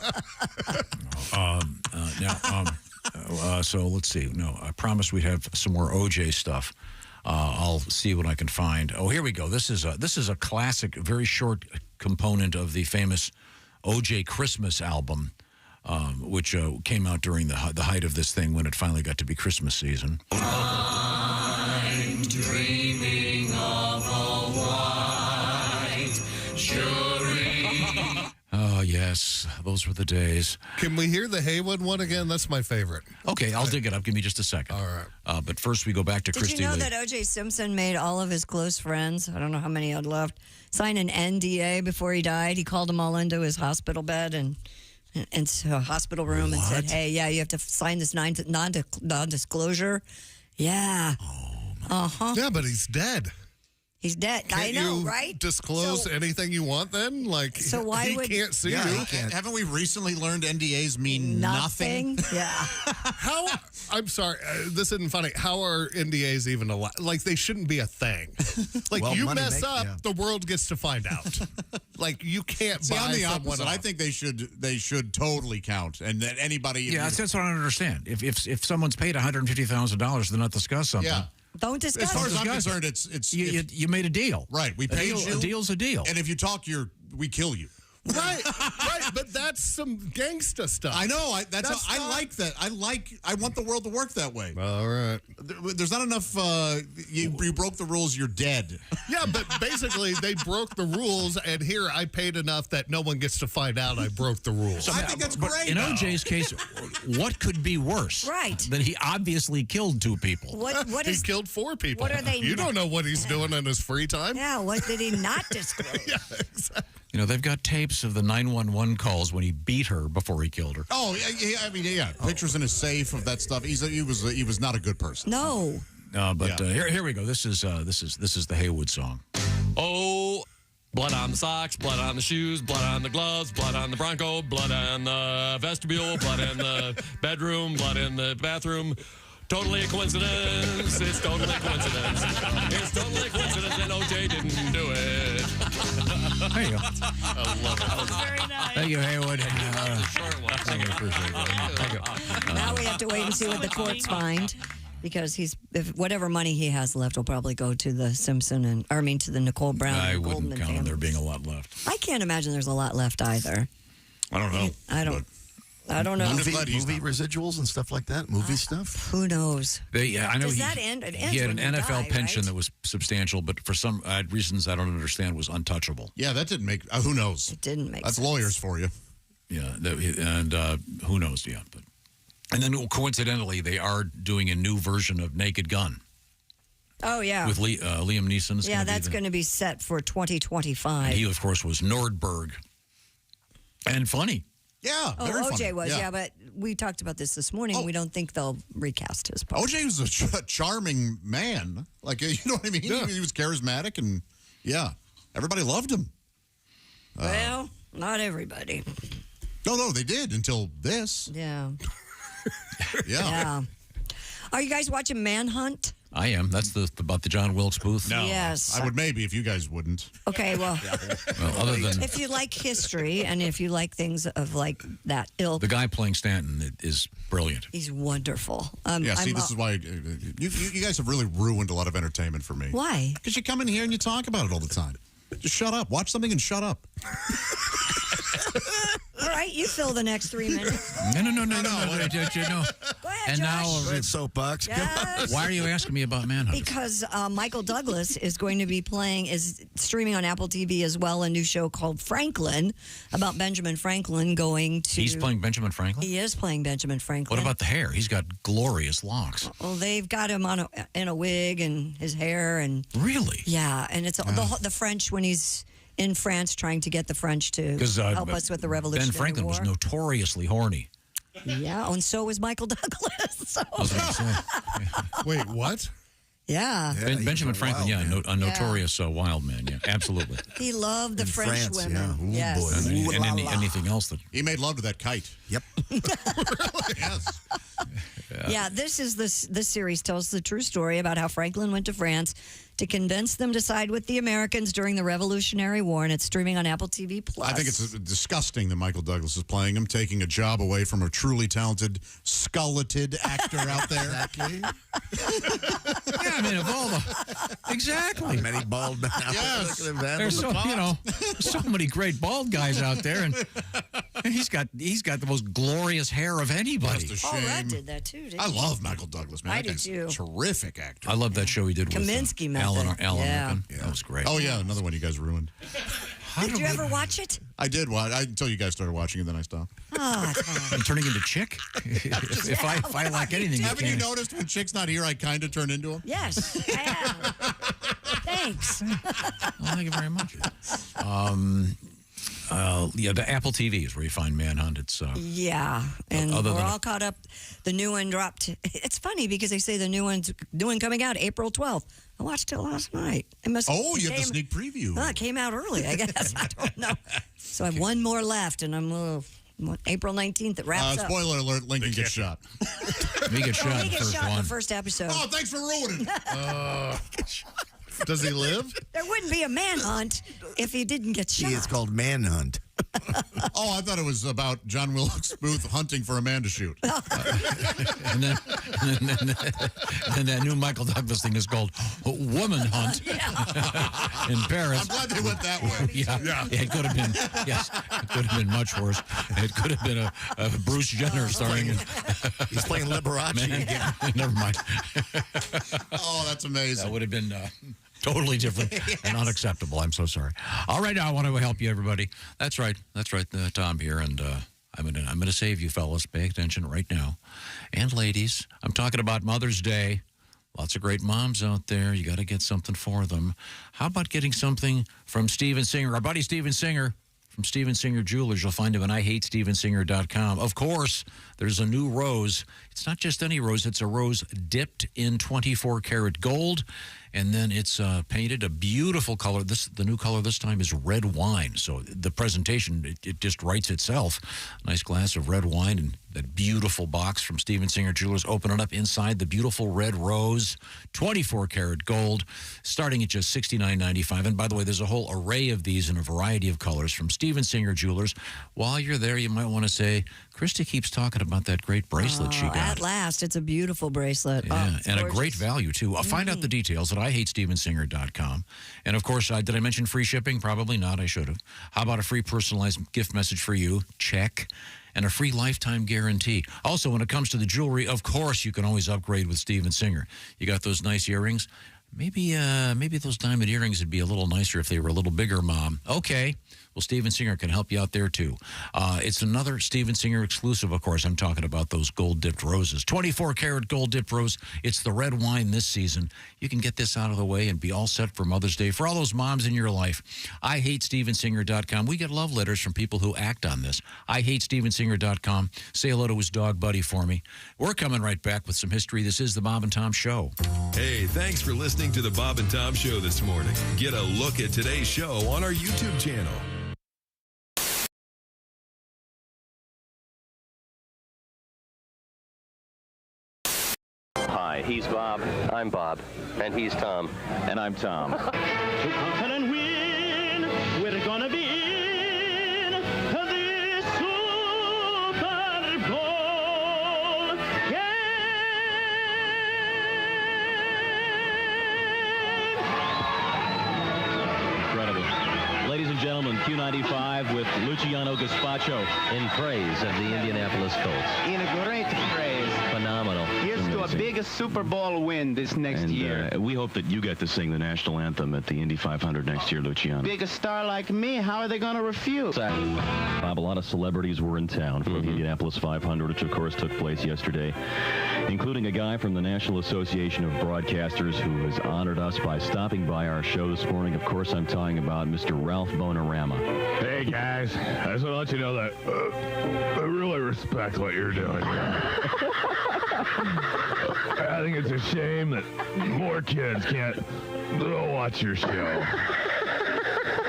So let's see. No, I promised we'd have some more OJ stuff. I'll see what I can find. Oh, here we go. This is a classic, very short component of the famous OJ Christmas album, which came out during the height of this thing when it finally got to be Christmas season. I'm dreaming of a white church. Oh, yes. Those were the days. Can we hear the Haywood one again? That's my favorite. Okay, I'll dig it up. Give me just a second. All right. But first we go back to Christy Did you know Lee. that OJ Simpson made all of his close friends, I don't know how many had left, sign an NDA before he died? He called them all into his hospital bed and so hospital room and said, "Hey, yeah, you have to sign this non-disclosure." Yeah. Yeah, but he's dead. He's dead. Can't I know, you right? disclose anything you want then? Like, So why he would- can't sue Yeah, you. haven't we recently learned NDAs mean nothing? Yeah. How? I'm sorry, this isn't funny. How are NDAs even allowed? Like, they shouldn't be a thing. Like, Well, you money mess make- up, yeah. the world gets to find out. Like, you can't See, buy I'm the someone opposite. I off. think they should totally count, and that anybody. Yeah, that's what I don't understand. If someone's paid $150,000 to not discuss something, Yeah. Don't discuss. As far as I'm Discuss it. concerned, it's You made a deal. right. We paid you. A deal's a deal. And if you talk, we kill you. Right, but that's some gangsta stuff. I know. I like that. I want the world to work that way. All right. There's not enough. You broke the rules. You're dead. Yeah, but basically they broke the rules, and here I paid enough that no one gets to find out I broke the rules. I think that's great. In OJ's case, what could be worse? Right. Than he obviously killed 2 people. What he is? killed 4 people. What are they? You don't know what he's doing in his free time. Yeah. What did he not disclose? Yeah, exactly. You know, they've got tapes of the 911 calls when he beat her before he killed her. Oh, yeah. I mean, yeah. Pictures in his safe of that stuff. He was not a good person. No. But here we go. This is the Haywood song. Oh, blood on the socks, blood on the shoes, blood on the gloves, blood on the Bronco, blood on the vestibule, blood in the bedroom, blood in the bathroom. Totally a coincidence. It's totally a coincidence. It's totally a coincidence, and OJ didn't do it. There you go. I love it. That was very nice. Thank you, Haywood. Thank you. Appreciate it. Thank you. Now we have to wait and see what the courts find, because if whatever money he has left will probably go to the Simpson to the Nicole Brown. I and wouldn't Goldman count on there families. being a lot left. I can't imagine there's a lot left either. I don't know. I don't know. Movie residuals and stuff like that. Movie stuff. Who knows? I know Does that end? It ends he had when an you NFL die, pension right? that was substantial, but for some reasons I don't understand, was untouchable. Yeah, that didn't make. Who knows? It didn't make. That's sense. lawyers for you. Yeah, and who knows? Yeah, and then coincidentally, they are doing a new version of Naked Gun. Oh yeah. With Liam Neeson. Yeah, that's going to be set for 2025. He, of course, was Nordberg, and funny. Yeah, Oh, very OJ funny. was, yeah, but we talked about this morning. We don't think they'll recast his part. OJ was a charming man. Like, you know what I mean? Yeah. He was charismatic, and everybody loved him. Well, not everybody. No, they did until this. Yeah. Yeah. Are you guys watching Manhunt? I am. That's about the John Wilkes Booth. No, Yes. I would maybe if you guys wouldn't. Okay, well, Well, other than if you like history and if you like things of like that ilk, the guy playing Stanton is brilliant. he's wonderful. This is why you guys have really ruined a lot of entertainment for me. Why? Because you come in here and you talk about it all the time. Just shut up. Watch something and shut up. All right, you fill the next 3 minutes. No. Go ahead, And now, Josh. Red soapbox. Yes. why are you asking me about Manhunt? Because Michael Douglas is going to be is streaming on Apple TV as well, a new show called Franklin, about Benjamin Franklin going to... He's playing Benjamin Franklin? He is playing Benjamin Franklin. What about the hair? He's got glorious locks. Well, they've got him in a wig and his hair and... Really? Yeah, and it's the French when he's in France trying to get the French to help us with the Revolutionary Ben Franklin War. was notoriously horny. Yeah, and so was Michael Douglas. So. I was going to say. Wait, what? Yeah. Benjamin Franklin, a notorious wild man. Yeah, absolutely. He loved the French France, women. yeah. Ooh, Yes. boy. And anything else that... He made love to that kite. Yep. Yes. Yeah, this series tells the true story about how Franklin went to France to convince them to side with the Americans during the Revolutionary War, and it's streaming on Apple TV Plus. I think it's disgusting that Michael Douglas is playing him, taking a job away from a truly talented, skulleted actor out there. Exactly. Yeah, I mean, of all the... Exactly. Many bald men out Yes. there. Look at him, There's so many great bald guys out there, and he's got the most glorious hair of anybody. Just a Paul shame. Rudd did that too, didn't I he? love Michael Douglas, man. I That do guy's too. a terrific actor. I love that show he did with Kaminsky Method. Alan Yeah. Arkin. That was great. Oh, yeah, another one you guys ruined. Did you ever watch it? I did watch until you guys started watching it, then I stopped. Oh, I'm turning into Chick? if I like anything, Haven't you can't. noticed when Chick's not here, I kind of turn into him? yes, I have. Thanks. Well, thank you very much. The Apple TV is where you find Manhunt. It's Yeah, and Other we're than- all caught up. The new one dropped. It's funny because they say the new one coming out April 12th. I watched it last night. It must. Oh, it you have the came- sneak preview. No, it came out early. I guess I don't know. So I have one more left, and I'm April 19th. It wraps up. Spoiler alert: Lincoln gets shot. we get shot. Oh, in he the gets first shot in one. the first episode. Oh, thanks for ruining it. Does he live? There wouldn't be a manhunt if he didn't get shot. It's called Manhunt. Oh, I thought it was about John Wilkes Booth hunting for a man to shoot. and then that new Michael Douglas thing is called Woman Hunt in Paris. I'm glad they went that way. Yeah. It could have been, yes, it could have been much worse. It could have been a Bruce Jenner starring in. He's playing Liberace again. Never mind. Oh, that's amazing. That would have been totally different and unacceptable. I'm so sorry. All right, now I want to help you, everybody. That's right. Tom here, and I'm gonna save you, fellas. Pay attention right now, and ladies. I'm talking about Mother's Day. Lots of great moms out there. You got to get something for them. How about getting something from Steven Singer, our buddy Steven Singer? From Steven Singer Jewelers. You'll find him at IHateStevenSinger.com. Of course, there's a new rose. It's not just any rose. It's a rose dipped in 24-karat gold, and then it's painted a beautiful color. The new color this time is red wine. So the presentation, it just writes itself. Nice glass of red wine and that beautiful box from Steven Singer Jewelers. Open it up inside the beautiful red rose, 24-karat gold, starting at just $69.95. And by the way, there's a whole array of these in a variety of colors from Steven Singer Jewelers. While you're there, you might want to say, Christy keeps talking about that great bracelet she got. At last, it's a beautiful bracelet. Yeah, and gorgeous. a great value, too. Find out the details at IHateStevenSinger.com. And, of course, did I mention free shipping? Probably not. I should have. How about a free personalized gift message for you? Check. And a free lifetime guarantee. Also, when it comes to the jewelry, of course, you can always upgrade with Steven Singer. You got those nice earrings? Maybe those diamond earrings would be a little nicer if they were a little bigger, Mom. Okay. Well, Steven Singer can help you out there, too. It's another Steven Singer exclusive, of course. I'm talking about those gold-dipped roses. 24-karat gold-dipped rose. It's the red wine this season. You can get this out of the way and be all set for Mother's Day. For all those moms in your life, IHateStevenSinger.com. We get love letters from people who act on this. IHateStevenSinger.com. Say hello to his dog, Buddy, for me. We're coming right back with some history. This is the Bob and Tom Show. Hey, thanks for listening to the Bob and Tom Show this morning. Get a look at today's show on our YouTube channel. Hi, he's Bob. I'm Bob. And he's Tom. And I'm Tom. To conquer and win, we're gonna be in the Super Bowl. Incredible. Ladies and gentlemen, Q95 with Luciano Gaspacho in praise of the Indianapolis Colts. In a great praise. Phenomenal. Here's to a big Super Bowl win this next year. We hope that you get to sing the national anthem at the Indy 500 next year, Luciano. Big star like me, how are they going to refuse? Bob, a lot of celebrities were in town for the Indianapolis 500, which of course took place yesterday, including a guy from the National Association of Broadcasters who has honored us by stopping by our show this morning. Of course, I'm talking about Mr. Ralph Bonarama. Hey, guys. I just want to let you know that I really respect what you're doing here. I think it's a shame that more kids can't watch your show.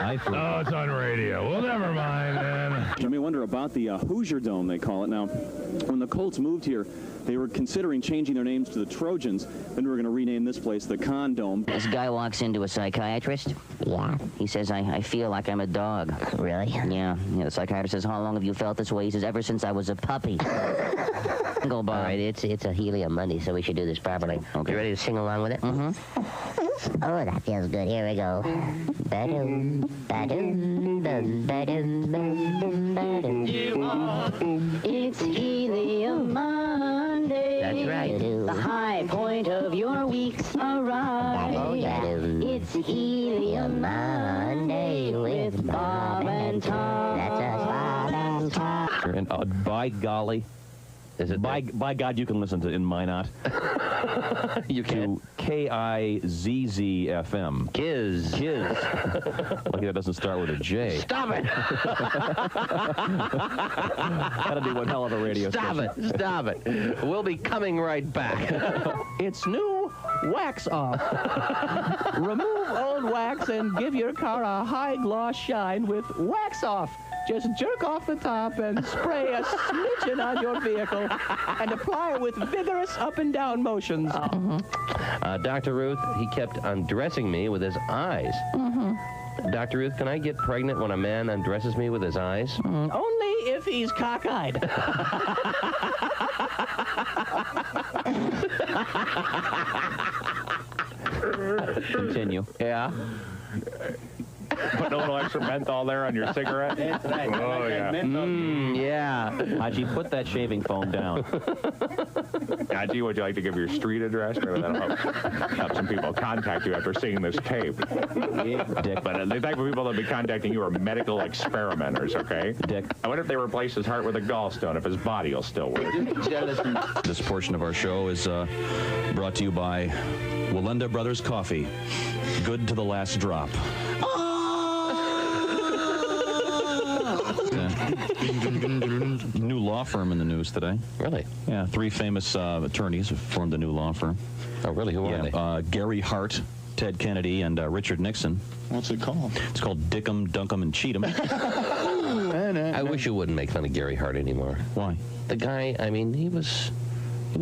Oh, it's on radio. Well, never mind, man. I may wonder about the Hoosier Dome, they call it. Now, when the Colts moved here, they were considering changing their names to the Trojans. Then we were going to rename this place the Condome. This guy walks into a psychiatrist. Yeah. He says, I feel like I'm a dog. Really? Yeah. The psychiatrist says, how long have you felt this way? He says, ever since I was a puppy. Go by. All right, it's a Helium Monday, so we should do this properly. Okay. You ready to sing along with it? Mm-hmm. Oh, that feels good. Here we go. Ba-doom, ba-doom, bum, ba-doom, bum, ba-doom. It's Helium Monday. That's right. The high point of your week's arrived. Oh, yeah. It's Helium Monday with Bob and Tom. That's us, Bob and Tom. And by golly, is it by God, you can listen to In Minot. You can. To KIZZ FM. Kiz. Lucky that doesn't start with a J. Stop it! That'd be one hell of a radio station. Stop it. We'll be coming right back. It's new Wax Off. Remove old wax and give your car a high gloss shine with Wax Off. Just jerk off the top and spray a smidgen on your vehicle and apply it with vigorous up and down motions. Dr. Ruth, he kept undressing me with his eyes. Dr. Ruth, can I get pregnant when a man undresses me with his eyes? Only if he's cockeyed. Continue. Yeah. Put a little extra menthol there on your cigarette. That's right. Oh, yeah. Yeah. Haji, put that shaving foam down. Haji, would you like to give your street address? Maybe that'll help some people contact you after seeing this tape. Dick. But the type of people that will be contacting you are medical experimenters, okay? Dick. I wonder if they replace his heart with a gallstone, if his body will still work. This portion of our show is brought to you by Walenda Brothers Coffee. Good to the last drop. New law firm in the news today. Really? Yeah, 3 famous attorneys have formed a new law firm. Oh, really? Who are they? Gary Hart, Ted Kennedy, and Richard Nixon. What's it called? It's called Dickum, Dunkum, and Cheatham. I wish you wouldn't make fun of Gary Hart anymore. Why? The guy, I mean, he was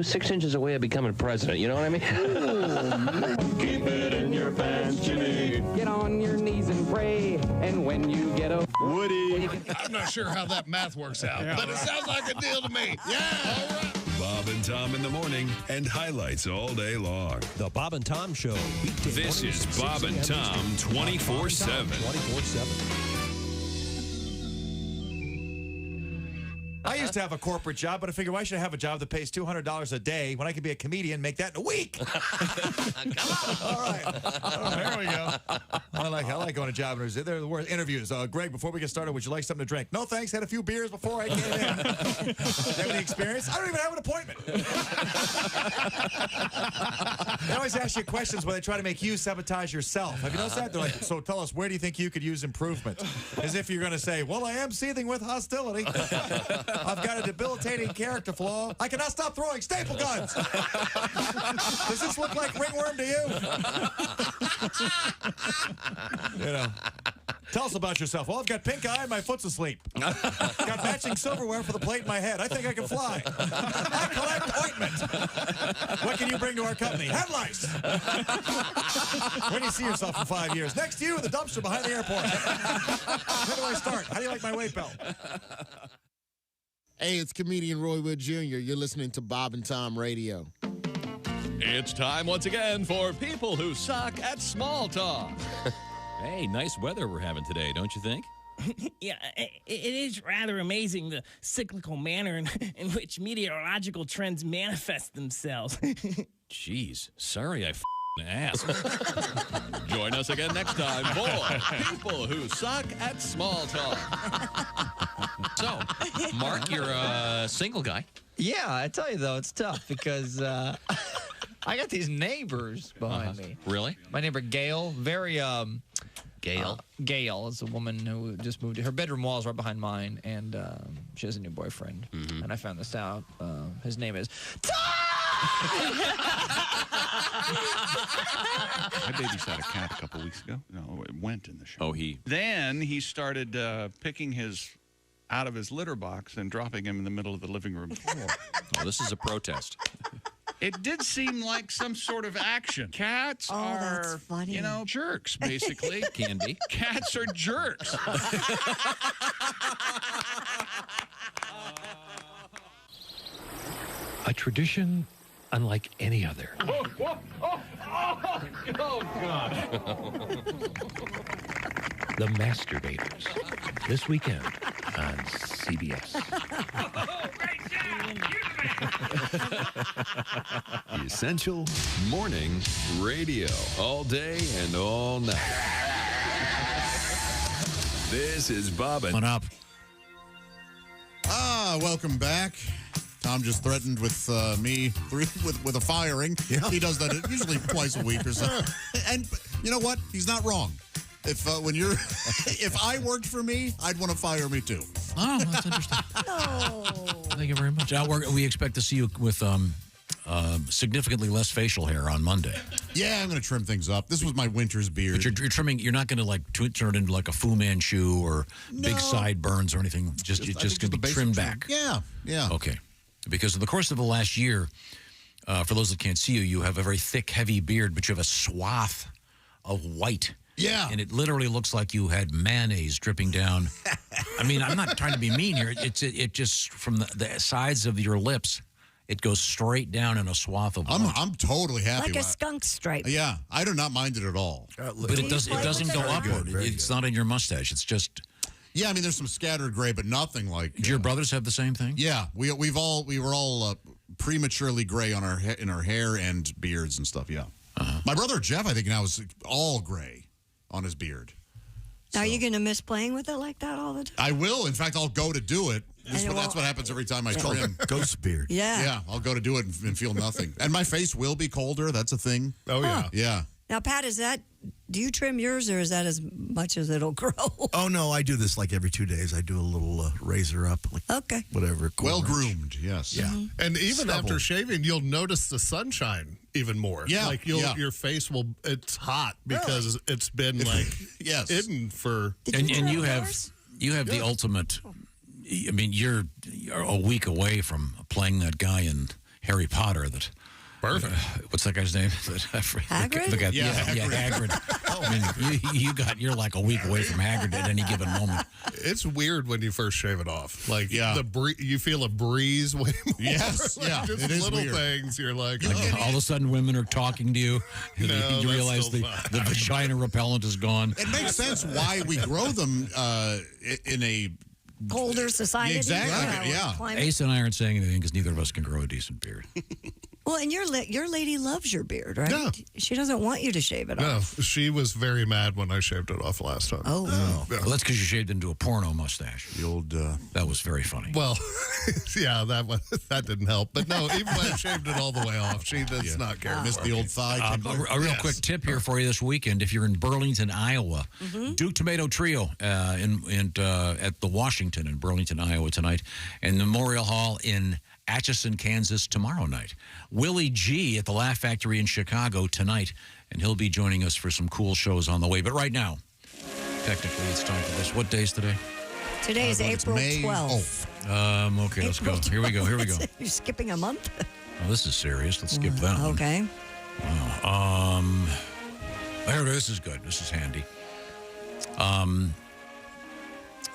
6 inches away of becoming president. You know what I mean? Keep it in your pants, Jimmy. Get on your knees and pray, and when you get a Woody. I'm not sure how that math works out, but it sounds like a deal to me. Yeah, all right. Bob and Tom in the morning and highlights all day long. The Bob and Tom Show. This is Bob and Tom 24/7. 24/7. I used to have a corporate job, but I figured why should I have a job that pays $200 a day when I could be a comedian and make that in a week? All right. There we go. I like going to job interviews. There were interviews. Greg, before we get started, would you like something to drink? No, thanks. Had a few beers before I came in. Do you have any experience? I don't even have an appointment. They always ask you questions where they try to make you sabotage yourself. Have you noticed that? They're like, so tell us, where do you think you could use improvement? As if you're going to say, well, I am seething with hostility. I've got a debilitating character flaw. I cannot stop throwing staple guns. Does this look like ringworm to you? You know. Tell us about yourself. Well, I've got pink eye and my foot's asleep. Got matching silverware for the plate in my head. I think I can fly. I collect ointment. What can you bring to our company? Head lice. Where do you see yourself in 5 years? Next to you in the dumpster behind the airport. Where do I start? How do you like my weight belt? Hey, it's comedian Roy Wood Jr. You're listening to Bob and Tom Radio. It's time once again for people who suck at small talk. Hey, nice weather we're having today, don't you think? Yeah, it is rather amazing the cyclical manner in which meteorological trends manifest themselves. Jeez, sorry I asked. Join us again next time for people who suck at small talk. So, Mark, you're a single guy. Yeah, I tell you, though, it's tough because I got these neighbors behind me. Really? My neighbor, Gail, very... Gail? Gail is a woman who just moved. Her bedroom wall is right behind mine, and she has a new boyfriend. Mm-hmm. And I found this out. His name is... I babysat a cat a couple weeks ago. No, it went in the show. Oh, Then he started picking his out of his litter box and dropping him in the middle of the living room floor. Oh, this is a protest. It did seem like some sort of action. Cats are, you know, jerks, basically. Can be. Cats are jerks. A tradition unlike any other. Oh, God. The Masturbators. This weekend on CBS. Essential Morning Radio. All day and all night. This is Bob and... up. Welcome back. Tom just threatened with me with a firing. Yeah. He does that usually twice a week or so. And you know what? He's not wrong. If I worked for me, I'd want to fire me too. Oh, that's interesting. Thank you very much. We expect to see you with significantly less facial hair on Monday. Yeah, I'm going to trim things up. This was my winter's beard. But you're trimming. You're not going to like turn it into like a Fu Manchu or big sideburns or anything. It's just going to be trimmed back. Yeah. Okay. Because in the course of the last year, for those that can't see you, you have a very thick, heavy beard, but you have a swath of white Yeah. And it literally looks like you had mayonnaise dripping down. I mean, I'm not trying to be mean here. It just, from the sides of your lips, it goes straight down in a swath of blood. I'm totally happy Like a with it. skunk stripe. Yeah, I do not mind it at all. But it doesn't go upward. It's not in your mustache. It's just... Yeah, I mean, there's some scattered gray, but nothing like... Do your brothers have the same thing? Yeah, we were all prematurely gray on in our hair and beards and stuff, yeah. My brother Jeff, I think now, is all gray on his beard. Are you going to miss playing with it like that all the time? I will. In fact, I'll go to do it. That's what happens every time I trim. Ghost beard. Yeah. Yeah, I'll go to do it and feel nothing. And my face will be colder. That's a thing. Oh, yeah. Yeah. Now, Pat, do you trim yours, or is that as much as it'll grow? Oh, no, I do this like every 2 days. I do a little razor up. Like okay. Whatever. Well groomed, yes. Yeah. And even after shaving, you'll notice the sunshine even more. Yeah. Like your face it's hot because it's been hidden for... And you have the ultimate... I mean, you're a week away from playing that guy in Harry Potter that... Perfect. What's that guy's name? Hagrid? Hagrid. I mean, you're like a week away from Hagrid at any given moment. It's weird when you first shave it off. Like, you feel a breeze way more. Yes, like just it is little weird. things. You're like, All of a sudden, women are talking to you. No, you realize the vagina repellent is gone. It makes sense why we grow them in a... colder society. Exactly, yeah. Climate. Ace and I aren't saying anything because neither of us can grow a decent beard. Well, and your lady loves your beard, right? Yeah. She doesn't want you to shave it off. No, she was very mad when I shaved it off last time. Oh. Yeah. Well, that's because you shaved into a porno mustache. The old... that was very funny. Well, yeah, that didn't help. But no, even when I shaved it all the way off, she does not care. Missed the old thigh. A real quick tip here for you this weekend. If you're in Burlington, Iowa, Duke Tomato Trio at the Washington in Burlington, Iowa tonight, and Memorial Hall in Atchison, Kansas tomorrow night. Willie G at the Laugh Factory in Chicago tonight, and he'll be joining us for some cool shows on the way. But right now, technically, it's time for this. What day is today? Today is April 12th. Okay, let's go. Here we go. You're skipping a month? Oh, this is serious. Let's skip that one. Okay. Here, this is good. This is handy.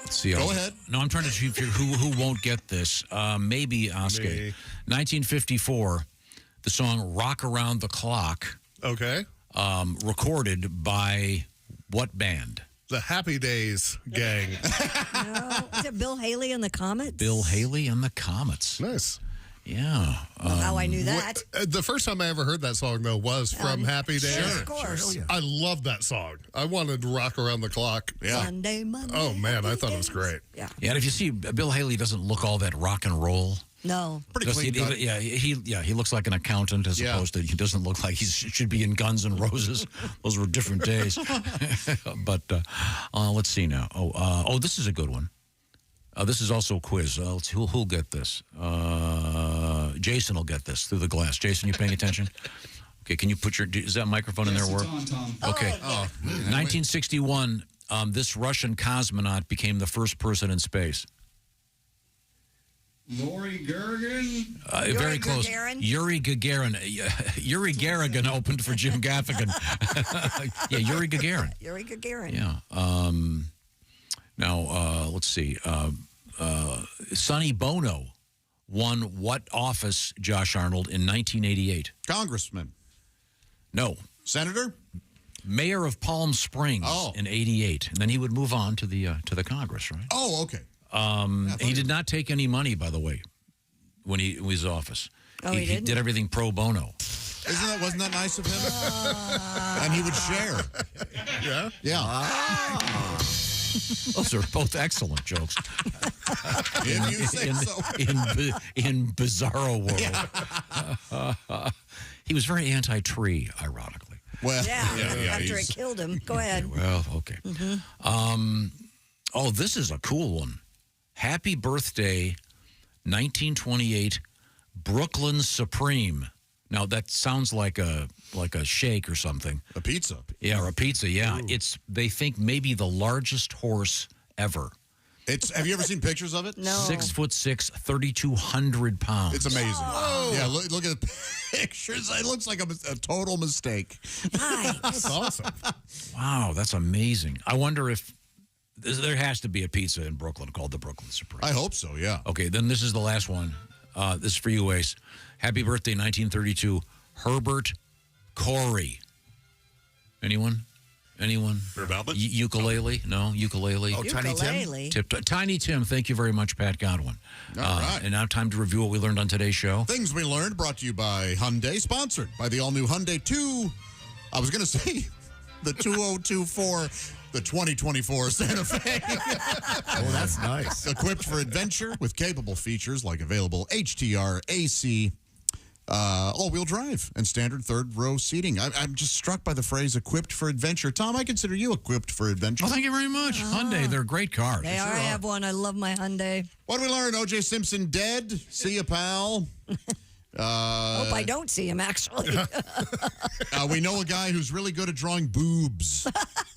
Let's see. Go ahead. No, I'm trying to see who won't get this. Maybe Oskay. 1954, the song "Rock Around the Clock." Okay. Recorded by what band? The Happy Days gang. No. Is it Bill Haley and the Comets? Bill Haley and the Comets. Nice. Yeah. Well, how I knew that. The first time I ever heard that song, though, was from Happy Days. Sure, of course. Sure, I love that song. I wanted to rock around the clock. Yeah. Monday. Oh, man, I thought it was great. Yeah. Yeah, and if you see, Bill Haley doesn't look all that rock and roll. No. Pretty clean cut. He looks like an accountant as opposed to, he doesn't look like he should be in Guns N' Roses. Those were different days. But let's see now. This is a good one. This is also a quiz. Let's see, who'll get this? Jason will get this through the glass. Jason, you paying attention? Okay, can you put is that microphone in there work? Okay. 1961, this Russian cosmonaut became the first person in space. Yuri Gagarin? Very close. Gagarin? Yuri Gagarin. Yuri Gagarin opened for Jim Gaffigan. Yeah, Yuri Gagarin. Yuri Gagarin. Yeah. Now, let's see. Sonny Bono won what office, Josh Arnold, in 1988? Congressman. No. Senator? Mayor of Palm Springs in 88. And then he would move on to the Congress, right? Oh, okay. He did not take any money, by the way, when he was in office. Oh, he didn't? did everything pro bono. Wasn't that nice of him? And he would share. Yeah? Yeah. Those are both excellent jokes. If you say so. In Bizarro World. He was very anti-tree, ironically. Well, after it killed him. Go ahead. Well, okay. This is a cool one. Happy birthday, 1928, Brooklyn Supreme. Now, that sounds like a shake or something. A pizza. Yeah, or a pizza, yeah. Ooh. It's, they think, maybe the largest horse ever. Have you ever seen pictures of it? No. 6'6", 3,200 pounds. It's amazing. Yeah, look at the pictures. It looks like a total mistake. Nice. That's awesome. Wow, that's amazing. I wonder if there has to be a pizza in Brooklyn called the Brooklyn Supreme. I hope so, yeah. Okay, then this is the last one. This is for you, Ace. Happy birthday, 1932, Herbert Corey. Anyone? Ukulele? No, ukulele. Oh, Tiny Tim? Tiny Tim, thank you very much, Pat Godwin. All right. And now time to review what we learned on today's show. Things we learned brought to you by Hyundai, sponsored by the all-new Hyundai 2. I was going to say the 2024, the 2024 Santa Fe. Oh, that's nice. Equipped for adventure with capable features like available HTR, AC, all-wheel drive, and standard third-row seating. I'm just struck by the phrase equipped for adventure. Tom, I consider you equipped for adventure. Well, thank you very much. Hyundai, they're great cars. They are. I have one. I love my Hyundai. What did we learn? OJ Simpson dead. See ya, pal. Hope I don't see him, actually. We know a guy who's really good at drawing boobs.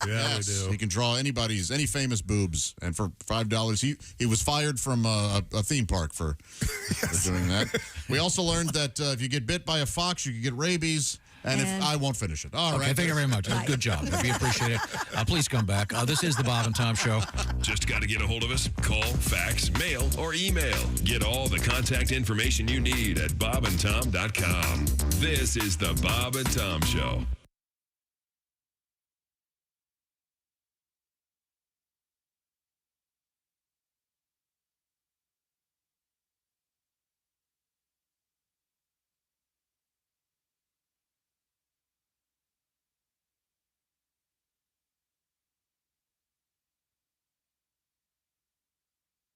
Yeah, we do. He can draw any famous boobs. And for $5, he was fired from a theme park for doing that. We also learned that if you get bit by a fox, you can get rabies. And if I won't finish it. All right. Thank you very much. Good job. We appreciate it. Please come back. This is the Bob and Tom Show. Just got to get a hold of us. Call, fax, mail, or email. Get all the contact information you need at bobandtom.com. This is the Bob and Tom Show.